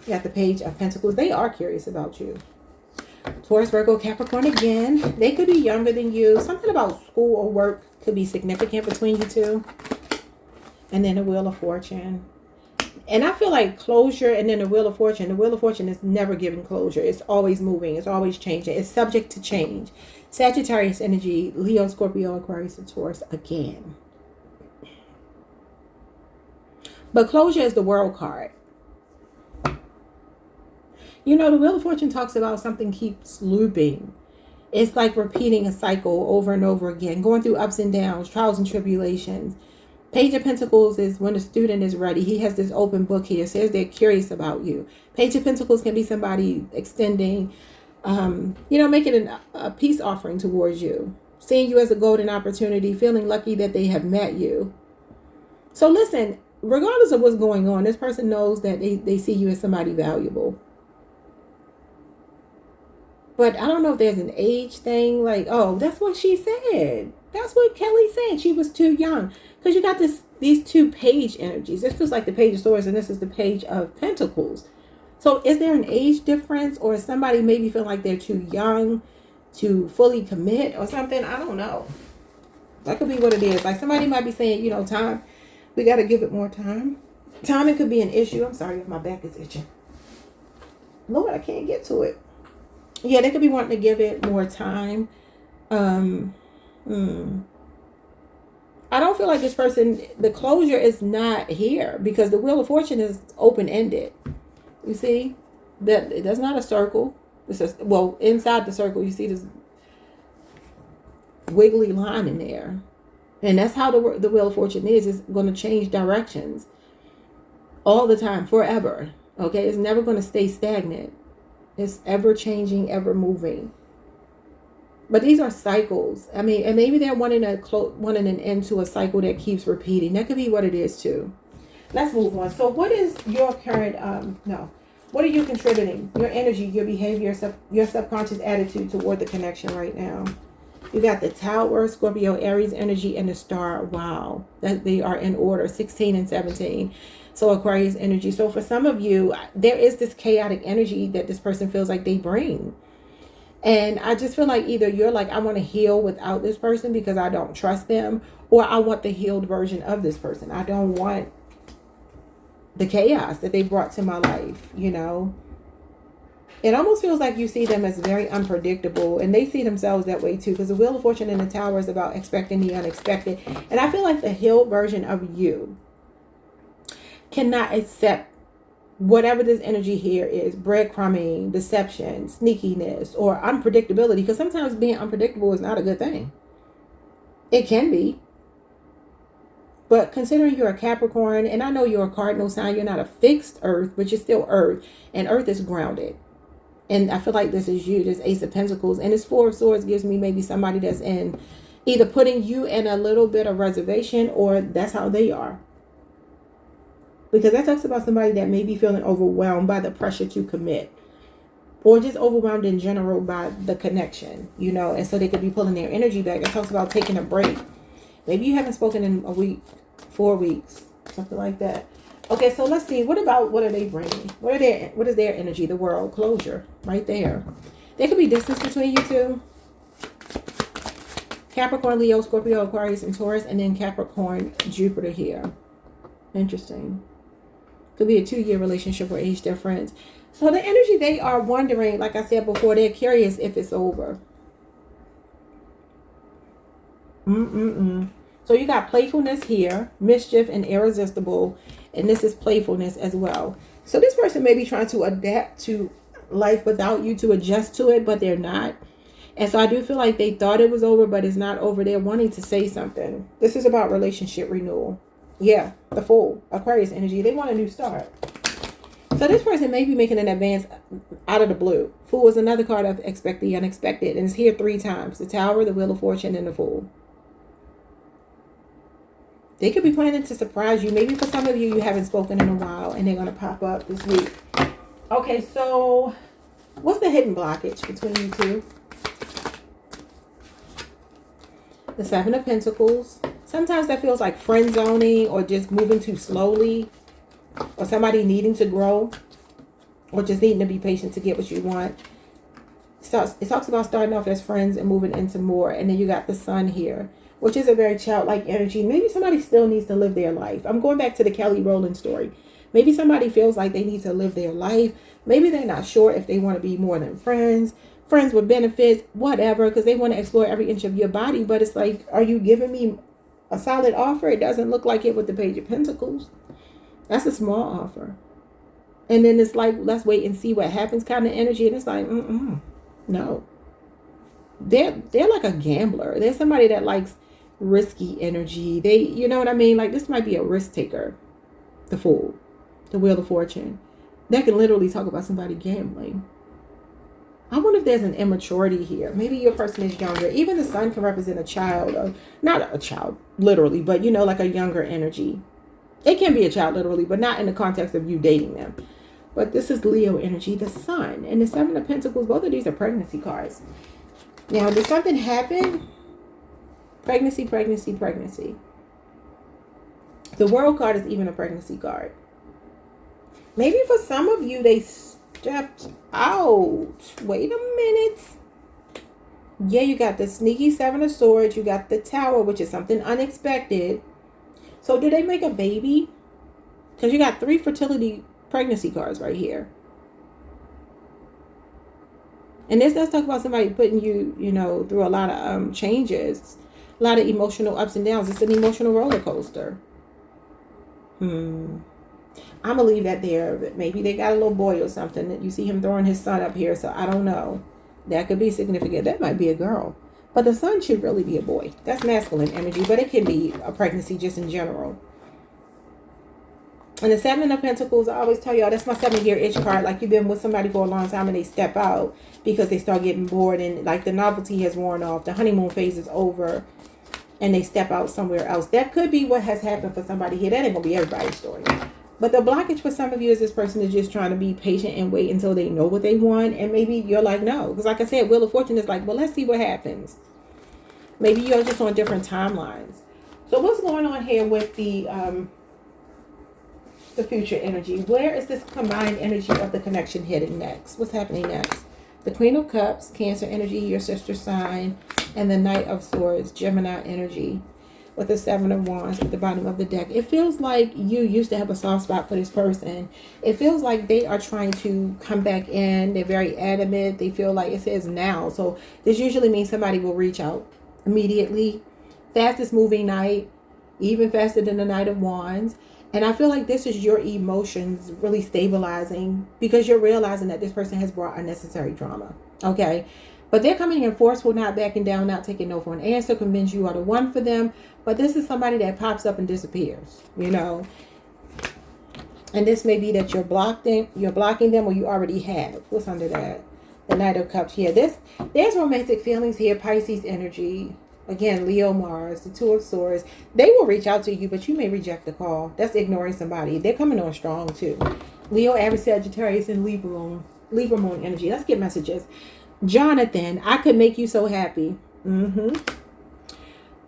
S1: You got the Page of Pentacles. They are curious about you. Taurus, Virgo, Capricorn again. They could be younger than you. Something about school or work could be significant between you two. And then the Wheel of Fortune. And I feel like closure and then the Wheel of Fortune. The Wheel of Fortune is never giving closure. It's always moving. It's always changing. It's subject to change. Sagittarius energy, Leo, Scorpio, Aquarius, and Taurus again. But closure is the World card. You know, the Wheel of Fortune talks about something keeps looping. It's like repeating a cycle over and over again. Going through ups and downs, trials and tribulations. Page of Pentacles is when the student is ready. He has this open book here. It says they're curious about you. Page of Pentacles can be somebody extending, making a peace offering towards you. Seeing you as a golden opportunity. Feeling lucky that they have met you. So listen, regardless of what's going on, this person knows that they see you as somebody valuable. But I don't know if there's an age thing. Like, oh, that's what she said. That's what Kelly said. She was too young. Because you got this these two page energies. This feels like the Page of Swords, and this is the Page of Pentacles. So is there an age difference, or is somebody maybe feeling like they're too young to fully commit or something? I don't know. That could be what it is. Like somebody might be saying, you know, time, we got to give it more time. Timing could be an issue. I'm sorry if my back is itching. Lord, I can't get to it. Yeah, they could be wanting to give it more time. I don't feel like this person, the closure is not here, because the Wheel of Fortune is open-ended. You see that that's not a circle. It's just, well, inside the circle, you see this wiggly line in there. And that's how the Wheel of Fortune is. It's going to change directions all the time, forever. Okay, it's never going to stay stagnant. It's ever changing, ever moving. But these are cycles. I mean, and maybe they're wanting an end to a cycle that keeps repeating. That could be what it is too. Let's move on. So what is your current, what are you contributing? Your energy, your behavior, your subconscious attitude toward the connection right now. You got the Tower, Scorpio, Aries energy, and the Star. Wow. That they are in order, 16 and 17. So Aquarius energy. So for some of you, there is this chaotic energy that this person feels like they bring. And I just feel like either you're like, I want to heal without this person because I don't trust them, or I want the healed version of this person. I don't want the chaos that they brought to my life, you know. It almost feels like you see them as very unpredictable, and they see themselves that way too, because the Wheel of Fortune and the Tower is about expecting the unexpected. And I feel like the healed version of you cannot accept whatever this energy here is, breadcrumbing, deception, sneakiness, or unpredictability, because sometimes being unpredictable is not a good thing. It can be. But considering you're a Capricorn, and I know you're a cardinal sign, you're not a fixed earth, but you're still earth, and earth is grounded. And I feel like this is you, this Ace of Pentacles. And this Four of Swords gives me maybe somebody that's in either putting you in a little bit of reservation, or that's how they are. Because that talks about somebody that may be feeling overwhelmed by the pressure to commit, or just overwhelmed in general by the connection, you know, and so they could be pulling their energy back. It talks about taking a break. Maybe you haven't spoken in a week, 4 weeks, something like that. Okay, so let's see. What are they bringing? What is their energy? The World, closure, right there. There could be distance between you two. Capricorn, Leo, Scorpio, Aquarius, and Taurus, and then Capricorn, Jupiter here. Interesting. Could be a 2-year relationship or age difference. So the energy, they are wondering, like I said before, they're curious if it's over. So you got playfulness here, mischief and irresistible, and this is playfulness as well. So this person may be trying to adapt to life without you, to adjust to it, but they're not. And so I do feel like they thought it was over, but it's not over. They're wanting to say something. This is about relationship renewal. Yeah, the Fool, Aquarius energy. They want a new start. So this person may be making an advance out of the blue. Fool is another card of expect the unexpected, and it's here 3 times. The Tower, the Wheel of Fortune, and the Fool. They could be planning to surprise you. Maybe for some of you, you haven't spoken in a while, and they're going to pop up this week. Okay, so what's the hidden blockage between you two? The Seven of Pentacles. Sometimes that feels like friend zoning, or just moving too slowly, or somebody needing to grow, or just needing to be patient to get what you want. It talks about starting off as friends and moving into more. And then you got the Sun here, which is a very childlike energy. Maybe somebody still needs to live their life. I'm going back to the Kelly Rowland story. Maybe somebody feels like they need to live their life. Maybe they're not sure if they want to be more than friends with benefits, whatever, because they want to explore every inch of your body. But it's like, are you giving me a solid offer? It doesn't look like it with the Page of Pentacles. That's a small offer. And then it's like, let's wait and see what happens kind of energy. And it's like, no. They're like a gambler. They're somebody that likes risky energy. They, you know what I mean? Like, this might be a risk taker. The Fool, the Wheel of Fortune. That can literally talk about somebody gambling. I wonder if there's an immaturity here. Maybe your person is younger. Even the Sun can represent a child, or not a child literally, but you know, like a younger energy. It can be a child literally, but not in the context of you dating them. But this is Leo energy, the Sun, and the Seven of Pentacles. Both of these are pregnancy cards. Now, did something happen? Pregnancy. The World card is even a pregnancy card. Maybe for some of you, they stepped out. Wait a minute. Yeah, you got the sneaky Seven of Swords. You got the Tower, which is something unexpected. So did they make a baby? Because you got 3 fertility pregnancy cards right here. And this does talk about somebody putting you, you know, through a lot of changes. A lot of emotional ups and downs. It's an emotional roller coaster. I'm going to leave that there. But maybe they got a little boy or something. You see him throwing his son up here. So I don't know. That could be significant. That might be a girl. But the son should really be a boy. That's masculine energy. But it can be a pregnancy just in general. And the Seven of Pentacles, I always tell y'all, that's my 7-year itch card. Like you've been with somebody for a long time and they step out because they start getting bored. And like the novelty has worn off. The honeymoon phase is over. And they step out somewhere else. That could be what has happened for somebody here. That ain't going to be everybody's story. But the blockage for some of you is this person is just trying to be patient and wait until they know what they want. And maybe you're like, no. Because like I said, Wheel of Fortune is like, well, let's see what happens. Maybe you're just on different timelines. So what's going on here with the future energy? Where is this combined energy of the connection heading next? What's happening next? The Queen of Cups, Cancer energy, your sister sign. And the Knight of Swords, Gemini energy. With the Seven of Wands at the bottom of the deck. It feels like you used to have a soft spot for this person. It feels like they are trying to come back in. They're very adamant. They feel like it says now. So this usually means somebody will reach out immediately. Fastest moving night. Even faster than the Knight of Wands. And I feel like this is your emotions really stabilizing. Because you're realizing that this person has brought unnecessary drama. Okay. But they're coming in forceful, not backing down, not taking no for an answer, convince you are the one for them. But this is somebody that pops up and disappears, you know. And this may be that you're blocking them or you already have. What's under that? The Knight of Cups here. There's romantic feelings here, Pisces energy. Again, Leo, Mars, the Two of Swords. They will reach out to you, but you may reject the call. That's ignoring somebody. They're coming on strong too. Leo, Aries, Sagittarius, and Libra moon energy. Let's get messages. Jonathan, I could make you so happy.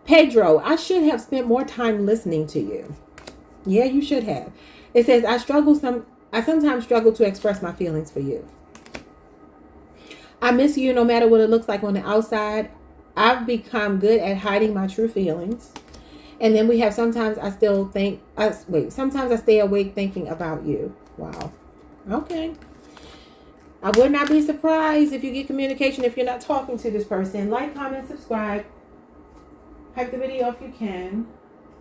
S1: Pedro, I should have spent more time listening to you. Yeah, you should have. It says, I sometimes struggle to express my feelings for you. I miss you no matter what it looks like on the outside. I've become good at hiding my true feelings. And then we have sometimes I stay awake thinking about you. Wow. Okay. I would not be surprised if you get communication if you're not talking to this person. Like, comment, subscribe. Hype the video if you can.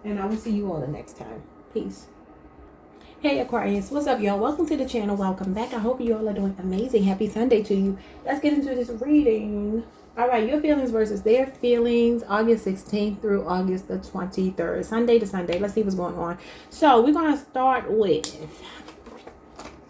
S1: And I will see you all the next time. Peace. Hey Aquarius, what's up y'all? Welcome to the channel. Welcome back. I hope you all are doing amazing. Happy Sunday to you. Let's get into this reading. Alright, your feelings versus their feelings. August 16th through August the 23rd. Sunday to Sunday. Let's see what's going on. So we're going to start with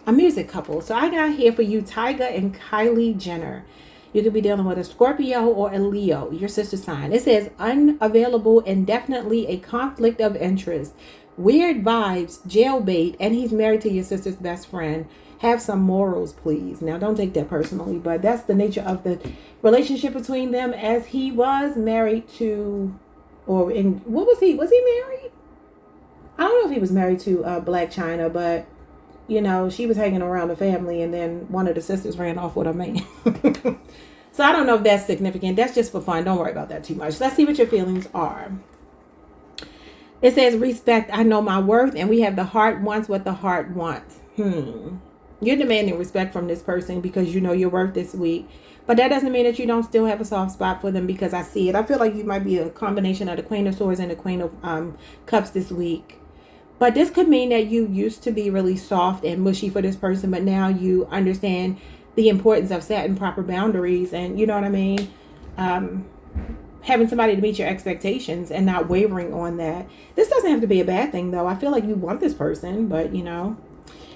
S1: a music couple. So I got here for you Tyga and Kylie Jenner. You could be dealing with a Scorpio or a Leo, your sister sign. It says unavailable and definitely a conflict of interest. Weird vibes, jailbait, and he's married to your sister's best friend. Have some morals, please. Now, don't take that personally, but that's the nature of the relationship between them, as he was married to, what was he? Was he married? I don't know if he was married to Black China, but you know, she was hanging around the family and then one of the sisters ran off with a man. So I don't know if that's significant. That's just for fun. Don't worry about that too much. Let's see what your feelings are. It says respect. I know my worth. And we have the heart wants what the heart wants. You're demanding respect from this person because you know your worth this week. But that doesn't mean that you don't still have a soft spot for them, because I see it. I feel like you might be a combination of the Queen of Swords and the Queen of Cups this week. But this could mean that you used to be really soft and mushy for this person, but now you understand the importance of setting proper boundaries and, you know what I mean? Having somebody to meet your expectations and not wavering on that. This doesn't have to be a bad thing, though. I feel like you want this person, but, you know.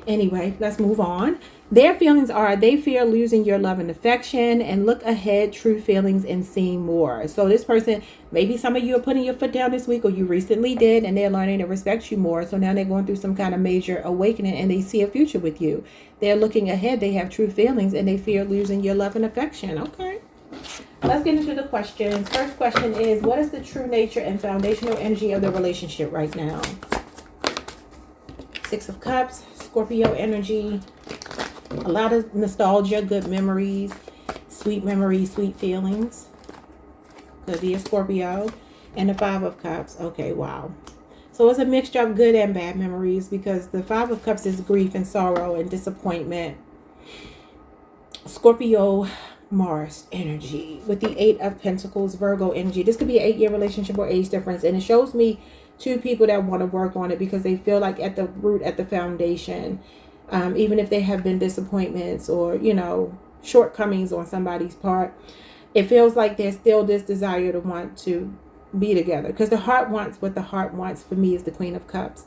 S1: Anyway, let's move on. Their feelings are they fear losing your love and affection, and look ahead, true feelings, and seeing more. So this person, maybe some of you are putting your foot down this week, or you recently did, and they're learning to respect you more. So now they're going through some kind of major awakening and they see a future with you. They're looking ahead. They have true feelings and they fear losing your love and affection. Okay. Let's get into the questions. First question is, what is the true nature and foundational energy of the relationship right now? Six of Cups, Scorpio energy. A lot of nostalgia, good memories, sweet memories, sweet feelings. Could be a Scorpio. And the Five of Cups. Okay, wow. So it's a mixture of good and bad memories, because the Five of Cups is grief and sorrow and disappointment. Scorpio, Mars energy with the Eight of Pentacles, Virgo energy. This could be an 8-year relationship or age difference. And it shows me two people that want to work on it, because they feel like at the root, at the foundation, even if they have been disappointments or, you know, shortcomings on somebody's part, it feels like there's still this desire to want to be together, because the heart wants what the heart wants. For me, is the Queen of Cups.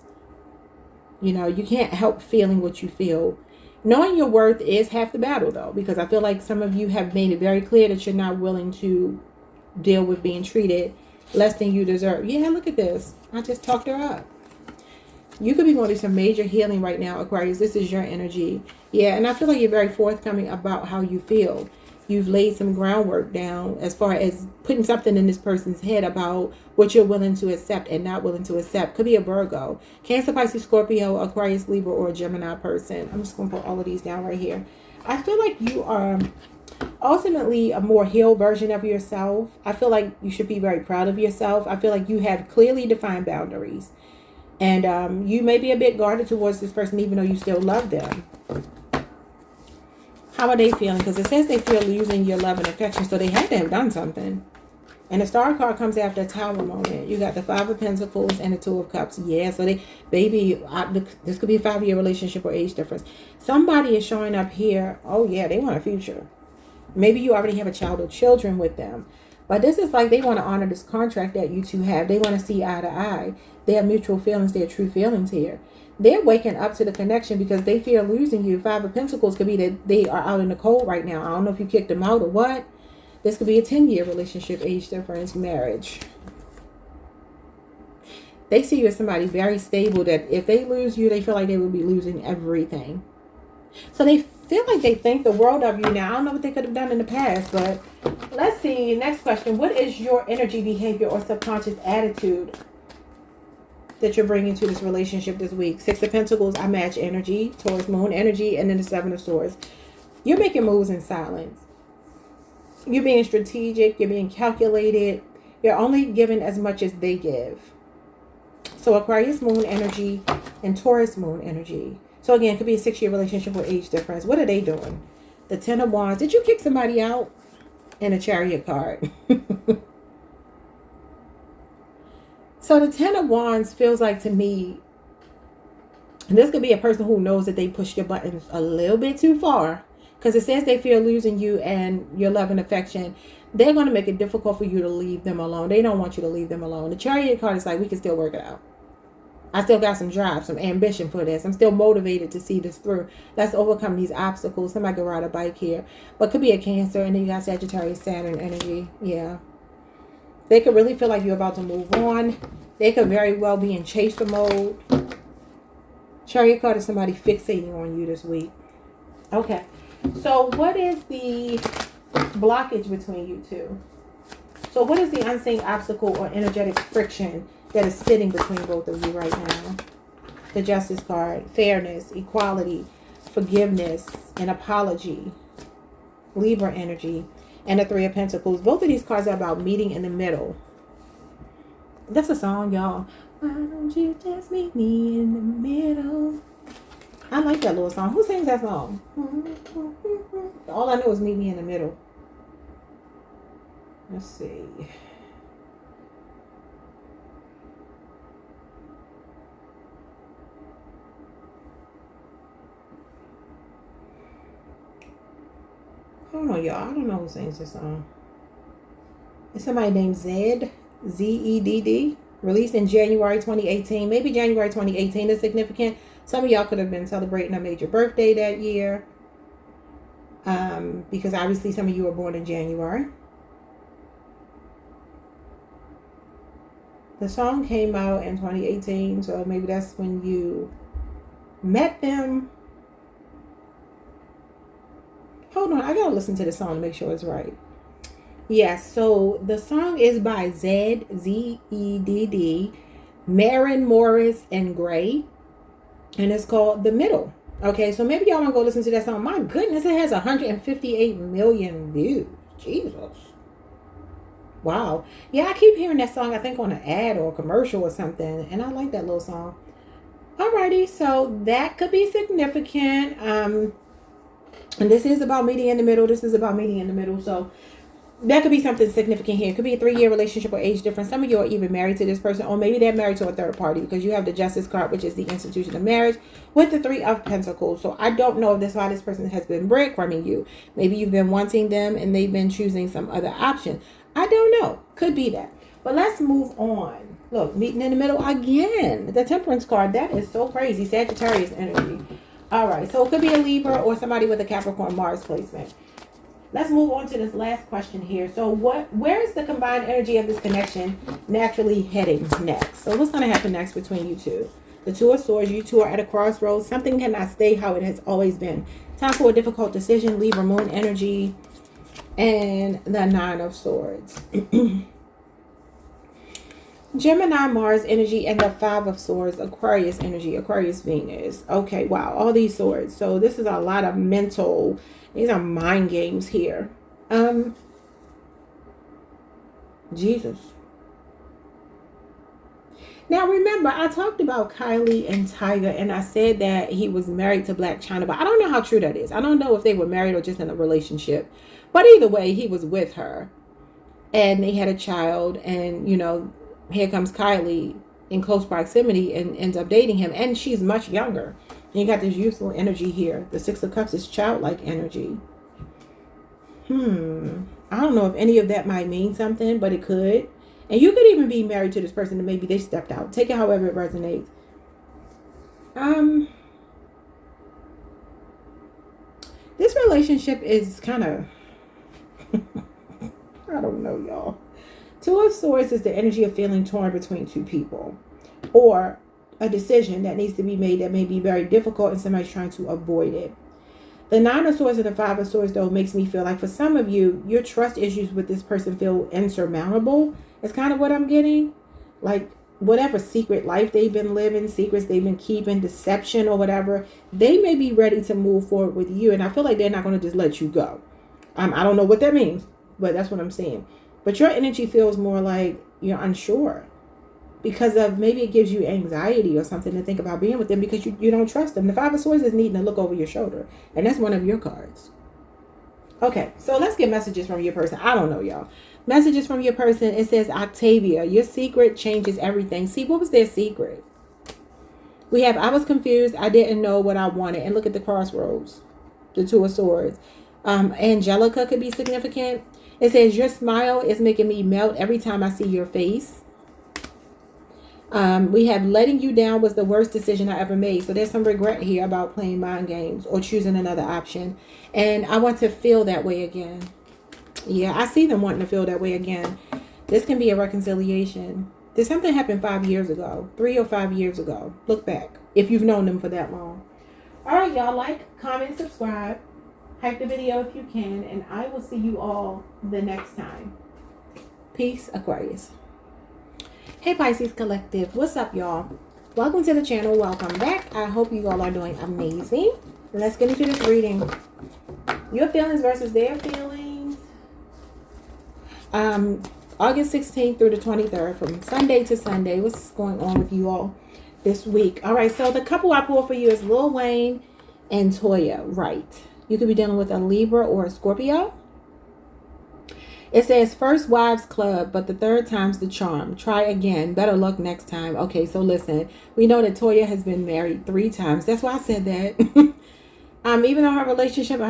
S1: You know, you can't help feeling what you feel. Knowing your worth is half the battle, though, because I feel like some of you have made it very clear that you're not willing to deal with being treated less than you deserve. Yeah, look at this. I just talked her up. You could be going through some major healing right now, Aquarius. This is your energy. Yeah, and I feel like you're very forthcoming about how you feel. You've laid some groundwork down as far as putting something in this person's head about what you're willing to accept and not willing to accept. Could be a Virgo, Cancer, Pisces, Scorpio, Aquarius, Libra, or a Gemini person. I'm just going to put all of these down right here. I feel like you are ultimately a more healed version of yourself. I feel like you should be very proud of yourself. I feel like you have clearly defined boundaries. And you may be a bit guarded towards this person, even though you still love them. How are they feeling? Because it says they feel losing your love and affection. So they had to have done something. And the Star card comes after a Tower moment. You got the Five of Pentacles and the Two of Cups. Yeah, so they, baby, this could be a 5-year relationship or age difference. Somebody is showing up here. Oh, yeah, they want a future. Maybe you already have a child or children with them. But this is like they want to honor this contract that you two have. They want to see eye to eye. They have mutual feelings. They have true feelings here. They're waking up to the connection because they fear losing you. Five of Pentacles could be that they are out in the cold right now. I don't know if you kicked them out or what. This could be a 10-year relationship, age difference, marriage. They see you as somebody very stable, that if they lose you, they feel like they will be losing everything. So they feel like they think the world of you now. I don't know what they could have done in the past, but let's see. Next question. What is your energy, behavior, or subconscious attitude that you're bringing to this relationship this week? Six of Pentacles, I match energy, Taurus moon energy, and then the Seven of Swords. You're making moves in silence. You're being strategic. You're being calculated. You're only giving as much as they give. So Aquarius moon energy and Taurus moon energy. So again, it could be a 6-year relationship or age difference. What are they doing? The Ten of Wands. Did you kick somebody out? And a Chariot card. So the Ten of Wands feels like to me, this could be a person who knows that they pushed your buttons a little bit too far. Because it says they fear losing you and your love and affection. They're going to make it difficult for you to leave them alone. They don't want you to leave them alone. The Chariot card is like, we can still work it out. I still got some drive, some ambition for this. I'm still motivated to see this through. Let's overcome these obstacles. Somebody could ride a bike here. But could be a Cancer. And then you got Sagittarius, Saturn energy. Yeah. They could really feel like you're about to move on. They could very well be in chaser mode. Chariot card is somebody fixating on you this week. Okay. So what is the blockage between you two? So what is the unseen obstacle or energetic friction that is sitting between both of you right now? The Justice card. Fairness, equality, forgiveness, and apology. Libra energy. And the Three of Pentacles. Both of these cards are about meeting in the middle. That's a song, y'all. Why don't you just meet me in the middle? I like that little song. Who sings that song? All I know is meet me in the middle. Let's see. Hold on, y'all. I don't know who sings this song. It's somebody named Zedd. Z-E-D-D. Released in January 2018. Maybe January 2018 is significant. Some of y'all could have been celebrating a major birthday that year. Because obviously some of you were born in January. The song came out in 2018. So maybe that's when you met them. Hold on. I gotta listen to the song to make sure it's right. Yes, so the song is by Zedd, Z-E-D-D, Maren Morris, and Gray. And it's called The Middle. Okay, so maybe y'all want to go listen to that song. My goodness, it has 158 million views. Jesus. Wow. Yeah, I keep hearing that song, I think on an ad or a commercial or something. And I like that little song. Alrighty, so that could be significant. And this is about meeting in the middle. This is about meeting in the middle. So that could be something significant here. It could be a 3-year relationship or age difference. Some of you are even married to this person, or maybe they're married to a third party, because you have the Justice card, which is the institution of marriage, with the 3 of Pentacles. So I don't know if that's why this person has been breadcrumbing you. Maybe you've been wanting them and they've been choosing some other option. I don't know. Could be that. But let's move on. Look, meeting in the middle again. The Temperance card. That is so crazy. Sagittarius energy. All right. So it could be a Libra or somebody with a Capricorn Mars placement. Let's move on to this last question here. So where is the combined energy of this connection naturally heading next? So what's going to happen next between you two? The Two of Swords. You two are at a crossroads. Something cannot stay how it has always been. Time for a difficult decision. Libra moon energy. And the Nine of Swords. Gemini Mars energy and the Five of Swords. Aquarius energy. Aquarius Venus. Okay, wow. All these swords. So this is a lot of mental... These are mind games here. Jesus. Now remember, I talked about Kylie and Tiger, and I said that he was married to Black China, but I don't know how true that is. I don't know if they were married or just in a relationship. But either way, he was with her. And they had a child, and, you know, here comes Kylie in close proximity and ends up dating him. And she's much younger. And you got this youthful energy here. The Six of Cups is childlike energy. I don't know if any of that might mean something, but it could. And you could even be married to this person and maybe they stepped out. Take it however it resonates. This relationship is kind of... I don't know, y'all. Two of Swords is the energy of feeling torn between two people. Or a decision that needs to be made that may be very difficult and somebody's trying to avoid it. The Nine of Swords and the Five of Swords, though, makes me feel like for some of you, your trust issues with this person feel insurmountable. It's kind of what I'm getting. Like, whatever secret life they've been living, secrets they've been keeping, deception or whatever, they may be ready to move forward with you. And I feel like they're not going to just let you go. I don't know what that means, but that's what I'm saying. But your energy feels more like you're unsure. Because of maybe it gives you anxiety or something to think about being with them because you don't trust them. The Five of Swords is needing to look over your shoulder. And that's one of your cards. Okay, so let's get messages from your person. I don't know, y'all. Messages from your person. It says, Octavia, your secret changes everything. See, what was their secret? We have, I was confused. I didn't know what I wanted. And look at the crossroads. The Two of Swords. Angelica could be significant. It says, your smile is making me melt every time I see your face. We have letting you down was the worst decision I ever made. So there's some regret here about playing mind games or choosing another option. And I want to feel that way again. Yeah, I see them wanting to feel that way again. This can be a reconciliation. Did something happen 5 years ago? 3 or 5 years ago? Look back if you've known them for that long. All right, y'all. Like, comment, subscribe. Hype the video if you can. And I will see you all the next time. Peace, Aquarius. Hey Pisces Collective, what's up y'all? Welcome to the channel, welcome back. I hope you all are doing amazing. Let's get into this reading. Your feelings versus their feelings. August 16th through the 23rd, from Sunday to Sunday. What's going on with you all this week? All right, so the couple I pulled for you is Lil Wayne and Toya Wright. You could be dealing with a Libra or a Scorpio. It says First Wives Club, but the third time's the charm. Try again. Better luck next time. Okay, so listen. We know that Toya has been married 3 times. That's why I said that. Even though her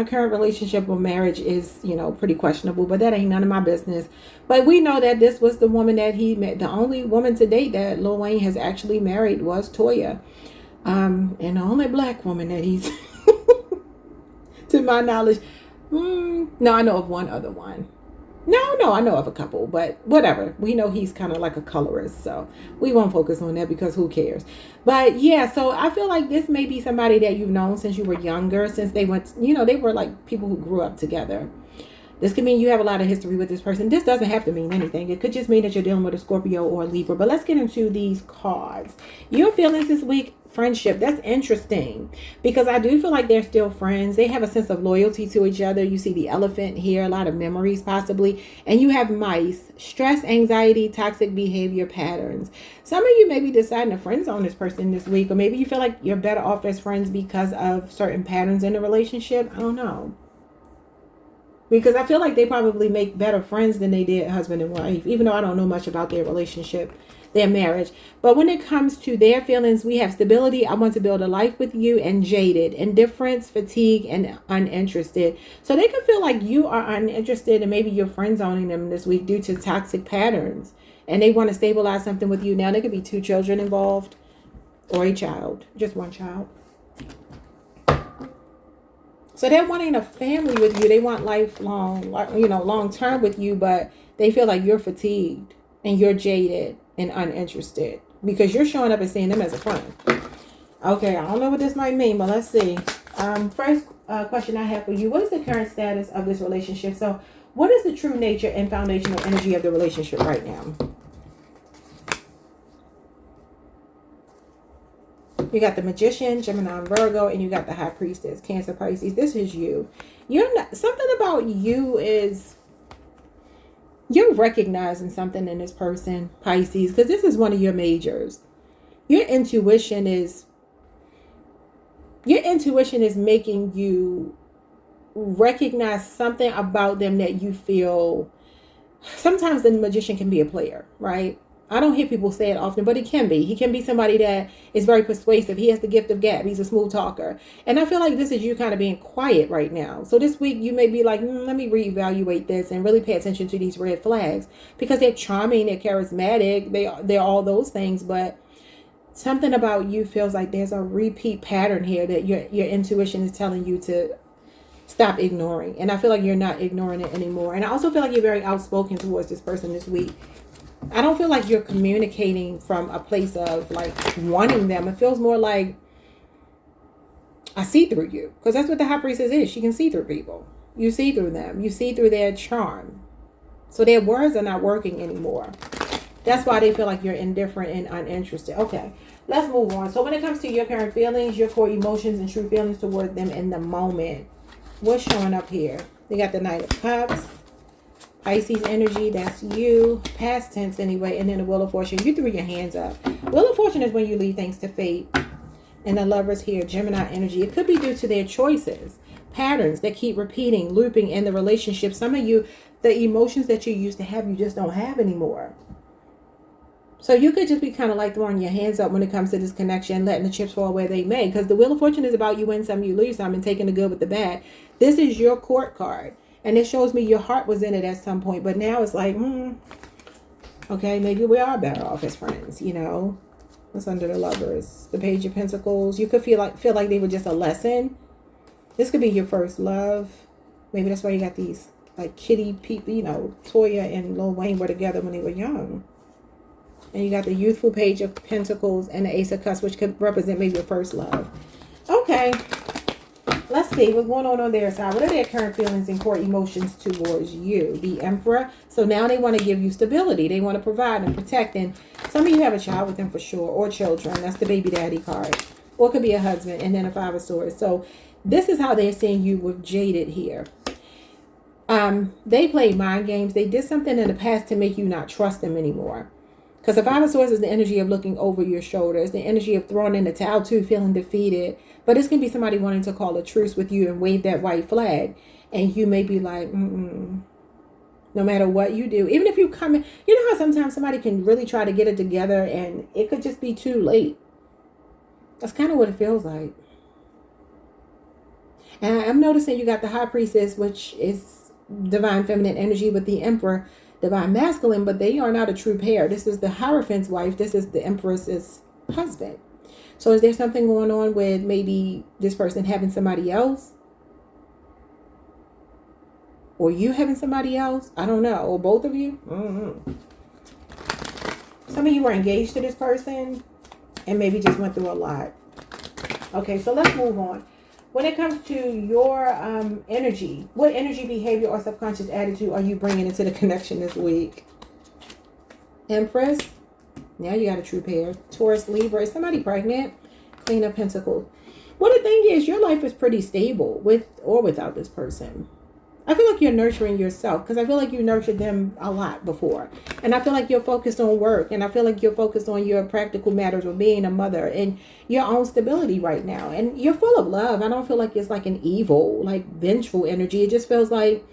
S1: current relationship or marriage is, you know, pretty questionable, but that ain't none of my business. But we know that this was the woman that he met. The only woman to date that Lil Wayne has actually married was Toya. And the only black woman that he's, to my knowledge. No, I know of one other one. No, I know of a couple, but whatever. We know he's kind of like a colorist, so we won't focus on that because who cares? But yeah, so I feel like this may be somebody that you've known since you were younger, since they went, you know, they were like people who grew up together. This could mean you have a lot of history with this person. This doesn't have to mean anything. It could just mean that you're dealing with a Scorpio or a Libra. But let's get into these cards. Your feelings this week, friendship. That's interesting because I do feel like they're still friends. They have a sense of loyalty to each other. You see the elephant here, a lot of memories possibly. And you have mice, stress, anxiety, toxic behavior patterns. Some of you may be deciding to friend zone this person this week, or maybe you feel like you're better off as friends because of certain patterns in the relationship. I don't know. Because I feel like they probably make better friends than they did husband and wife, even though I don't know much about their relationship, their marriage. But when it comes to their feelings, we have stability. I want to build a life with you, and jaded, indifference, fatigue, and uninterested. So they could feel like you are uninterested, and maybe you're friend zoning them this week due to toxic patterns. And they want to stabilize something with you. Now, there could be 2 children involved or a child, just one child. So they're wanting a family with you. They want lifelong, long term with you, but they feel like you're fatigued and you're jaded and uninterested because you're showing up and seeing them as a friend. Okay, I don't know what this might mean, but let's see. First question I have for you: what is the current status of this relationship? So, what is the true nature and foundational energy of the relationship right now? You got the Magician, Gemini, Virgo, and you got the High Priestess, Cancer, Pisces. This is you. You're not, something about you is you're recognizing something in this person, Pisces, because this is one of your majors. Your intuition is making you recognize something about them that you feel. Sometimes the Magician can be a player, right? I don't hear people say it often, but he can be. He can be somebody that is very persuasive. He has the gift of gab. He's a smooth talker. And I feel like this is you kind of being quiet right now. So this week you may be like, let me reevaluate this and really pay attention to these red flags because they're charming, they're charismatic, they're all those things. But something about you feels like there's a repeat pattern here that your intuition is telling you to stop ignoring. And I feel like you're not ignoring it anymore. And I also feel like you're very outspoken towards this person this week. I don't feel like you're communicating from a place of like wanting them. It feels more like I see through you, because that's what the High Priestess is. She can see through people. You see through them. You see through their charm. So their words are not working anymore. That's why they feel like you're indifferent and uninterested. Okay, let's move on. So when it comes to your current feelings, your core emotions and true feelings towards them in the moment, what's showing up here? We got the Knight of Cups. Pisces energy, that's you. Past tense anyway. And then the Wheel of Fortune. You threw your hands up. Wheel of Fortune is when you leave things to fate. And the Lovers here, Gemini energy. It could be due to their choices. Patterns that keep repeating, looping in the relationship. Some of you, the emotions that you used to have, you just don't have anymore. So you could just be kind of like throwing your hands up when it comes to this connection, letting the chips fall where they may. Because the Wheel of Fortune is about you win some, you lose some, and taking the good with the bad. This is your court card. And it shows me your heart was in it at some point. But now it's like, okay, maybe we are better off as friends, you know. What's under the Lovers? The Page of Pentacles. You could feel like they were just a lesson. This could be your first love. Maybe that's why you got these like kitty people, you know, Toya and Lil Wayne were together when they were young. And you got the youthful Page of Pentacles and the Ace of Cups, which could represent maybe your first love. Okay. Let's see what's going on their side. What are their current feelings and core emotions towards you? The Emperor. So now they want to give you stability. They want to provide and protect. And some of you have a child with them for sure. Or children. That's the baby daddy card. Or it could be a husband. And then a 5 of Swords. So this is how they're seeing you with jaded here. They play mind games. They did something in the past to make you not trust them anymore. Because the 5 of Swords is the energy of looking over your shoulder. It's the energy of throwing in the towel too, feeling defeated. But it's going to be somebody wanting to call a truce with you and wave that white flag. And you may be like, no matter what you do. Even if you come in, you know how sometimes somebody can really try to get it together and it could just be too late. That's kind of what it feels like. And I'm noticing you got the High Priestess, which is divine feminine energy, with the Emperor, divine masculine, but they are not a true pair. This is the Hierophant's wife. This is the Empress's husband. So is there something going on with maybe this person having somebody else? Or you having somebody else? I don't know. Or both of you? Some of you were engaged to this person and maybe just went through a lot. Okay, so let's move on. When it comes to your energy, what energy, behavior, or subconscious attitude are you bringing into the connection this week? Empress. Now you got a true pair. Taurus, Libra. Is somebody pregnant? Queen of Pentacles. Well, the thing is, your life is pretty stable with or without this person. I feel like you're nurturing yourself because I feel like you nurtured them a lot before. And I feel like you're focused on work. And I feel like you're focused on your practical matters of being a mother and your own stability right now. And you're full of love. I don't feel like it's like an evil, like vengeful energy. It just feels like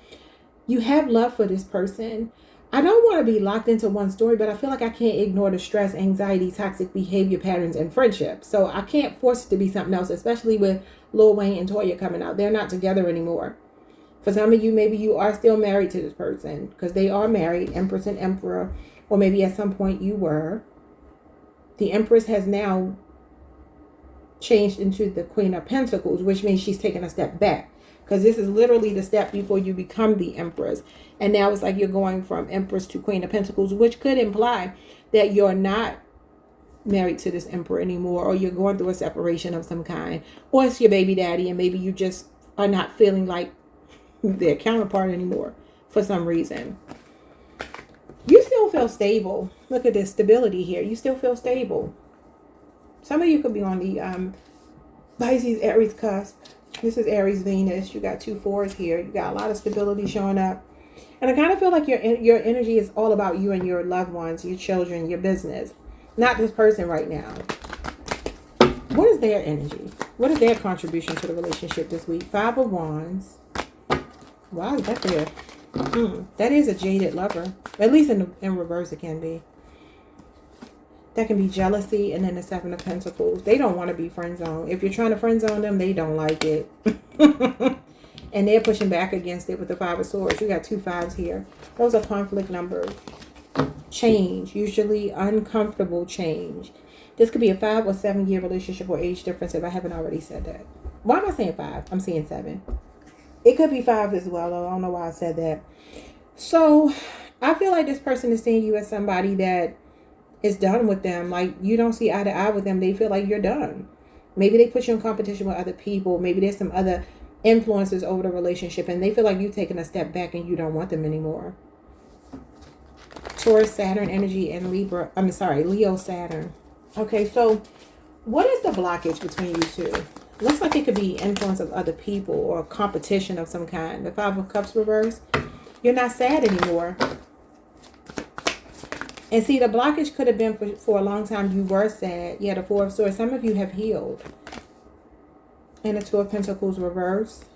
S1: you have love for this person. I don't want to be locked into one story, but I feel like I can't ignore the stress, anxiety, toxic behavior patterns, and friendship. So I can't force it to be something else, especially with Lil Wayne and Toya coming out. They're not together anymore. For some of you, maybe you are still married to this person because they are married, Empress and Emperor, or maybe at some point you were. The Empress has now changed into the Queen of Pentacles, which means she's taking a step back because this is literally the step before you become the Empress. And now it's like you're going from Empress to Queen of Pentacles, which could imply that you're not married to this Emperor anymore, or you're going through a separation of some kind, or it's your baby daddy and maybe you just are not feeling like their counterpart anymore for some reason. You still feel stable. Look at this stability here. You still feel stable. Some of you could be on the Pisces Aries cusp. This is Aries Venus. You got 2 4s here. You got a lot of stability showing up. And I kind of feel like your energy is all about you and your loved ones, your children, your business. Not this person right now. What is their energy? What is their contribution to the relationship this week? 5 of Wands. Why is that there? That is a jaded lover. At least in reverse it can be. That can be jealousy. And then the 7 of Pentacles. They don't want to be friend zone. If you're trying to friend zone them, they don't like it. And they're pushing back against it with the 5 of Swords. You got 2 5s here. Those are conflict numbers. Change. Usually uncomfortable change. This could be a 5 or 7 year relationship or age difference if I haven't already said that. Why am I saying 5? I'm saying 7. It could be 5 as well. I don't know why I said that. So I feel like this person is seeing you as somebody that is done with them. Like you don't see eye to eye with them. They feel like you're done. Maybe they put you in competition with other people. Maybe there's some other influences over the relationship and they feel like you've taken a step back and you don't want them anymore. Taurus, Saturn energy, and Libra. I'm sorry, Leo, Saturn. Okay, so what is the blockage between you two? Looks like it could be influence of other people or competition of some kind. The 5 of Cups reverse. You're not sad anymore. And see, the blockage could have been for a long time you were sad. You had a 4 of Swords. Some of you have healed. And the 2 of Pentacles reverse.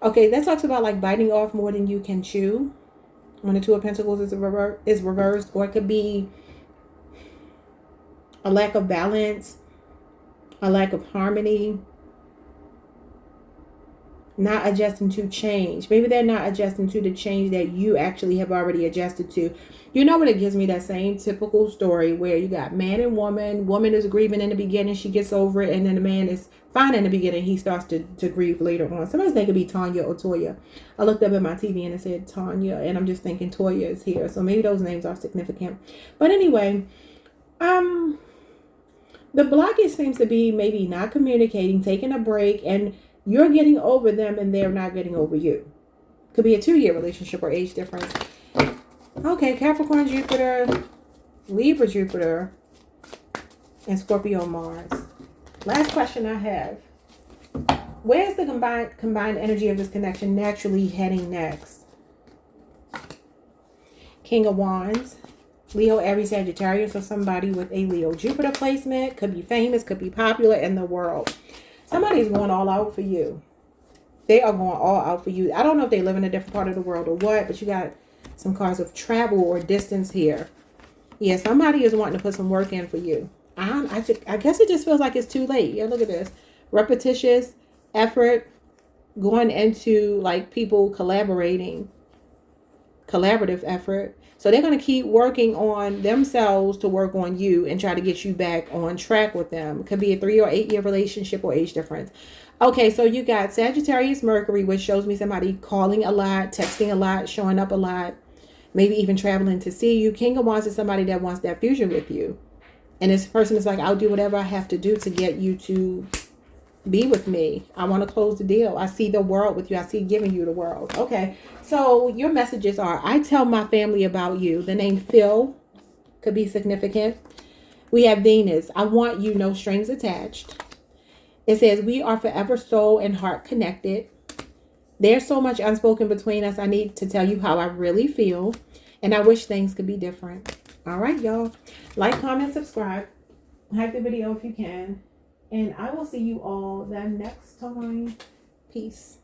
S1: Okay, that talks about like biting off more than you can chew. When the 2 of Pentacles is reversed. Or it could be a lack of balance, a lack of harmony, not adjusting to change. Maybe they're not adjusting to the change that you actually have already adjusted to. You know what, it gives me that same typical story where you got man and woman. Woman is grieving in the beginning. She gets over it. And then the man is fine in the beginning. He starts to grieve later on. Sometimes they could be Tanya or Toya. I looked up at my TV and it said Tanya. And I'm just thinking Toya is here. So maybe those names are significant. But anyway, the blockage seems to be maybe not communicating, taking a break, and you're getting over them and they're not getting over you. Could be a 2-year relationship or age difference. Okay, Capricorn, Jupiter, Libra, Jupiter, and Scorpio, Mars. Last question I have. Where's the combined energy of this connection naturally heading next? King of Wands. Leo, Aries, Sagittarius, or somebody with a Leo Jupiter placement. Could be famous, could be popular in the world. Somebody's going all out for you. They are going all out for you. I don't know if they live in a different part of the world or what, but you got some cards of travel or distance here. Yeah, somebody is wanting to put some work in for you. I guess it just feels like it's too late. Yeah, look at this. Repetitious effort going into like people collaborating. Collaborative effort. So they're going to keep working on themselves to work on you and try to get you back on track with them. It could be a 3 or 8 year relationship or age difference. Okay, so you got Sagittarius Mercury, which shows me somebody calling a lot, texting a lot, showing up a lot, maybe even traveling to see you. King of Wands is somebody that wants that fusion with you. And this person is like, I'll do whatever I have to do to get you to be with me. I want to close the deal. I see the world with you. I see giving you the world. Okay. So your messages are, I tell my family about you. The name Phil could be significant. We have Venus. I want you, no strings attached. It says, we are forever soul and heart connected. There's so much unspoken between us. I need to tell you how I really feel. And I wish things could be different. All right, y'all. Like, comment, subscribe. Like the video if you can. And I will see you all the next time. Peace.